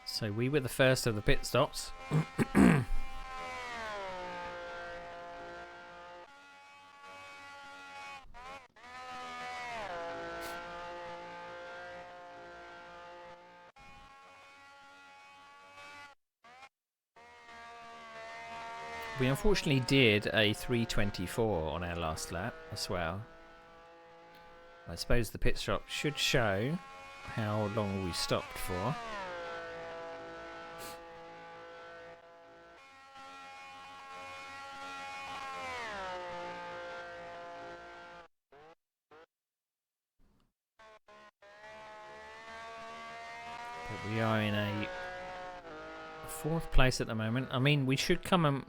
So we were the first of the pit stops. We unfortunately did a 3:24 on our last lap as well. I suppose the pit stop should show how long we stopped for. But we are in a 4th place at the moment. I mean, we should come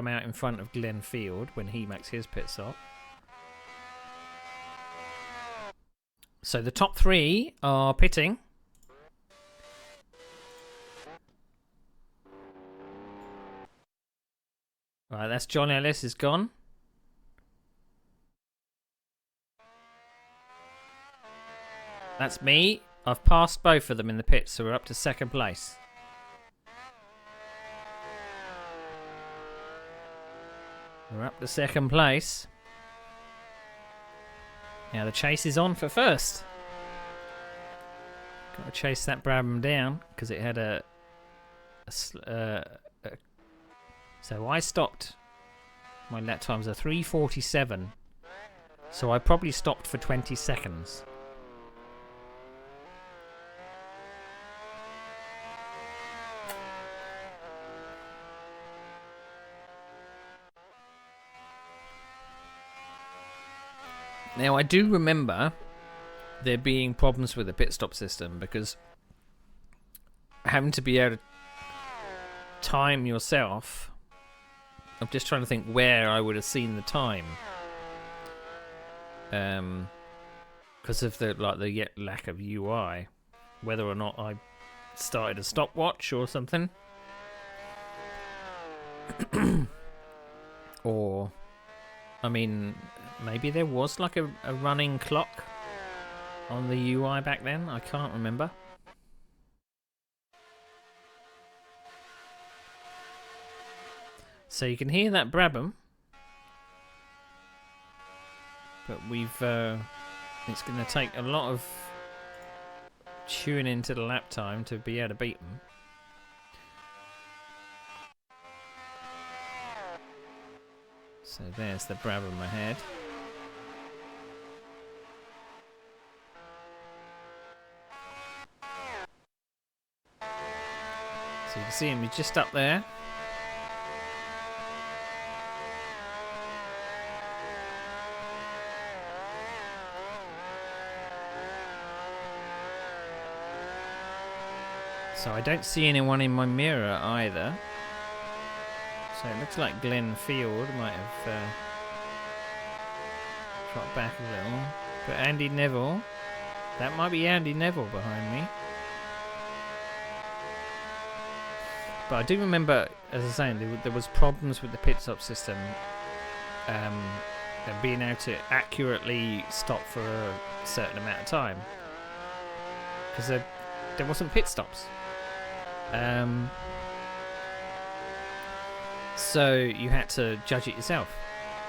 out in front of Glenn Field when he makes his pit stop. So the top 3 are pitting. Right, that's John Ellis is gone. That's me. I've passed both of them in the pits, so we're up to 2nd place. We're up to 2nd place. Now the chase is on for 1st. Got to chase that Brabham down because it had so I stopped. My lap times are 3:47. So I probably stopped for 20 seconds. Now, I do remember there being problems with the pit stop system because having to be able to time yourself. I'm just trying to think where I would have seen the time. Because of the lack of UI, whether or not I started a stopwatch or something, or I mean, maybe there was like a running clock on the UI back then. I can't remember. So you can hear that Brabham, but it's going to take a lot of tuning into the lap time to be able to beat them. So there's the Brabham ahead. So you can see him, he's just up there. So I don't see anyone in my mirror either. So it looks like Glenn Field might have dropped back a little. But Andy Neville, that might be Andy Neville behind me. But I do remember, as I was saying, there was problems with the pit stop system. And being able to accurately stop for a certain amount of time. Because there wasn't pit stops. So you had to judge it yourself.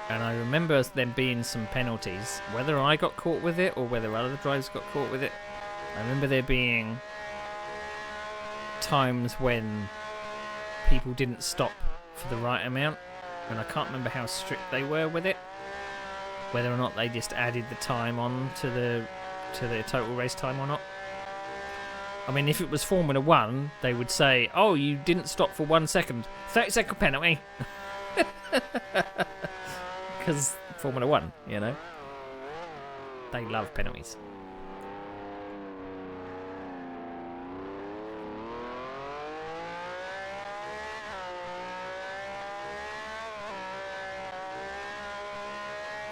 And I remember there being some penalties, whether I got caught with it or whether other drivers got caught with it. I remember there being times when people didn't stop for the right amount, and I can't remember how strict they were with it, whether or not they just added the time on to the total race time or not. I mean, if it was Formula 1, they would say, oh, you didn't stop for 1 second. 30-second penalty. Because Formula 1, you know. They love penalties.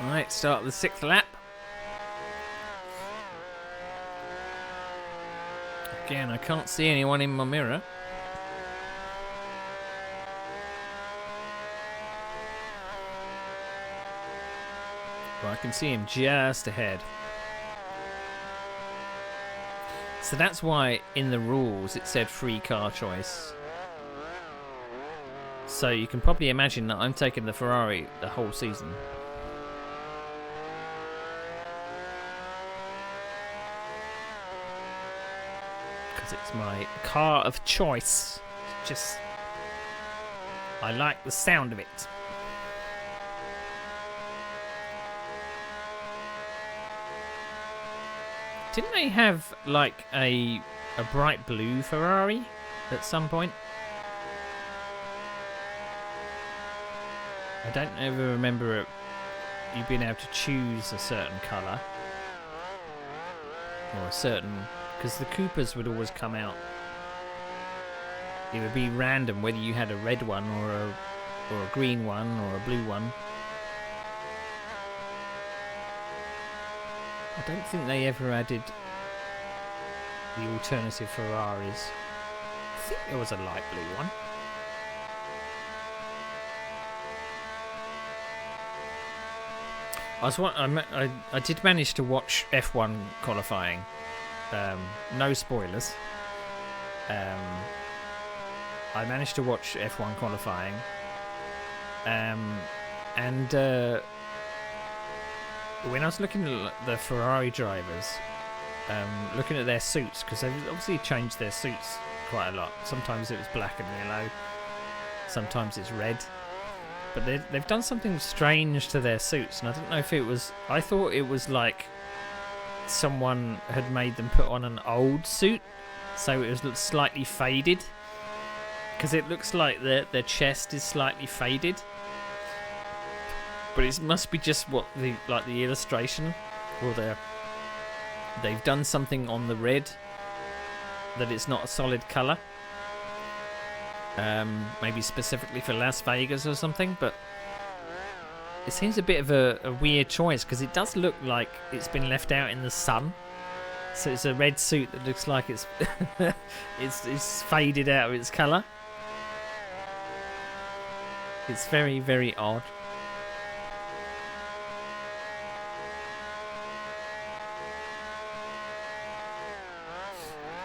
Alright, start the 6th lap. Again, I can't see anyone in my mirror. Well, I can see him just ahead. So that's why in the rules it said free car choice. So you can probably imagine that I'm taking the Ferrari the whole season. It's my car of choice. Just, I like the sound of it. Didn't they have like a bright blue Ferrari at some point? I don't ever remember you being able to choose a certain colour or a certain. Because the Coopers would always come out. It would be random whether you had a red one or a green one or a blue one. I don't think they ever added the alternative Ferraris. I think there was a light blue one. I did manage to watch F1 qualifying. No spoilers. I managed to watch F1 qualifying, and when I was looking at the Ferrari drivers, looking at their suits, because they've obviously changed their suits quite a lot. Sometimes it was black and yellow, sometimes it's red, but they've done something strange to their suits, and I don't know if it was. I thought it was like someone had made them put on an old suit, so it was slightly faded, because it looks like their chest is slightly faded, but it must be just what the illustration, or they've done something on the red that it's not a solid colour, maybe specifically for Las Vegas or something, but it seems a bit of a weird choice, because it does look like it's been left out in the sun. So it's a red suit that looks like it's it's faded out of its colour. It's very, very odd.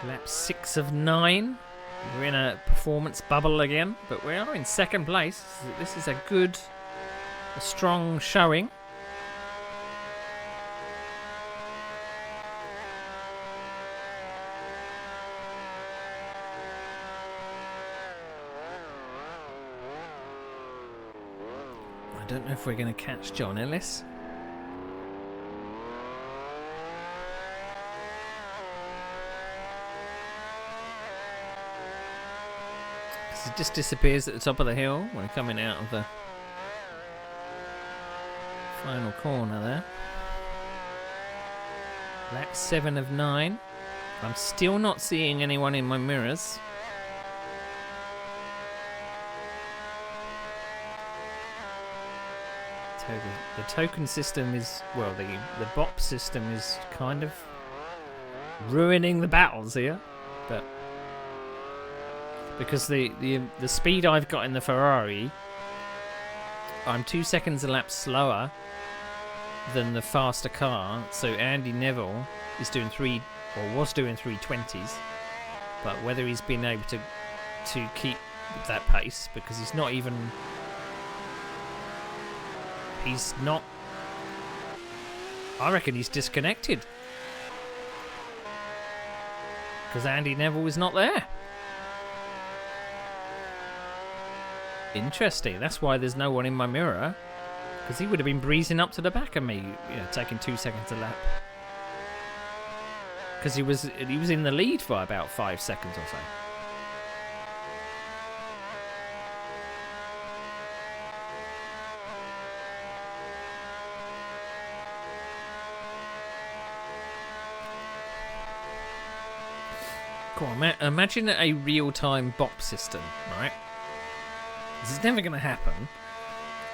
Lap 6 of 9. We're in a performance bubble again, but we are in 2nd place. This is a strong showing. don't know if we're going to catch John Ellis. Because he just disappears at the top of the hill when we're coming out of the final corner there. Lap 7 of 9. I'm still not seeing anyone in my mirrors. The token system is, well, the bop system is kind of ruining the battles here, but because the speed I've got in the Ferrari, I'm 2 seconds a lap slower than the faster car. So Andy Neville is doing was doing 320s, but whether he's been able to keep that pace, because he's not. I reckon he's disconnected. Because Andy Neville is not there. Interesting. That's why there's no one in my mirror. Because he would have been breezing up to the back of me, taking 2 seconds a lap. Because he was in the lead for about 5 seconds or so. Come on, imagine a real-time bop system, right? This is never going to happen,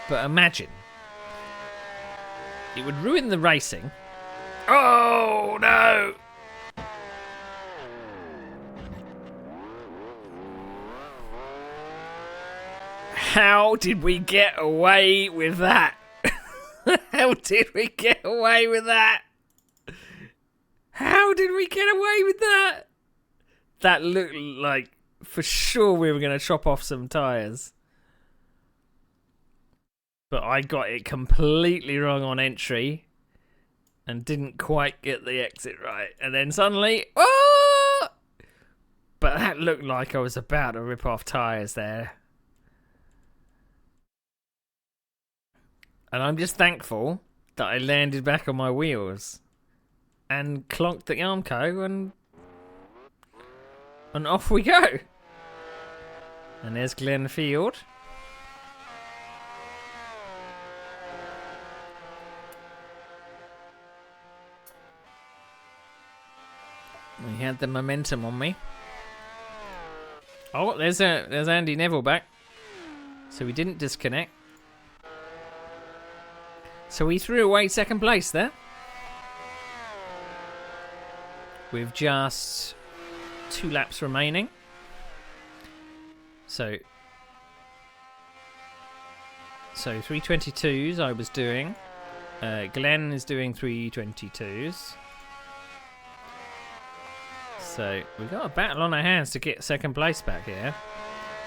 but imagine. It would ruin the racing. Oh, no! How did we get away with that? How did we get away with that? How did we get away with that? That looked like for sure we were going to chop off some tyres. But I got it completely wrong on entry and didn't quite get the exit right. And then suddenly, oh! But that looked like I was about to rip off tyres there. And I'm just thankful that I landed back on my wheels and clonked the Armco and off we go. And there's Glenfield. We had the momentum on me. Oh, there's Andy Neville back. So we didn't disconnect. So we threw away second place there. With just 2 laps remaining. So 322s I was doing. Glenn is doing 322s. So we've got a battle on our hands to get second place back here.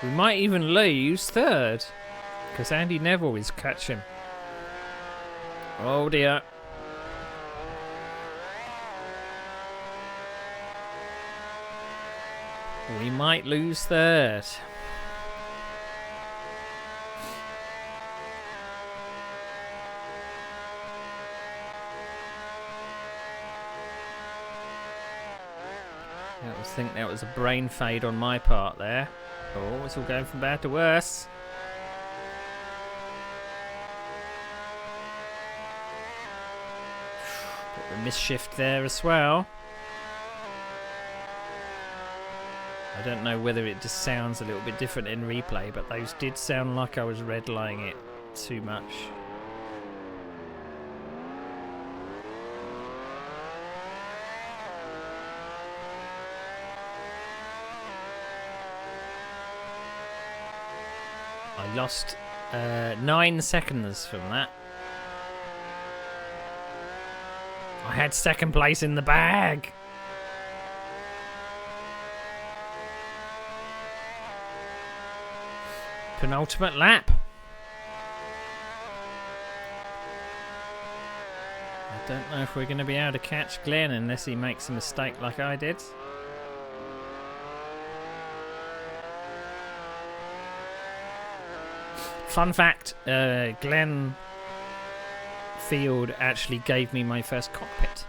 We might even lose third, because Andy Neville is catching. Oh dear. We might lose third. I think that was a brain fade on my part there. Oh, it's all going from bad to worse. Bit of a misshift there as well. I don't know whether it just sounds a little bit different in replay, but those did sound like I was redlining it too much. I lost 9 seconds from that. I had second place in the bag. Penultimate lap. I don't know if we're going to be able to catch Glenn unless he makes a mistake like I did. Fun fact, Glenn Field actually gave me my first cockpit.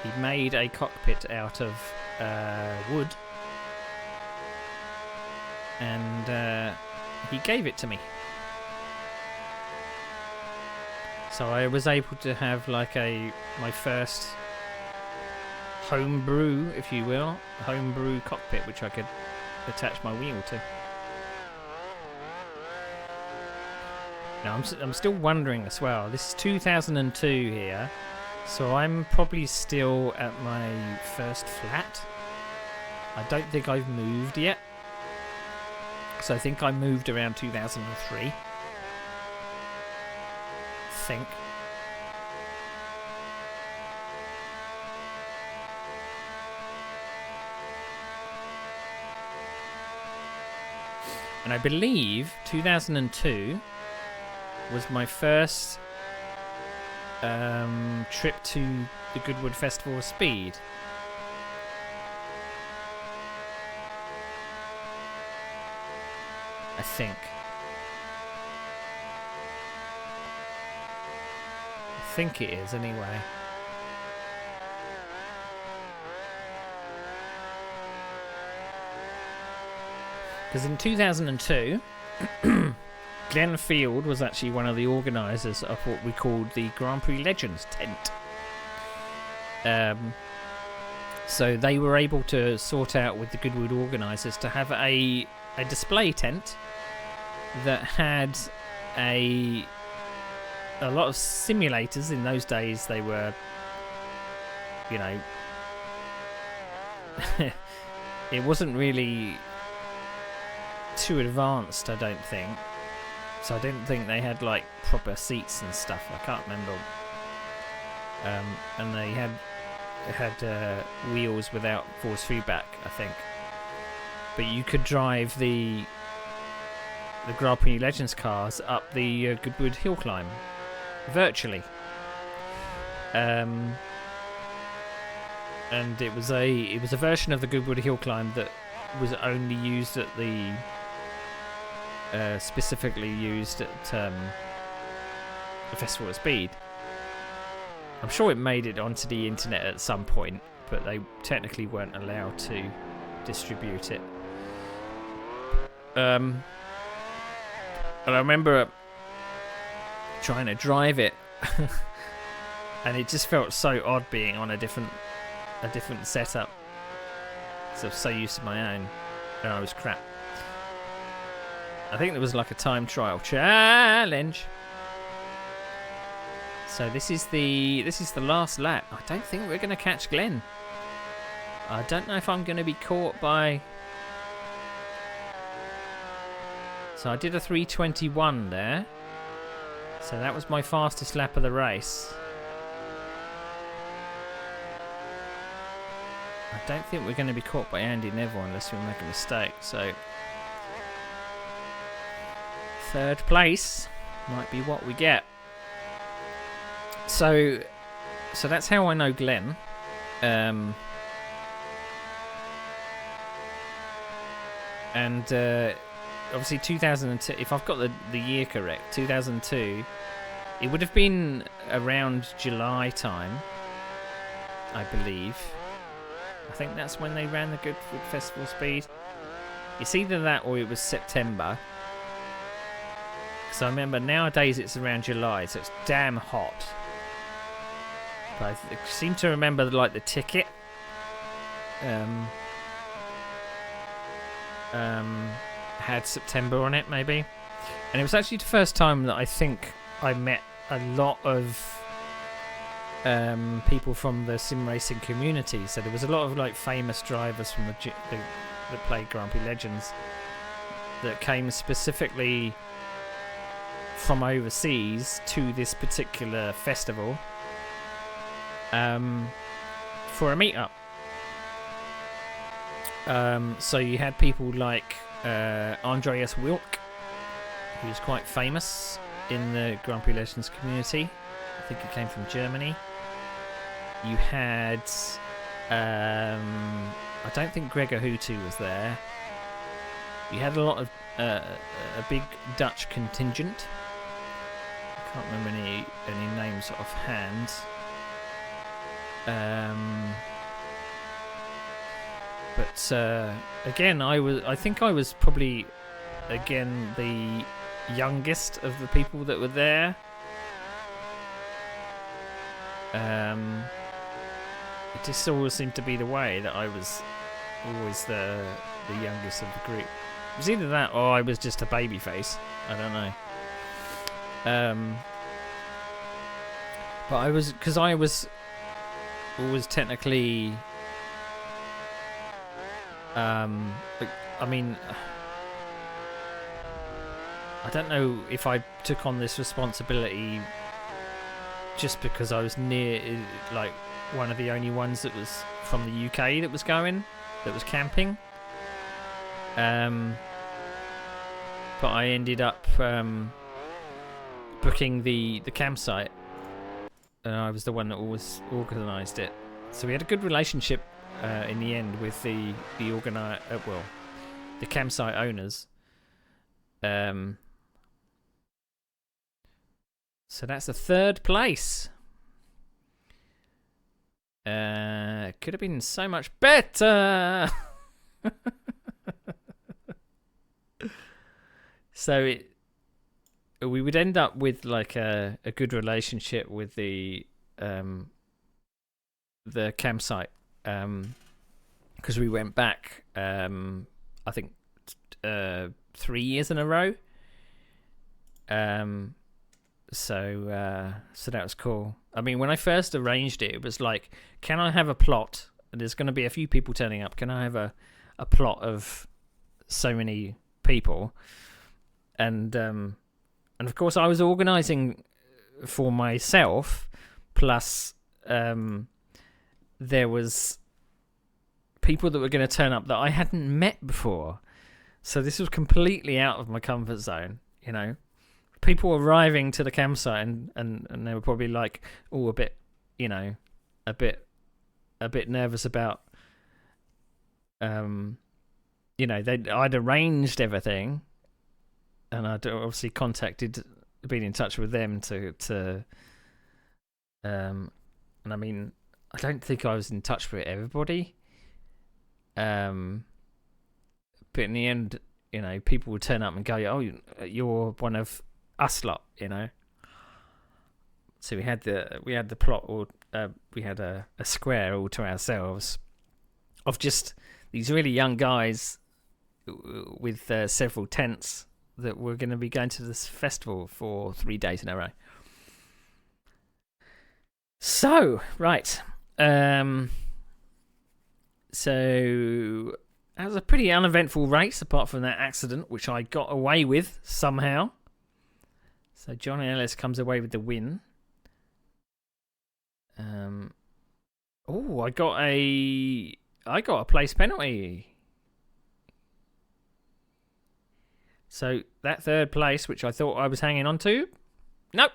He made a cockpit out of wood, and he gave it to me. So I was able to have like my first homebrew, if you will, homebrew cockpit, which I could attach my wheel to. Now I'm still wondering as well. This is 2002 here, so I'm probably still at my first flat. I don't think I've moved yet, so I think I moved around 2003. Think. And I believe 2002 was my first trip to the Goodwood Festival of Speed. I think. I think it is, anyway. Because in 2002, Glenn Field was actually one of the organisers of what we called the Grand Prix Legends tent. So they were able to sort out with the Goodwood organisers to have a display tent that had a lot of simulators. In those days they were, you know, it wasn't really too advanced, I don't think. So I don't think they had like proper seats and stuff. I can't remember. And they had wheels without force feedback, I think. But you could drive the Grand Prix Legends cars up the Goodwood hill climb virtually. And it was a version of the Goodwood hill climb that was only used at the specifically used at the Festival of Speed. I'm sure it made it onto the internet at some point, but they technically weren't allowed to distribute it. And I remember trying to drive it, and it just felt so odd being on a different setup. So I was so used to my own, and I was crap. I think there was like a time trial challenge. So this is the last lap. I don't think we're going to catch Glenn. I don't know if I'm going to be caught by. So I did a 3:21 there. So that was my fastest lap of the race. I don't think we're going to be caught by Andy Neville unless we make a mistake. So third place might be what we get. So that's how I know Glenn. And obviously 2002, if I've got the year correct, 2002, it would have been around July time, I believe. I think that's when they ran the Goodwood Festival Speed. It's either that or it was September. Because I remember nowadays it's around July, so it's damn hot. But I seem to remember like the ticket had September on it, maybe. And it was actually the first time that I think I met a lot of people from the sim racing community. So there was a lot of like famous drivers from that played Grand Prix Legends that came specifically from overseas to this particular festival for a meetup. So you had people like Andreas Wilk, who's quite famous in the Grand Prix Legends community. I think he came from Germany. You had I don't think Gregor Hutu was there. we had a lot of a big Dutch contingent. I can't remember any names offhand. But again, I think I was probably again the youngest of the people that were there. It just always seemed to be the way that I was always the youngest of the group. It was either that or I was just a baby face. I don't know. But I was always technically. I mean, I don't know if I took on this responsibility just because I was near, like, one of the only ones that was from the UK that was camping. But I ended up booking the campsite, and I was the one that always organised it. So we had a good relationship in the end with the campsite owners. So that's the third place. Could have been so much better. So we would end up with like a good relationship with the campsite, because we went back I think 3 years in a row. So that was cool. I mean, when I first arranged it, it was like, can I have a plot? And there's going to be a few people turning up. Can I have a plot of so many people? And of course, I was organising for myself. Plus, there was people that were going to turn up that I hadn't met before. So this was completely out of my comfort zone, you know. People arriving to the campsite and they were probably like, oh, a bit nervous about, I'd arranged everything, and I'd obviously been in touch with them to and I mean, I don't think I was in touch with everybody, but in the end, people would turn up and go, oh, you're one of us lot, So we had the plot, or we had a square all to ourselves of just these really young guys with several tents that were going to be going to this festival for 3 days in a row. So right, so that was a pretty uneventful race, apart from that accident, which I got away with somehow. So John Ellis comes away with the win. I got a place penalty. So that third place, which I thought I was hanging on to, nope.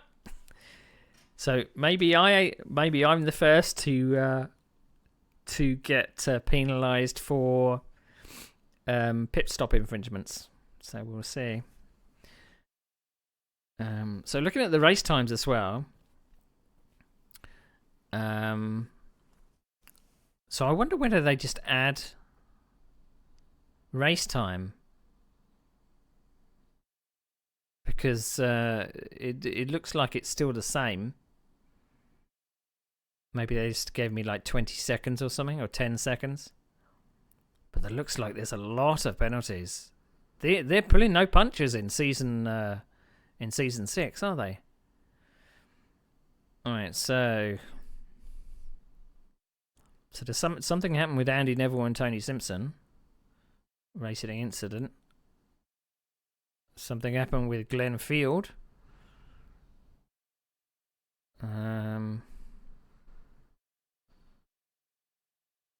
So maybe I'm the first to get penalised for pit stop infringements. So we'll see. So looking at the race times as well. So I wonder whether they just add race time, because it looks like it's still the same. Maybe they just gave me like 20 seconds or something, or 10 seconds. But it looks like there's a lot of penalties. They're pulling no punches in season 6, are they? All right, so there's something happened with Andy Neville and Tony Simpson. Racing incident. Something happened with Glenn Field.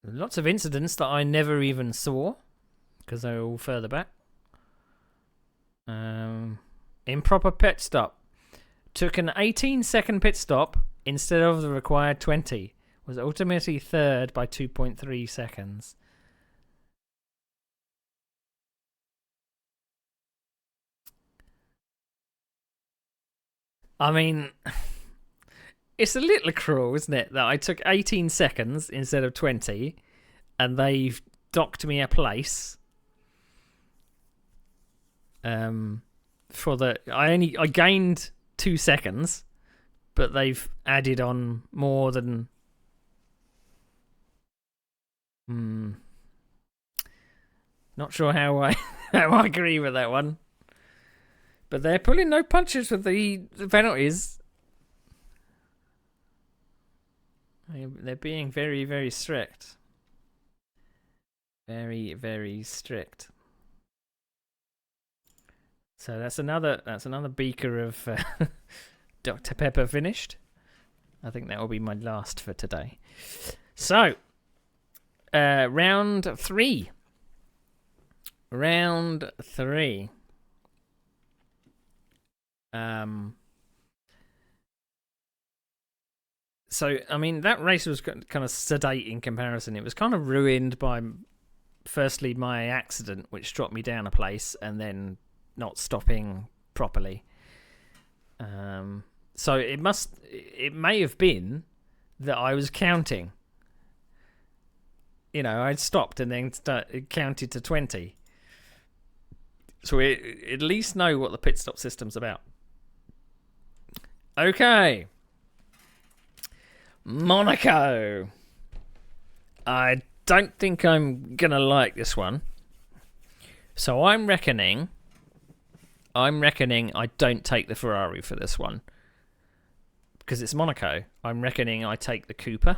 Lots of incidents that I never even saw, because they're all further back. Improper pit stop. Took an 18-second pit stop instead of the required 20. Was ultimately third by 2.3 seconds. I mean, it's a little cruel, isn't it, that I took 18 seconds instead of 20, and they've docked me a place. I gained 2 seconds, but they've added on more than. Not sure how I agree with that one. But they're pulling no punches with the penalties. They're being very, very strict. Very, very strict. So that's another beaker of Dr. Pepper finished. I think that will be my last for today. So, round 3. Round 3. So, I mean, that race was kind of sedate in comparison. It was kind of ruined by, firstly, my accident, which dropped me down a place, and then not stopping properly. So it may have been that I was counting. You know, I'd stopped and then counted to 20. So we at least know what the pit stop system's about. Okay. Monaco. I don't think I'm going to like this one. So I'm reckoning I don't take the Ferrari for this one. Because it's Monaco. I'm reckoning I take the Cooper.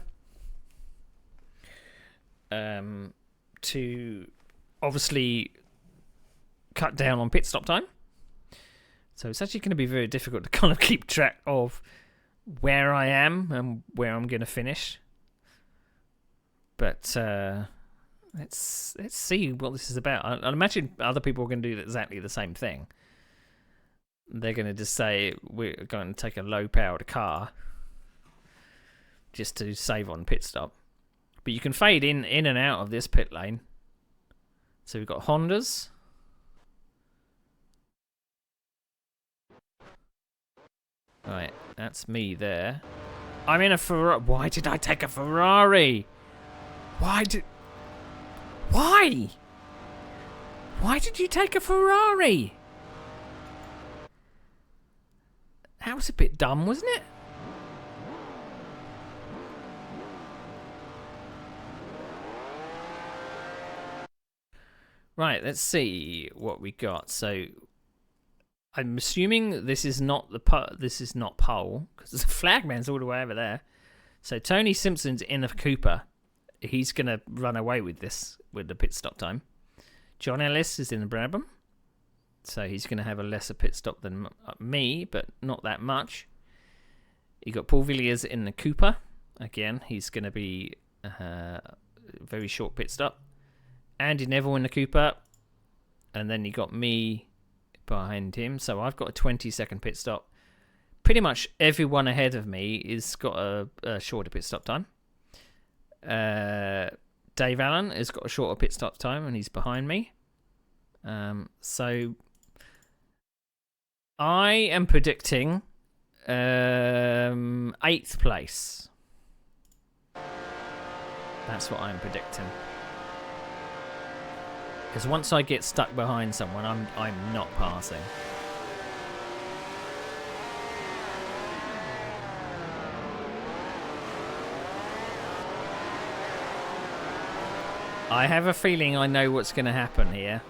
To obviously cut down on pit stop time. So it's actually going to be very difficult to kind of keep track of where I am and where I'm going to finish. But let's see what this is about. I imagine other people are going to do exactly the same thing. They're going to just say we're going to take a low-powered car just to save on pit stop. But you can fade in and out of this pit lane. So we've got Hondas. Right, that's me there. I'm in a Ferrari. Why did I take a Ferrari? Why? Why did you take a Ferrari? That was a bit dumb, wasn't it? Right, let's see what we got. So I'm assuming this is not pole because the flagman's all the way over there. So Tony Simpson's in a Cooper. He's gonna run away with this with the pit stop time. John Ellis is in the Brabham, so he's gonna have a lesser pit stop than me, but not that much. You got Paul Villiers in the Cooper. Again, he's gonna be a very short pit stop. Andy Neville in the Cooper, and then you got me behind him, so I've got a 20-second pit stop. Pretty much everyone ahead of me has got a shorter pit stop time. Dave Allen has got a shorter pit stop time, and he's behind me. So I am predicting 8th place. That's what I'm predicting. Because once I get stuck behind someone, I'm not passing. I have a feeling I know what's going to happen here.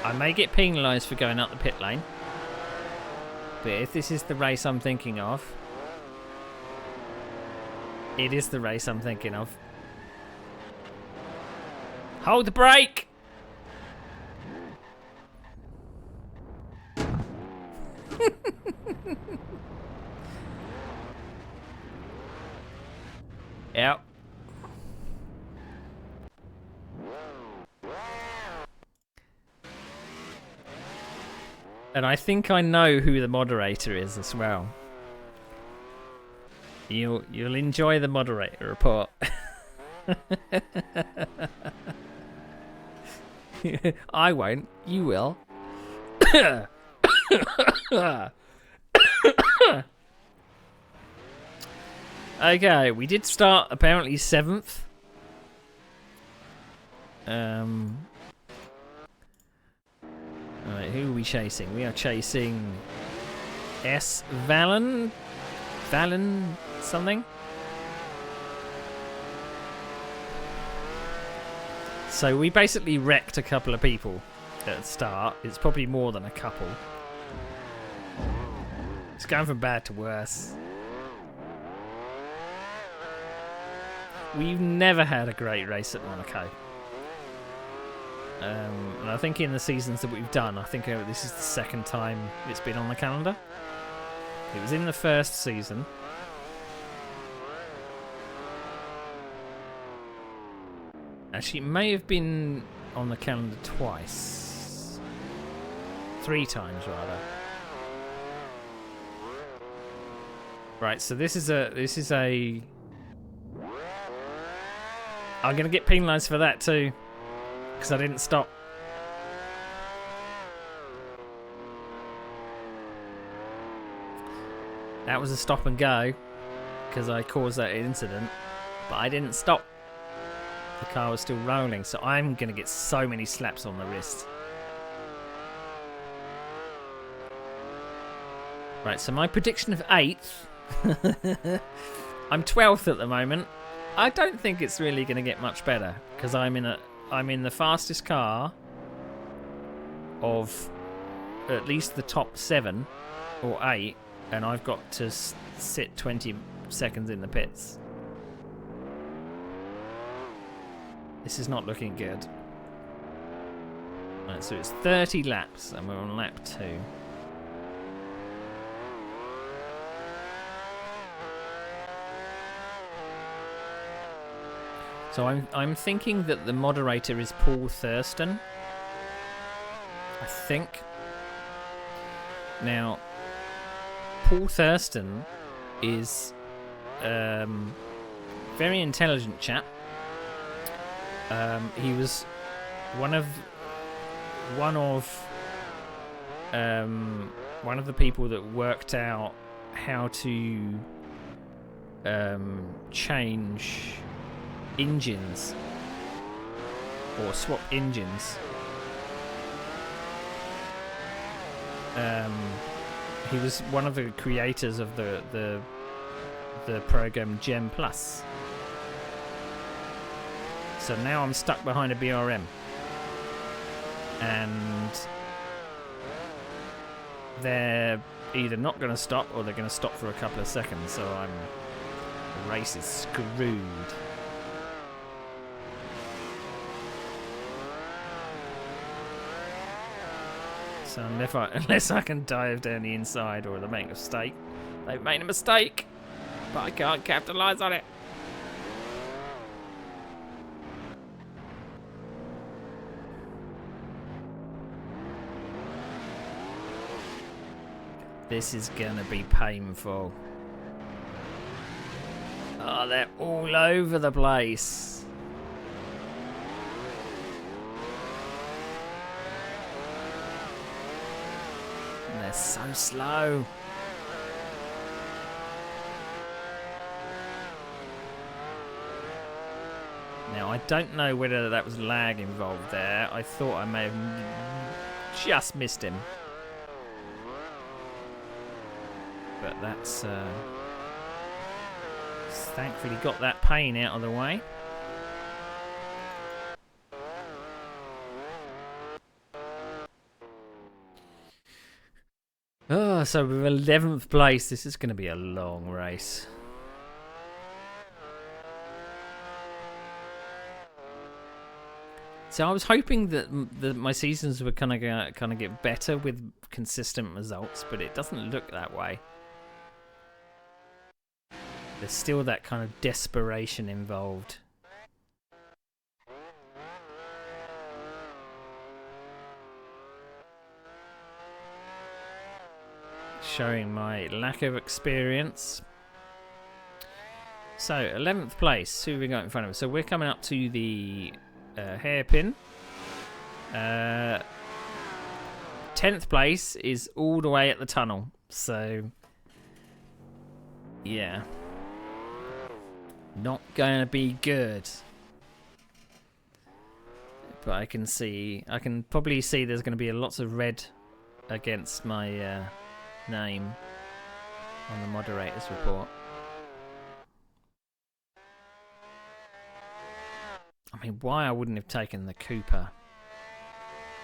I may get penalised for going up the pit lane. But if this is the race I'm thinking of... It is the race I'm thinking of. Hold the brake! Yep. And I think I know who the moderator is as well. You'll enjoy the moderator report. I won't. You will. Okay, we did start apparently 7th. Alright, who are we chasing? We are chasing S. Valen something. So we basically wrecked a couple of people at the start. It's probably more than a couple. It's going from bad to worse. We've never had a great race at Monaco. And I think in the seasons that we've done, I think this is the second time it's been on the calendar. It was in the first season. Actually, it may have been on the calendar twice. 3 times, rather. Right, so this is a... I'm going to get penalised for that too, because I didn't stop. That was a stop and go, because I caused that incident, but I didn't stop. The car was still rolling, so I'm going to get so many slaps on the wrist. Right, so my prediction of 8th. I'm 12th at the moment. I don't think it's really going to get much better, because I'm in the fastest car of at least the top 7 or 8, and I've got to sit 20 seconds in the pits. This is not looking good. Right, so it's 30 laps, and we're on lap 2. So I'm thinking that the moderator is Paul Thurston. I think. Now, Paul Thurston is very intelligent chap. He was one of the people that worked out how to change engines or swap engines. He was one of the creators of the program Gem Plus. So now I'm stuck behind a BRM, and they're either not going to stop or they're going to stop for a couple of seconds. So the race is screwed. So unless I can dive down the inside, or they make a mistake. They've made a mistake, but I can't capitalise on it. This is gonna be painful. Oh, they're all over the place. And they're so slow. Now, I don't know whether that was lag involved there. I thought I may have just missed him. But that's thankfully got that pain out of the way. Oh, so with 11th place, this is going to be a long race. So I was hoping that my seasons were kind of get better with consistent results, but it doesn't look that way. There's still that kind of desperation involved. Showing my lack of experience. So, 11th place. Who have we got in front of us? So we're coming up to the hairpin. 10th place is all the way at the tunnel, so yeah, not gonna be good. But I can probably see there's going to be lots of red against my name on the moderator's report. I mean, why I wouldn't have taken the Cooper?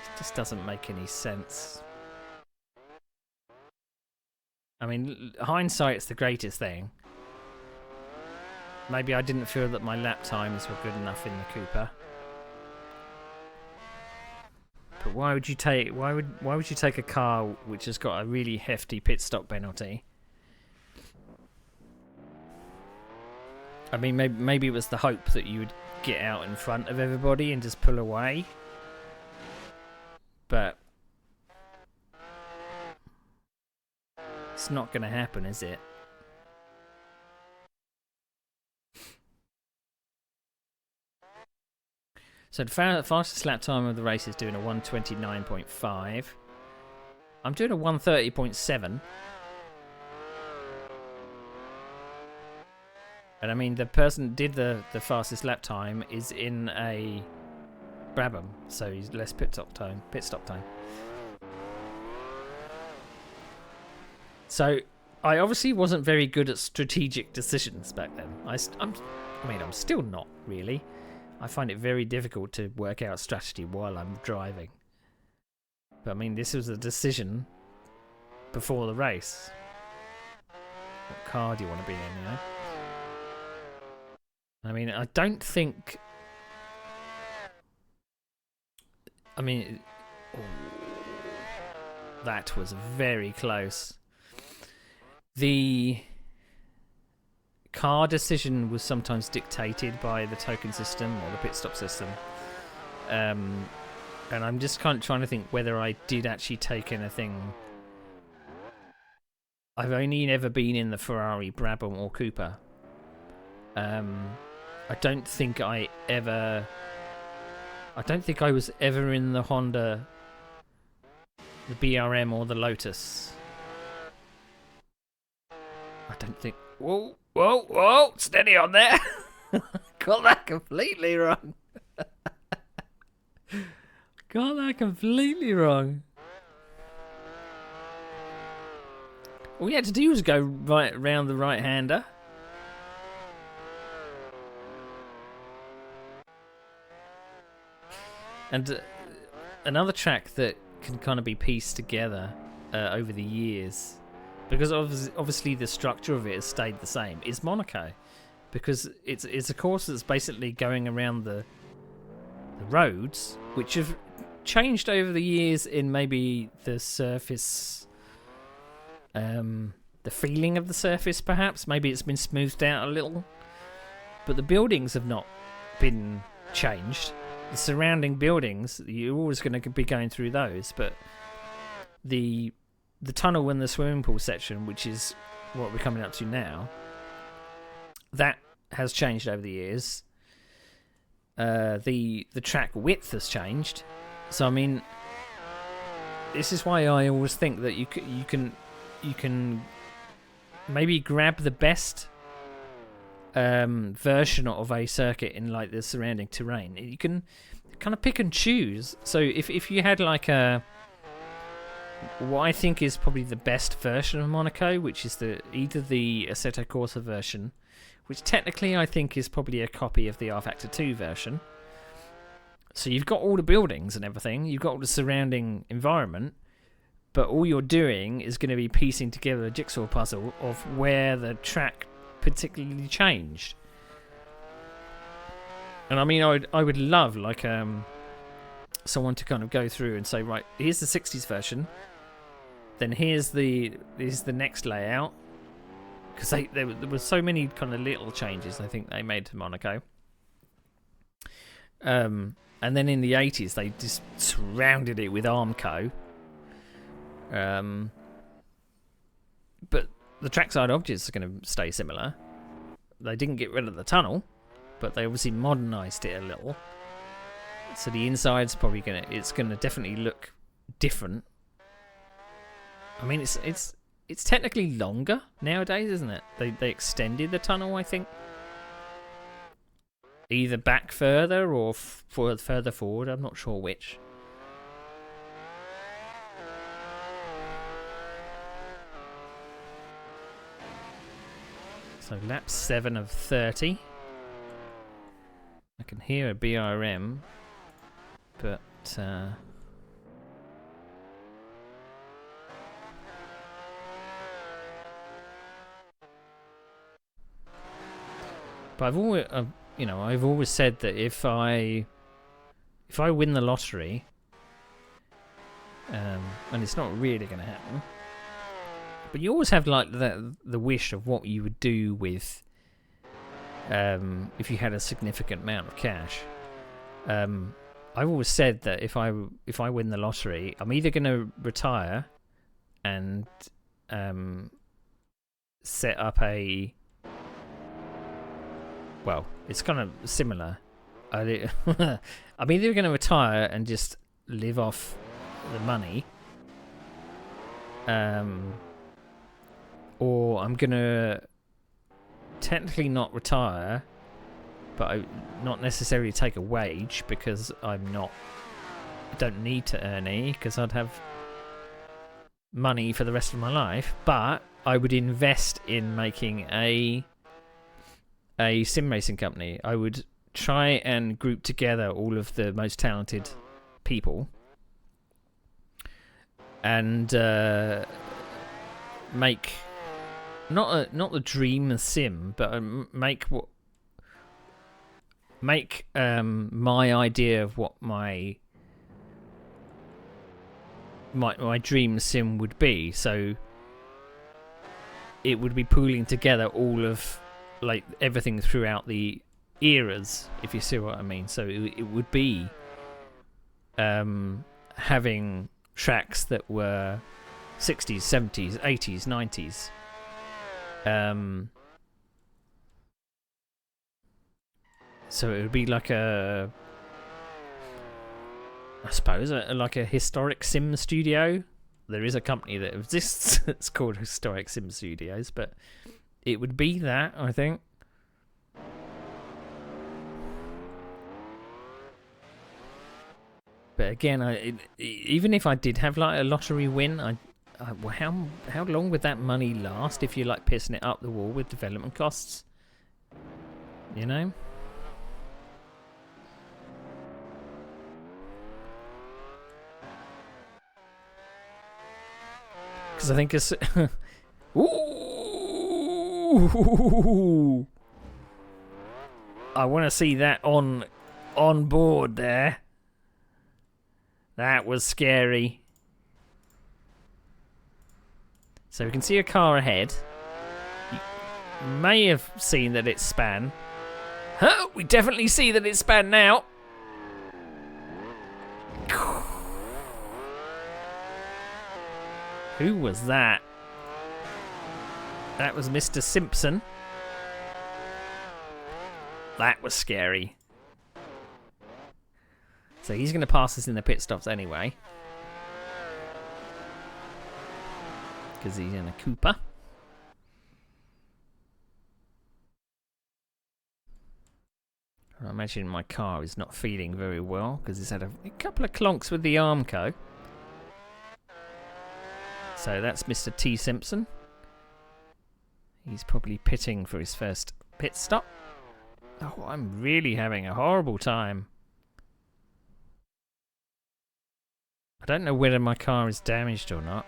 It just doesn't make any sense. I mean, hindsight's the greatest thing. Maybe I didn't feel that my lap times were good enough in the Cooper. But why would you take a car which has got a really hefty pit stop penalty? I mean, maybe it was the hope that you would get out in front of everybody and just pull away. But it's not going to happen, is it? So the fastest lap time of the race is doing a 1:29.5. I'm doing a 1:30.7. And I mean, the person that did the fastest lap time is in a Brabham, so he's less pit stop time. So I obviously wasn't very good at strategic decisions back then. I'm still not really. I find it very difficult to work out strategy while I'm driving. But I mean, this was a decision before the race. What car do you want to be in, you know? I mean, I don't think... I mean... that was very close. The car decision was sometimes dictated by the token system or the pit stop system. And I'm just kind of trying to think whether I did actually take anything. I've only ever been in the Ferrari, Brabham or Cooper. I don't think I was ever in the Honda, the BRM or the Lotus. I don't think... Whoa, steady on there. Got that completely wrong. All you had to do was go right around the right-hander. And another track that can kind of be pieced together over the years, because obviously the structure of it has stayed the same, is Monaco, because it's a course that's basically going around the roads, which have changed over the years in maybe the surface, the feeling of the surface perhaps. Maybe it's been smoothed out a little, but the buildings have not been changed. The surrounding buildings, you're always going to be going through those, but the tunnel and the swimming pool section, which is what we're coming up to now, that has changed over the years. The track width has changed, so I mean, this is why I always think that you can maybe grab the best version of a circuit in like the surrounding terrain. You can kind of pick and choose. So if you had like what I think is probably the best version of Monaco, which is either the Assetto Corsa version, which technically I think is probably a copy of the R Factor 2 version. So you've got all the buildings and everything, you've got all the surrounding environment, but all you're doing is going to be piecing together a jigsaw puzzle of where the track particularly changed. And I mean, I would love like someone to kind of go through and say, right, here's the 60s version, then here's the next layout, because there were so many kind of little changes I think they made to Monaco. And then in the 80s they just surrounded it with Armco. But the trackside objects are going to stay similar. They didn't get rid of the tunnel, but they obviously modernised it a little. So the inside's probably it's gonna definitely look different. I mean, it's technically longer nowadays, isn't it? They extended the tunnel, I think. Either back further or further forward. I'm not sure which. So lap 7 of 30. I can hear a BRM, but I've always, you know, I've always said that if I win the lottery, and it's not really going to happen, but you always have like the wish of what you would do with, if you had a significant amount of cash. I've always said that if I win the lottery, I'm either going to retire and set up a. Well, it's kind of similar. I'm either going to retire and just live off the money, or I'm going to technically not retire, but not necessarily take a wage because I don't need to earn any because I'd have money for the rest of my life, but I would invest in making a sim racing company. I would try and group together all of the most talented people and make not the dream sim, but make my idea of what my dream sim would be. So it would be pooling together all of like everything throughout the eras, if you see what I mean. So it would be having tracks that were 60s, 70s, 80s, 90s. So it would be like I suppose, like a historic sim studio. There is a company that exists that's called Historic Sim Studios, but it would be that, I think. But again, even if I did have like a lottery win, how long would that money last if you're like pissing it up the wall with development costs? You know? Because I think it's... Ooh! I want to see that on board there. That was scary. So we can see a car ahead. You may have seen that it's span. Huh? We definitely see that it's span now. Who was that? That was Mr. Simpson. That was scary. So he's going to pass us in the pit stops anyway. Because he's in a Cooper. I imagine my car is not feeling very well because it's had a couple of clonks with the Armco. So that's Mr. T. Simpson. He's probably pitting for his first pit stop. Oh, I'm really having a horrible time. I don't know whether my car is damaged or not,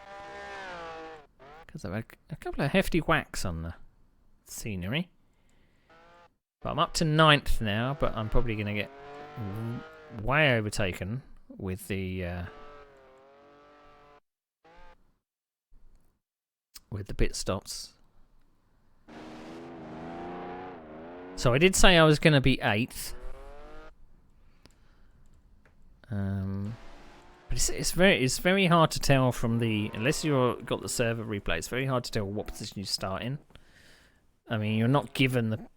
because I've had a couple of hefty whacks on the scenery. But I'm up to 9th now, but I'm probably going to get way overtaken with the pit stops. So I did say I was going to be 8th. But it's very hard to tell from the, unless you've got the server replay, it's very hard to tell what position you start in. I mean, you're not given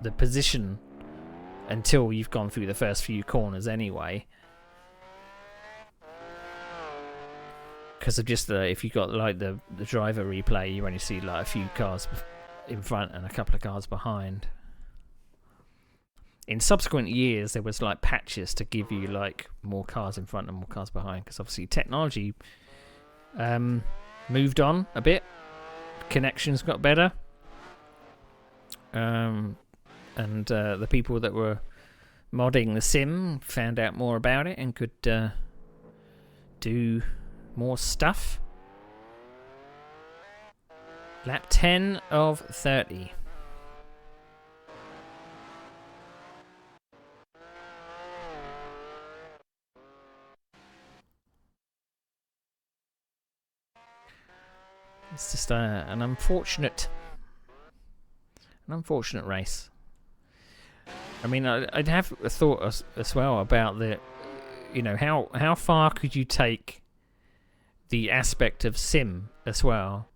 the position until you've gone through the first few corners anyway. Because of just if you got like the driver replay, you only see like a few cars in front and a couple of cars behind. In subsequent years, there was like patches to give you like more cars in front and more cars behind, because obviously technology moved on a bit, connections got better, and the people that were modding the sim found out more about it and could do more stuff. Lap 10 of 30. It's just an unfortunate race. I mean, I'd have a thought as well about the, you know, how far could you take the aspect of sim as well?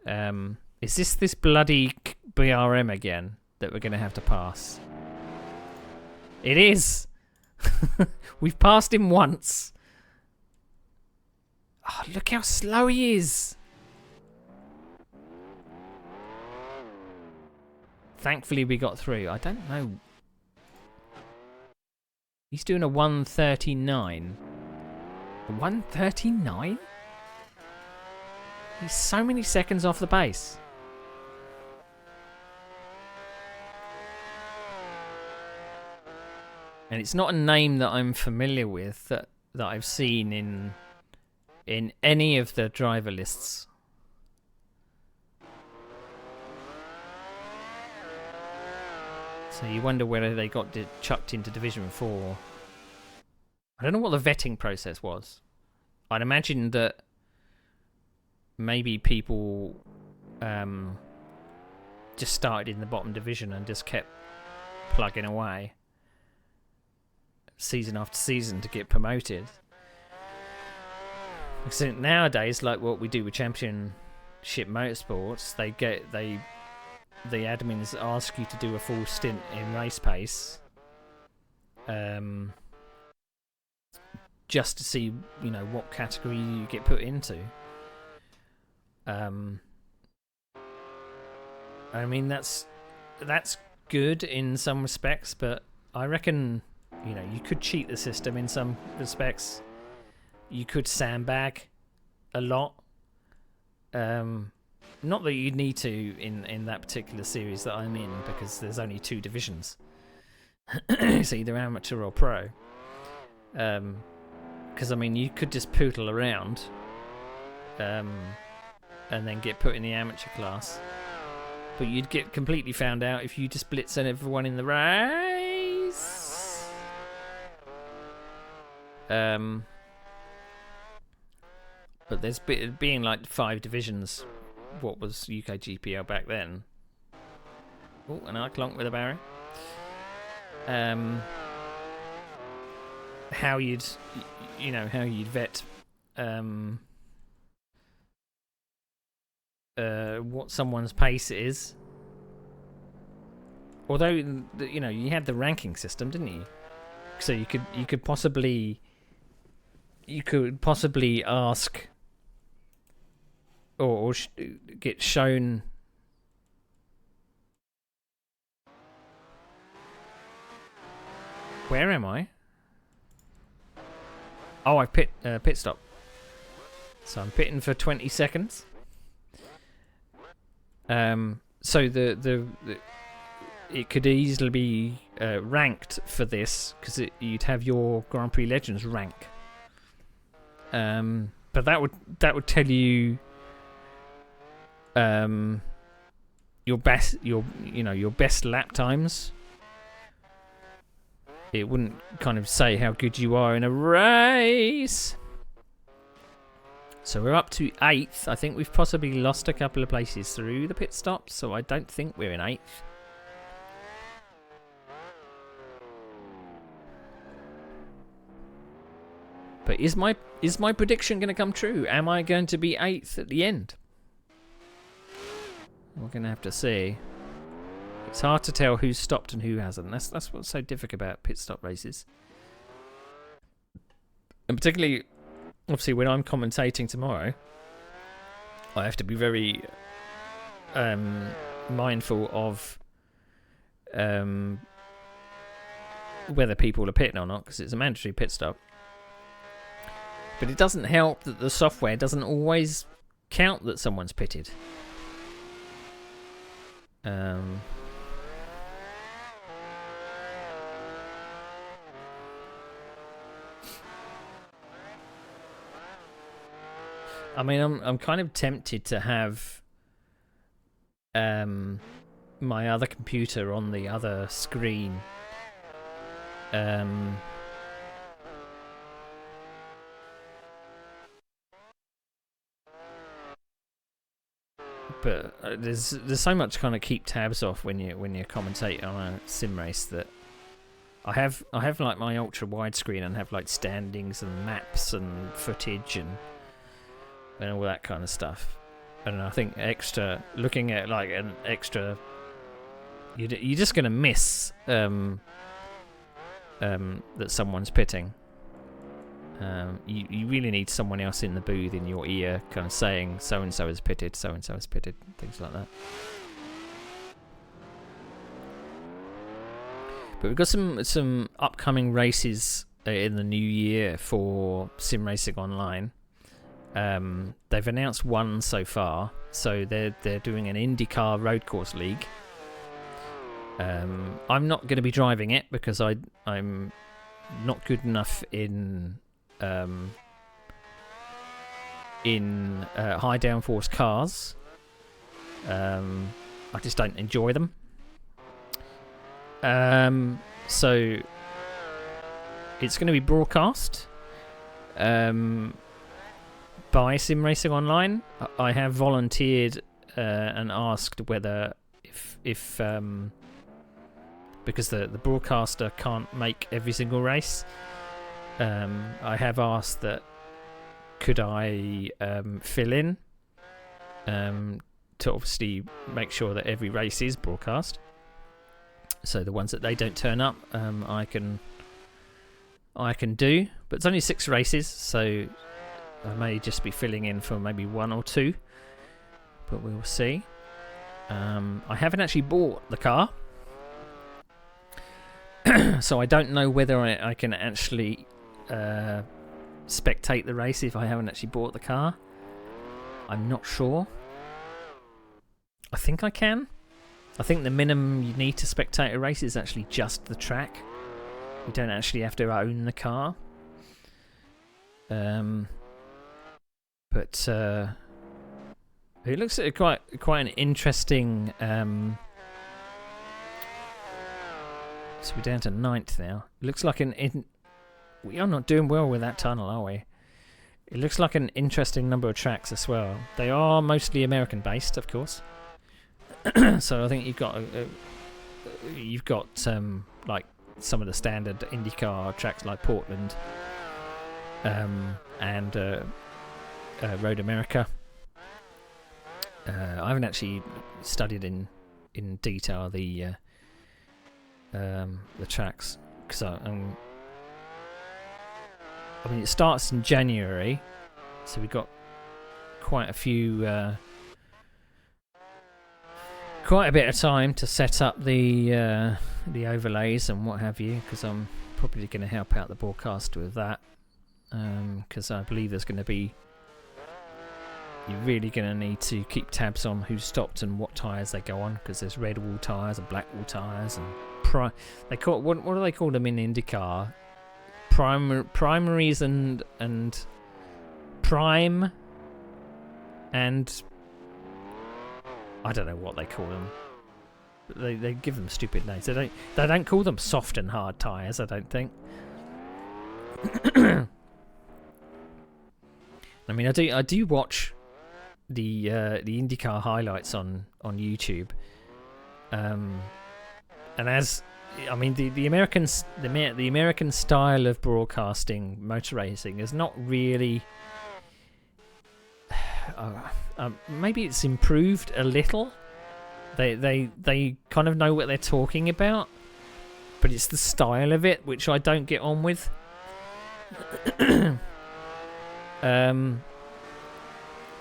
Is this bloody BRM again that we're going to have to pass? It is. We've passed him once. Oh, look how slow he is. Thankfully, we got through. I don't know. He's doing a 1:39. A 1:39? He's so many seconds off the pace. And it's not a name that I'm familiar with that I've seen in any of the driver lists. So you wonder whether they got chucked into Division 4. I don't know what the vetting process was. I'd imagine that maybe people just started in the bottom division and just kept plugging away season after season to get promoted. Because nowadays, like what we do with Championship Motorsports, the admins ask you to do a full stint in race pace, just to see, you know, what category you get put into. I mean, that's good in some respects, but I reckon, you know, you could cheat the system in some respects. You could sandbag a lot. Not that you need to in that particular series that I'm in, because there's only 2 divisions. It's either amateur or pro. Because, I mean, you could just poodle around and then get put in the amateur class. But you'd get completely found out if you just blitz everyone in the race. But there's being like 5 divisions. What was UKGPL back then? Oh, and I clonk with a barrier. How you'd vet what someone's pace is. Although, you know, you had the ranking system, didn't you? So you could possibly ask or get shown. Where am I? Oh, I pit stop. So I'm pitting for 20 seconds. So it could easily be ranked for this, because you'd have your Grand Prix Legends rank. But that would tell you your best lap times. It wouldn't kind of say how good you are in a race. So we're up to 8th. I think we've possibly lost a couple of places through the pit stops, so I don't think we're in 8th. But is my prediction going to come true? Am I going to be 8th at the end? We're going to have to see. It's hard to tell who's stopped and who hasn't. That's what's so difficult about pit stop races. And particularly, obviously, when I'm commentating tomorrow, I have to be very mindful of whether people are pitting or not, because it's a mandatory pit stop. But it doesn't help that the software doesn't always count that someone's pitted. I mean, I'm kind of tempted to have my other computer on the other screen. But there's so much kind of keep tabs off when you commentate on a sim race that I have like my ultra wide screen and have like standings and maps and footage and all that kind of stuff. And I think looking at like an extra, you're just gonna miss that someone's pitting. You really need someone else in the booth in your ear, kind of saying so and so is pitted, so and so is pitted, things like that. But we've got some upcoming races in the new year for Sim Racing Online. They've announced one so far, so they're doing an IndyCar road course league. I'm not going to be driving it because I'm not good enough in high downforce cars. I just don't enjoy them. So it's going to be broadcast by Sim Racing Online. I have volunteered and asked whether if because the broadcaster can't make every single race, I have asked that could I fill in to obviously make sure that every race is broadcast. So the ones that they don't turn up, I can do, but it's only 6 races, so I may just be filling in for maybe 1 or 2, but we'll see. I haven't actually bought the car, so I don't know whether I can actually spectate the race if I haven't actually bought the car. I'm not sure. I think I can. I think the minimum you need to spectate a race is actually just the track. You don't actually have to own the car. But it looks like quite an interesting. So we're down to 9th now. It looks like we are not doing well with that tunnel, are we? It looks like an interesting number of tracks as well. They are mostly American based, of course. So I think you've got like some of the standard IndyCar tracks like Portland and Road America. I haven't actually studied in detail the tracks because I mean it starts in January, so we've got quite a bit of time to set up the overlays and what have you, because I'm probably going to help out the broadcaster with that, because I believe there's going to be, you're really going to need to keep tabs on who's stopped and what tyres they go on, because there's red wall tyres and black wall tyres and they call what do they call them in IndyCar? Primaries and prime and I don't know what they call them. They give them stupid names. They don't call them soft and hard tyres, I don't think. I mean, I do watch the IndyCar highlights on YouTube, and as I mean the American style of broadcasting motor racing is not really. Maybe it's improved a little, They kind of know what they're talking about, but it's the style of it which I don't get on with.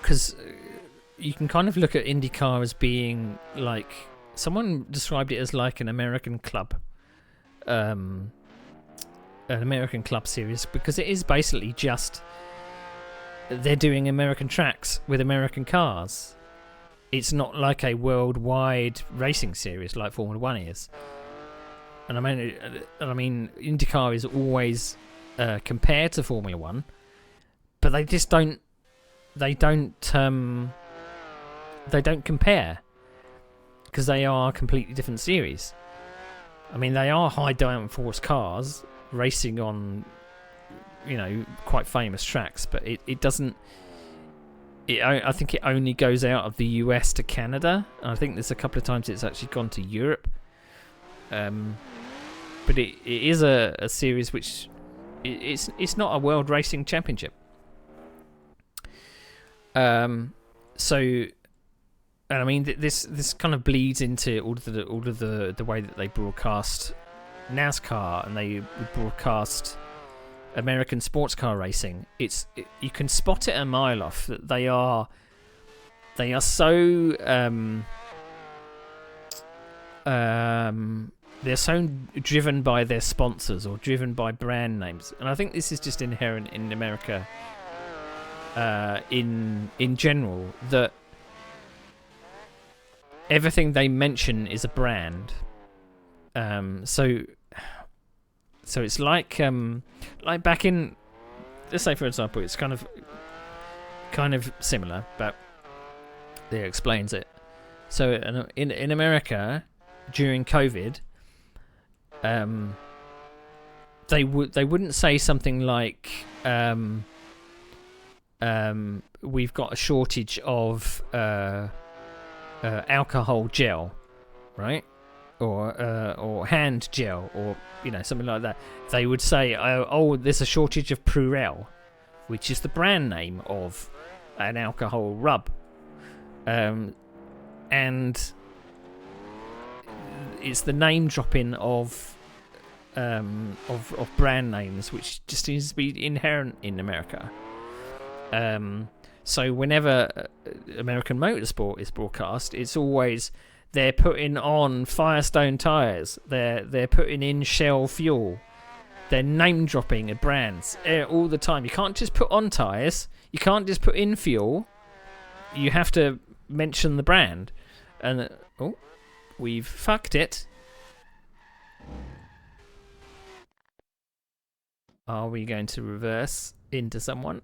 Because you can kind of look at IndyCar as being like, someone described it as like an American club, series, because it is basically just they're doing American tracks with American cars. It's not like a worldwide racing series like Formula One is. And I mean, IndyCar is always compared to Formula One, but they just don't. They don't compare, because they are completely different series. I mean, they are high downforce cars racing on, quite famous tracks, but it doesn't. I think it only goes out of the US to Canada. I think there's a couple of times it's actually gone to Europe. But it is a series which it's not a world racing championship. So, and I mean, this kind of bleeds into all of the way that they broadcast NASCAR and they broadcast American sports car racing. You can spot it a mile off that they are so they're so driven by their sponsors or driven by brand names, and I think this is just inherent in America. In general, that everything they mention is a brand. So it's like back in, let's say for example, it's kind of similar, but there explains it. So in America during COVID, they wouldn't say something like we've got a shortage of alcohol gel, right? Or hand gel, or something like that. They would say, oh, there's a shortage of Purell, which is the brand name of an alcohol rub, and it's the name dropping of brand names, which just seems to be inherent in America. So whenever American motorsport is broadcast, it's always they're putting on Firestone tyres, they're putting in Shell fuel, they're name dropping at brands all the time. You can't just put on tyres, you can't just put in fuel, you have to mention the brand. And we've fucked it. Are we going to reverse into someone?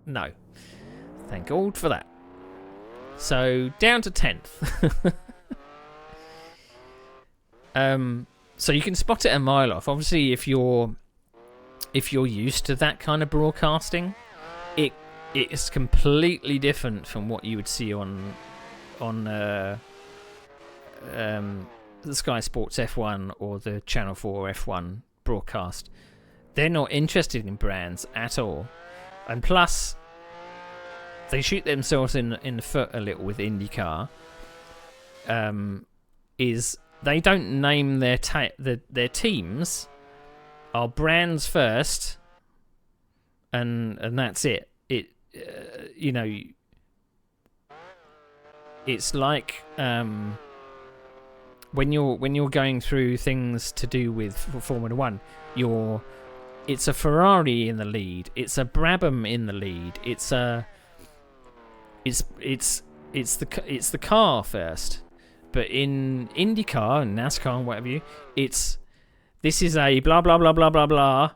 No. Thank God for that. So down to 10th. So you can spot it a mile off. Obviously, if you're used to that kind of broadcasting, it is completely different from what you would see on the Sky Sports F1 or the Channel 4 F1 broadcast. They're not interested in brands at all. And plus, they shoot themselves in the foot a little with IndyCar. Is they don't name their teams, are brands first, and that's it. It's like when you're going through things to do with Formula One, it's a Ferrari in the lead, it's a Brabham in the lead, it's the car first. But in IndyCar and NASCAR and whatever this is a blah blah blah blah blah blah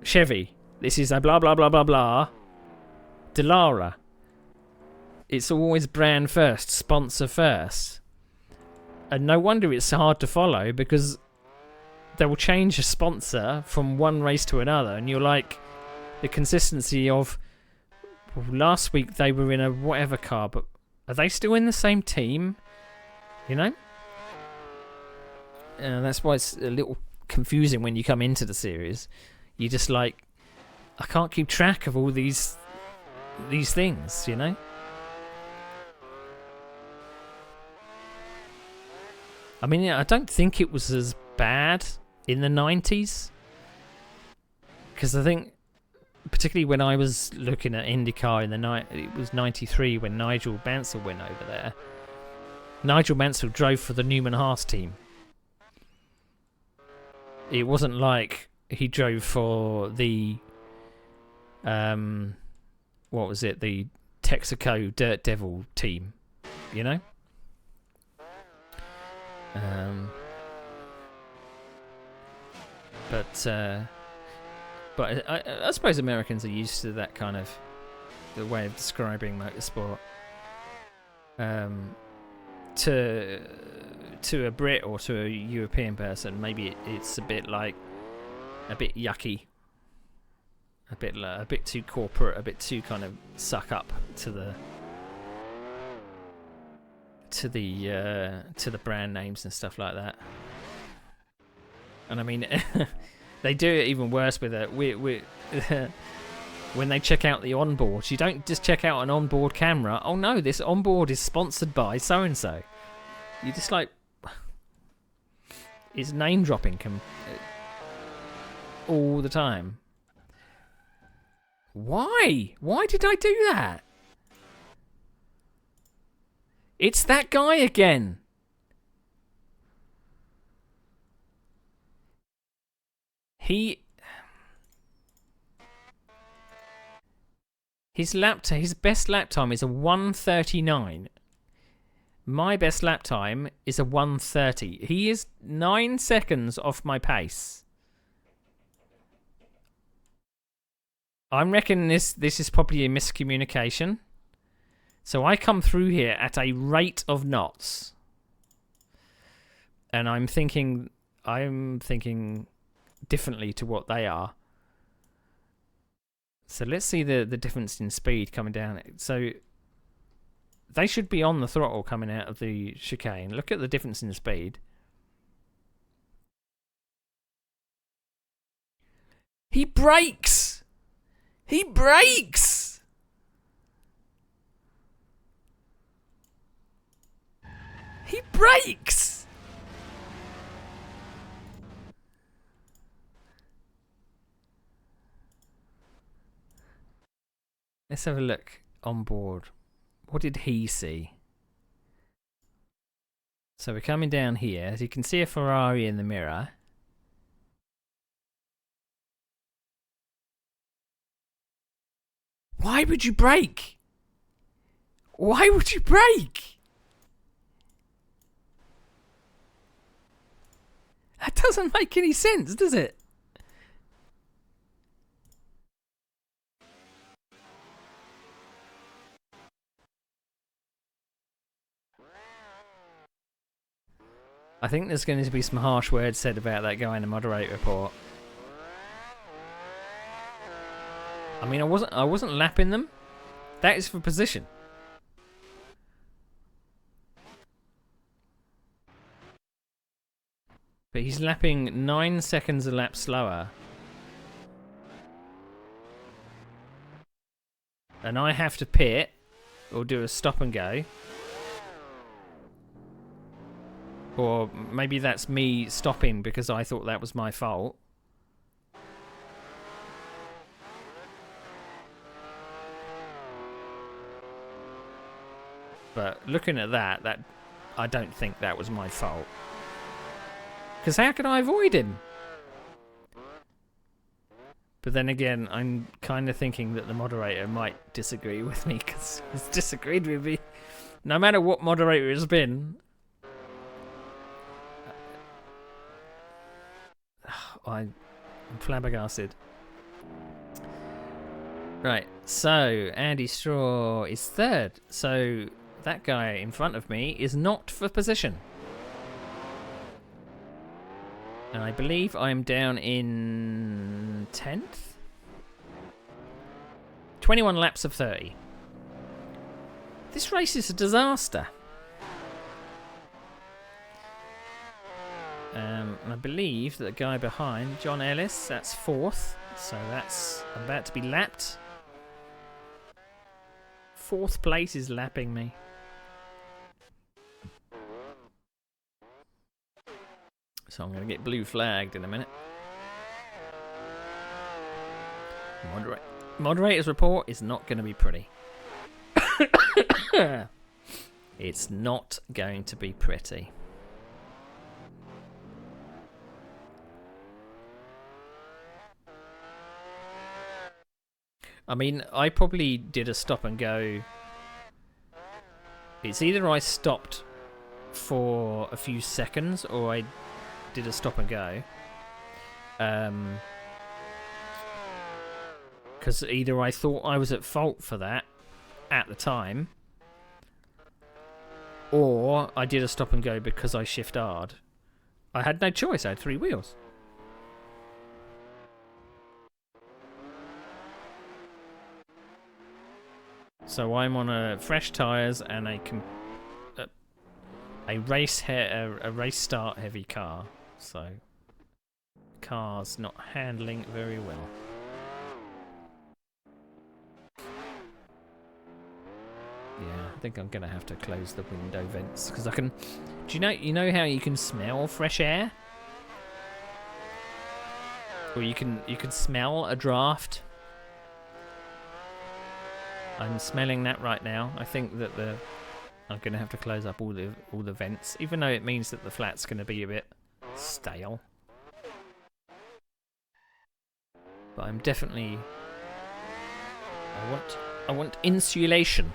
Chevy. This is a blah blah blah blah blah Dallara. It's always brand first, sponsor first. And no wonder it's hard to follow, because they will change a sponsor from one race to another, and you're like, the consistency of, well, last week they were in a whatever car, but are they still in the same team? That's why it's a little confusing when you come into the series. You're just like, I can't keep track of all these things, I mean, I don't think it was as bad in the 90s. Because I think, particularly when I was looking at IndyCar in the night, it was 93 when Nigel Mansell went over there. Nigel Mansell drove for the Newman Haas team. It wasn't like he drove for the, what was it, the Texaco Dirt Devil team, you know? But I suppose Americans are used to that kind of the way of describing motorsport. To a Brit or to a European person, maybe it's a bit yucky, a bit too corporate, a bit too kind of suck up to the brand names and stuff like that. And I mean, they do it even worse with it. When they check out the onboard, you don't just check out an onboard camera. Oh no, this onboard is sponsored by so and so. You just like, it's name dropping all the time. Why? Why did I do that? It's that guy again. His best lap time is a 1:39. My best lap time is a 1:30. He is 9 seconds off my pace. I'm reckoning this is probably a miscommunication. So I come through here at a rate of knots. And I'm thinking differently to what they are. So let's see the difference in speed coming down. So they should be on the throttle coming out of the chicane. Look at the difference in speed. He brakes! He brakes! He brakes! Let's have a look on board. What did he see? So we're coming down here. As you can see a Ferrari in the mirror. Why would you brake? Why would you brake? That doesn't make any sense, does it? I think there's going to be some harsh words said about that guy in the moderate report. I mean, I wasn't lapping them. That is for position. But he's lapping 9 seconds a lap slower. And I have to pit or do a stop and go. Or maybe that's me stopping because I thought that was my fault. But looking at that I don't think that was my fault. Because how could I avoid him? But then again, I'm kind of thinking that the moderator might disagree with me because he's disagreed with me. No matter what moderator it's been. I'm flabbergasted. Right, so Andy Straw is third. So that guy in front of me is not for position. And I believe I'm down in 10th? 21 laps of 30. This race is a disaster. And I believe that the guy behind, John Ellis, that's 4th. So that's about to be lapped. 4th place is lapping me. So I'm going to get blue flagged in a minute. Moderator's report is not going to be pretty. It's not going to be pretty. I mean, I probably did a stop and go. It's either I stopped for a few seconds or I did a stop and go. Because either I thought I was at fault for that at the time, or I did a stop and go because I shift hard. I had no choice, I had 3 wheels. So I'm on a fresh tyres and a race start heavy car. So car's not handling very well. Yeah, I think I'm gonna have to close the window vents because I can. Do you know how you can smell fresh air? Or you can smell a draft. I'm smelling that right now. I think that I'm gonna have to close up all the vents, even though it means that the flat's gonna be a bit stale. But I'm definitely. I want insulation.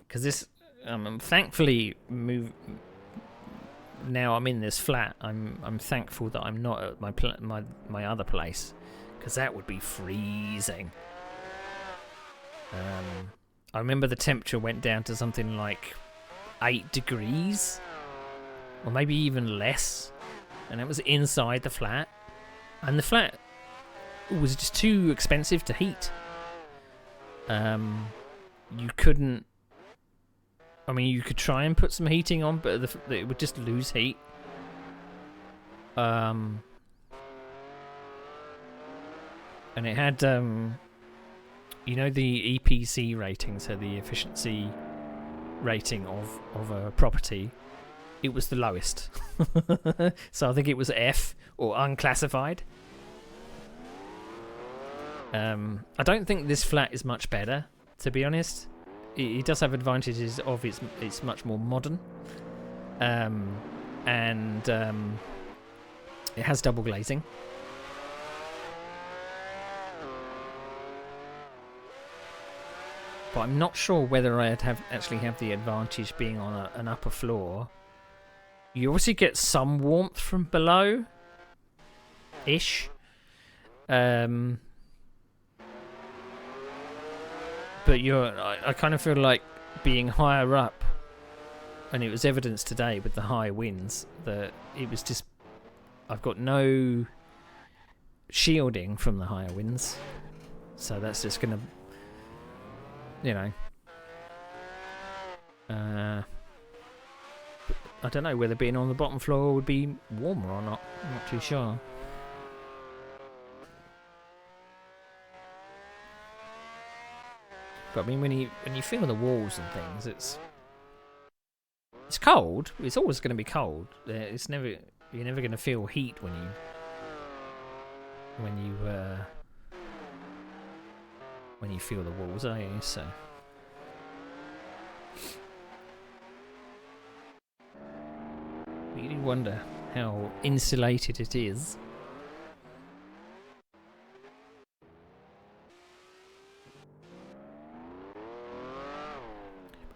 Because this, I'm thankfully now I'm in this flat. I'm thankful that I'm not at my other place, because that would be freezing. I remember the temperature went down to something like 8 degrees, or maybe even less, and it was inside the flat, and the flat was just too expensive to heat. You couldn't. I mean, you could try and put some heating on, but it would just lose heat. And it had, you know, the EPC rating, so the efficiency rating of a property. It was the lowest. So I think it was F, or unclassified. I don't think this flat is much better, to be honest. It does have advantages of it's much more modern, and it has double glazing. But I'm not sure whether I'd actually have the advantage being on an upper floor. You obviously get some warmth from below, ish. But I kind of feel like being higher up, and it was evidenced today with the high winds, that it was just, I've got no shielding from the higher winds. So that's just going to, you know, I don't know whether being on the bottom floor would be warmer or not. I'm not too sure. But I mean, when you feel the walls and things, it's cold. It's always going to be cold. You're never going to feel heat when you feel the walls, are you? So you do wonder how insulated it is.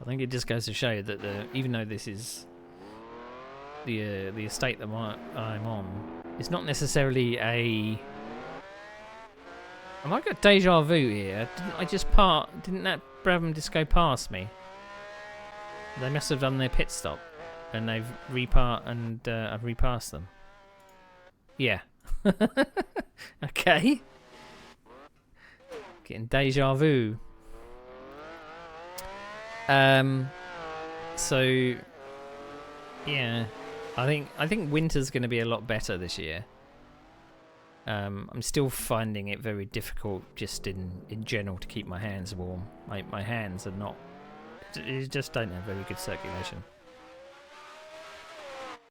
I think it just goes to show that even though this is the estate that I'm on, it's not necessarily a. Have I got deja vu here? Didn't that Brabham just go past me? They must have done their pit stop, and they've I've repassed them. Yeah. Okay. Getting deja vu. So yeah, I think winter's going to be a lot better this year. I'm still finding it very difficult just in general to keep my hands warm. My hands are not, you just don't have very good circulation.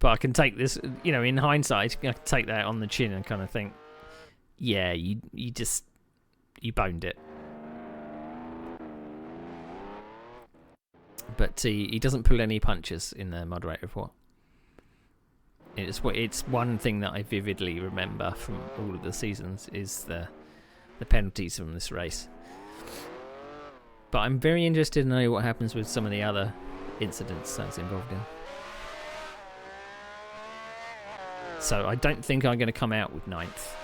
But I can take this, you know, in hindsight, I can take that on the chin and kind of think, yeah, you boned it. But he doesn't pull any punches in the moderator report. It's one thing that I vividly remember from all of the seasons is the penalties from this race. But I'm very interested to know what happens with some of the other incidents that's involved in. So I don't think I'm going to come out with 9th.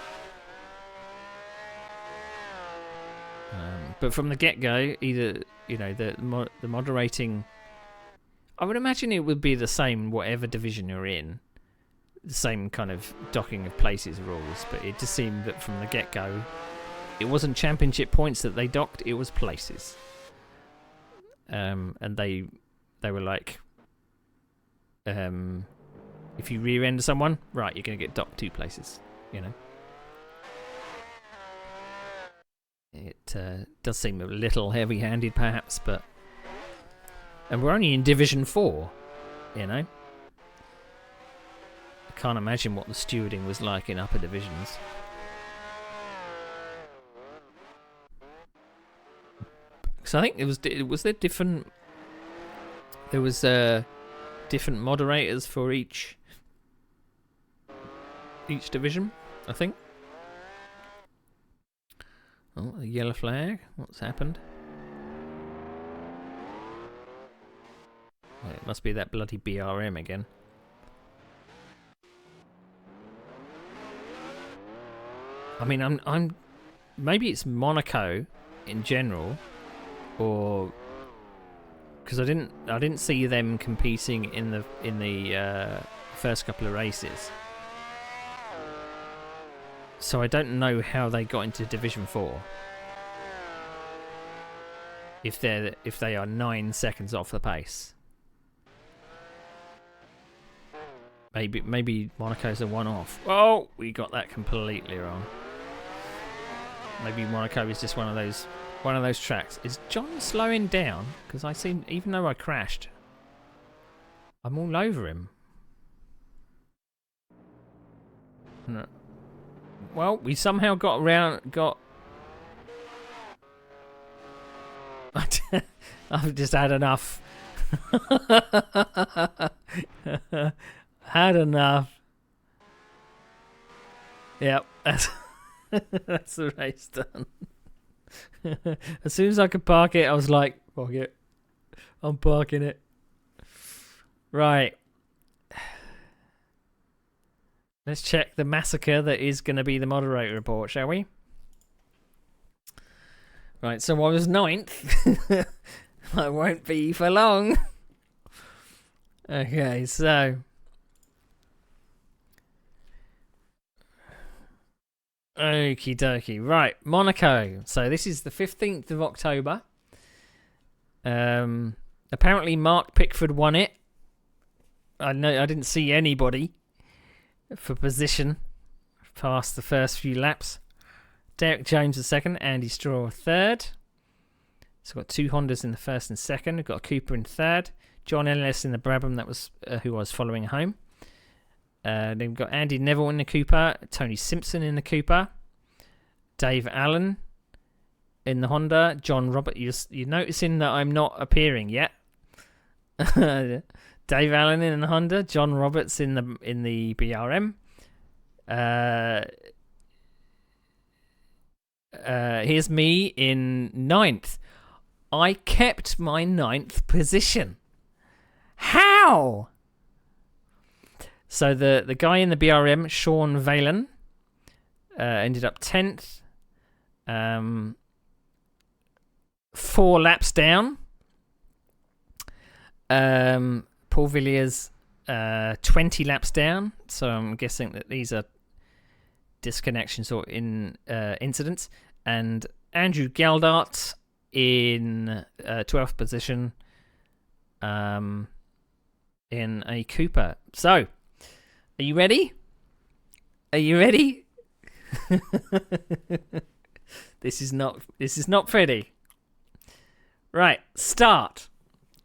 But from the get-go, either, you know, the moderating, I would imagine it would be the same whatever division you're in, the same kind of docking of places rules. But it just seemed that from the get-go, it wasn't championship points that they docked; it was places. And they were like, if you rear-end someone, right, you're going to get docked 2 places, you know. It does seem a little heavy-handed, perhaps, but... And we're only in Division 4, you know. I can't imagine what the stewarding was like in upper divisions. So I think it was there different... There was different moderators for each division, I think. Oh, a yellow flag. What's happened? Oh, it must be that bloody BRM again. I mean, I'm maybe it's Monaco in general, or because I didn't see them competing in the first couple of races. So I don't know how they got into Division 4. If they are 9 seconds off the pace. Maybe Monaco's a one-off. Oh, we got that completely wrong. Maybe Monaco is just one of those tracks. Is John slowing down? Because I seem, even though I crashed, I'm all over him. No. Well, we somehow got around. I've just had enough. Had enough. Yep, that's the race done. As soon as I could park it, I was like, "Fuck it, I'm parking it." Right. Let's check the massacre that is going to be the moderator report, shall we? Right, so I was 9th. I won't be for long. Okay, so... Okie dokie. Right, Monaco. So this is the 15th of October. Apparently Mark Pickford won it. I didn't see anybody for position past the first few laps. Derek Jones is second, Andy Straw third. So we've got 2 Hondas in the first and second. We've got a Cooper in third. John Ellis in the Brabham, that was who I was following home. Then we've got Andy Neville in the Cooper, Tony Simpson in the Cooper, Dave Allen in the Honda, John Robert. You're noticing that I'm not appearing yet. Dave Allen in the Honda, John Roberts in the BRM. Here's me in 9th. I kept my 9th position. How? So the guy in the BRM, Sean Valen, ended up 10th. 4 laps down. Paul Villiers, 20 laps down. So I'm guessing that these are disconnections or incidents. And Andrew Geldart in 12th position in a Cooper. So, are you ready? Are you ready? This is not pretty. Right, start.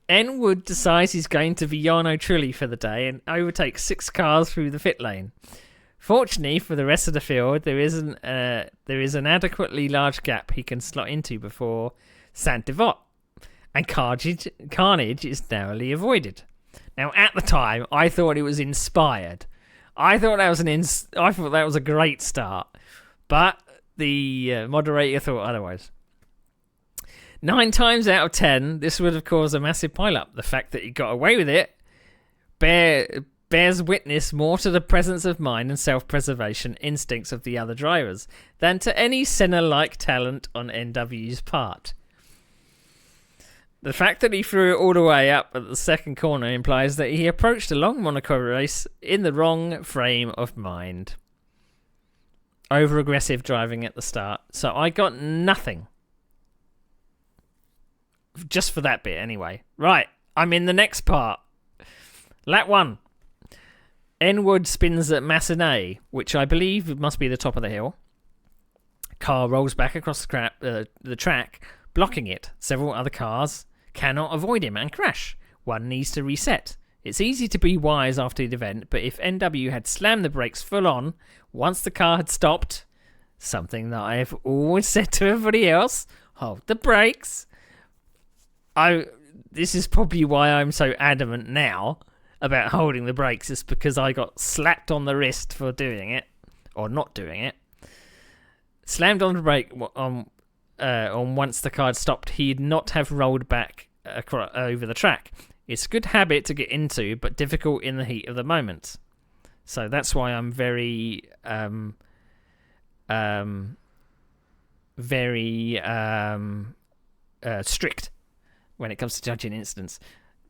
N Wood decides he's going to be Jarno Trulli for the day and overtakes 6 cars through the pit lane. Fortunately for the rest of the field, there is an adequately large gap he can slot into before Saint-Devot, and carnage is narrowly avoided. Now, at the time, I thought it was inspired. I thought that was a great start, but the moderator thought otherwise. 9 times out of 10, this would have caused a massive pile-up. The fact that he got away with it bears witness more to the presence of mind and self-preservation instincts of the other drivers than to any Senna-like talent on NW's part. The fact that he threw it all the way up at the second corner implies that he approached a long Monaco race in the wrong frame of mind. Over-aggressive driving at the start. So I got nothing. Just for that bit, anyway. Right, I'm in the next part. Lap 1. N Wood spins at Massenet, which I believe must be the top of the hill. Car rolls back across the track, blocking it. Several other cars cannot avoid him and crash. One needs to reset. It's easy to be wise after the event, but if NW had slammed the brakes full on once the car had stopped, something that I've always said to everybody else, hold the brakes. This is probably why I'm so adamant now about holding the brakes, is because I got slapped on the wrist for doing it, or not doing it. Slammed on the brake on once the car had stopped, he'd not have rolled back over the track. It's a good habit to get into, but difficult in the heat of the moment. So that's why I'm very strict when it comes to judging incidents.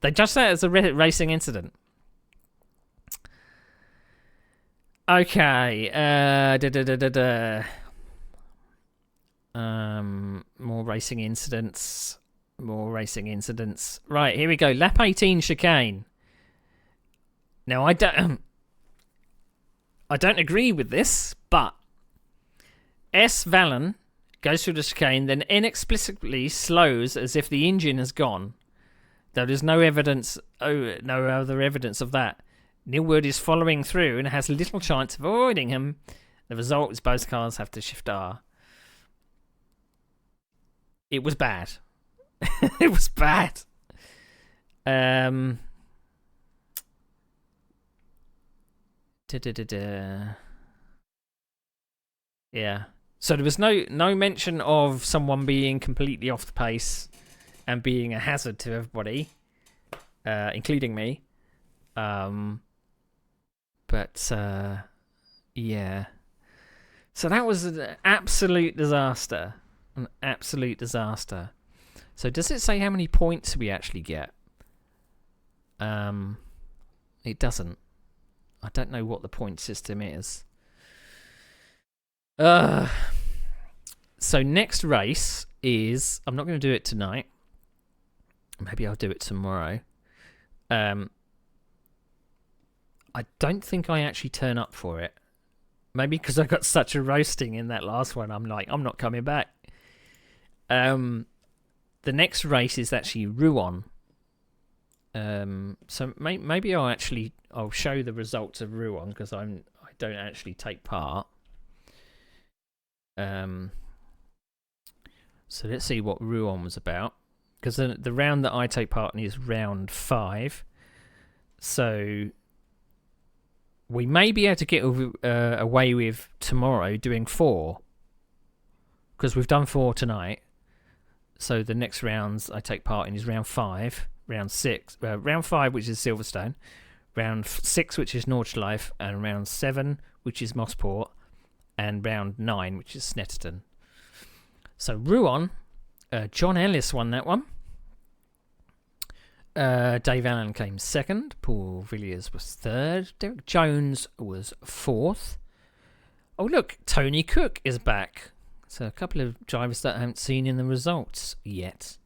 They judge that as a racing incident. Okay. More racing incidents. Right, here we go. Lap 18 chicane. Now, I don't agree with this, but S. Vallon goes through the chicane, then inexplicably slows as if the engine has gone. Though there's no other evidence of that. Neil Wood is following through and has little chance of avoiding him. The result is both cars have to shift R. It was bad. It was bad. Yeah. So there was no mention of someone being completely off the pace and being a hazard to everybody, including me. Yeah. So that was an absolute disaster. An absolute disaster. So does it say how many points we actually get? It doesn't. I don't know what the point system is. So next race is... I'm not going to do it tonight. Maybe I'll do it tomorrow. I don't think I actually turn up for it. Maybe because I got such a roasting in that last one. I'm like, I'm not coming back. The next race is actually Rouen. So maybe I'll show the results of Rouen because I don't actually take part. So let's see what Rouen was about, because the round that I take part in is round 5. So we may be able to get away with tomorrow doing 4, because we've done 4 tonight. So the next rounds I take part in is round 5, round 6, round 5, which is Silverstone, round 6, which is Nordschleife, and round 7, which is Mossport, and round 9, which is Snetterton. So Rouen, John Ellis won that one. Dave Allen came second. Paul Villiers was third. Derek Jones was fourth. Oh, look, Tony Cook is back. So a couple of drivers that I haven't seen in the results yet.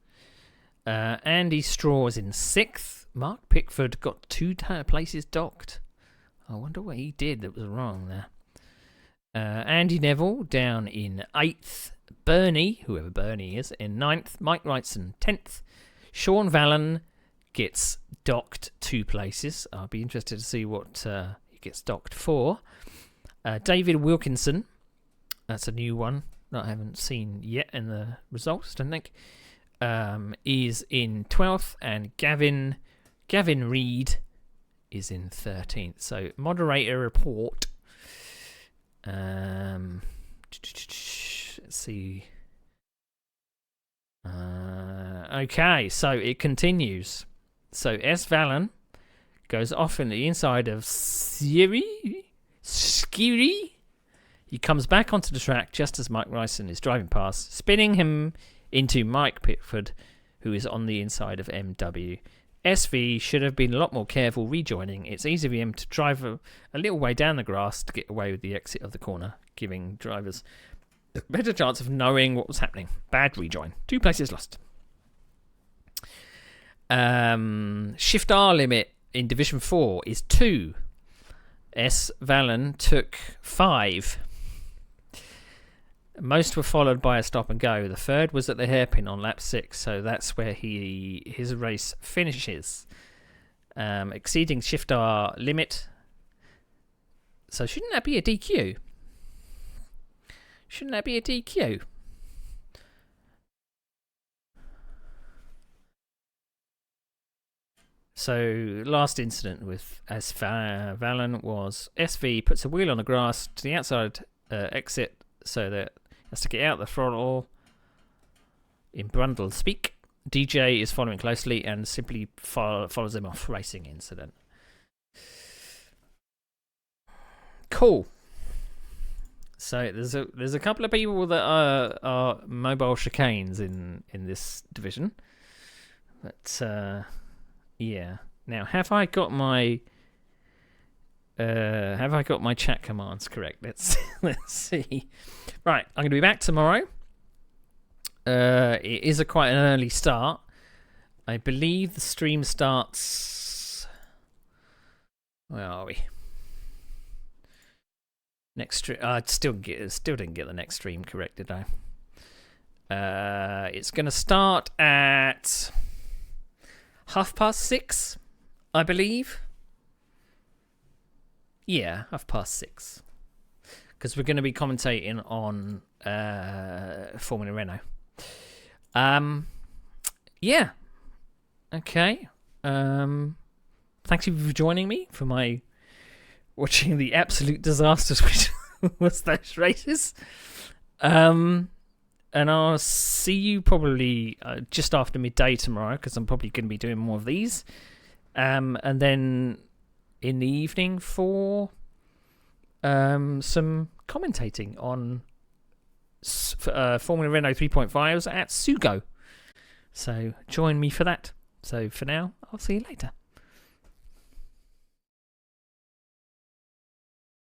Andy Straw was in 6th. Mark Pickford got 2 places docked. I wonder what he did that was wrong there. Andy Neville down in 8th. Bernie, whoever Bernie is, in 9th. Mike Wrightson, 10th. Sean Vallon gets docked 2 places. I'll be interested to see what he gets docked for. David Wilkinson, that's a new one that I haven't seen yet in the results, don't think, is in 12th, and Gavin Reed is in 13th. So moderator report. Let's see. Okay, so it continues. So S. Valen goes off in the inside of Skiri. He comes back onto the track just as Mike Ryson is driving past, spinning him into Mike Pickford, who is on the inside of MW. SV should have been a lot more careful rejoining. It's easy for him to drive a little way down the grass to get away with the exit of the corner, giving drivers a better chance of knowing what was happening. Bad rejoin. 2 places lost. Shift R limit in Division 4 is 2. S. Valen took 5. Most were followed by a stop and go. The third was at the hairpin on lap 6, so that's where his race finishes. Exceeding Shift R limit. So shouldn't that be a DQ? Shouldn't that be a DQ? So last incident with Valen was SV puts a wheel on the grass to the outside exit, so that has to get out the throttle in Brundle speak. DJ is following closely and simply follows him off. Racing incident. Cool. So there's a couple of people that are mobile chicanes in this division, but yeah. Now, have I got my chat commands correct? Let's see. Right, I'm going to be back tomorrow. It is quite an early start. I believe the stream starts. Where are we? Next stream. Still didn't get the next stream correct, did I? It's going to start at 6:30, I believe. Yeah, 6:30. Because we're going to be commentating on Formula Renault. Yeah. Okay. Thank you for joining me for my watching the absolute disasters which was those races. And I'll see you probably just after midday tomorrow, because I'm probably going to be doing more of these. And then in the evening for some commentating on Formula Renault 3.5s at Sugo. So join me for that. So for now, I'll see you later.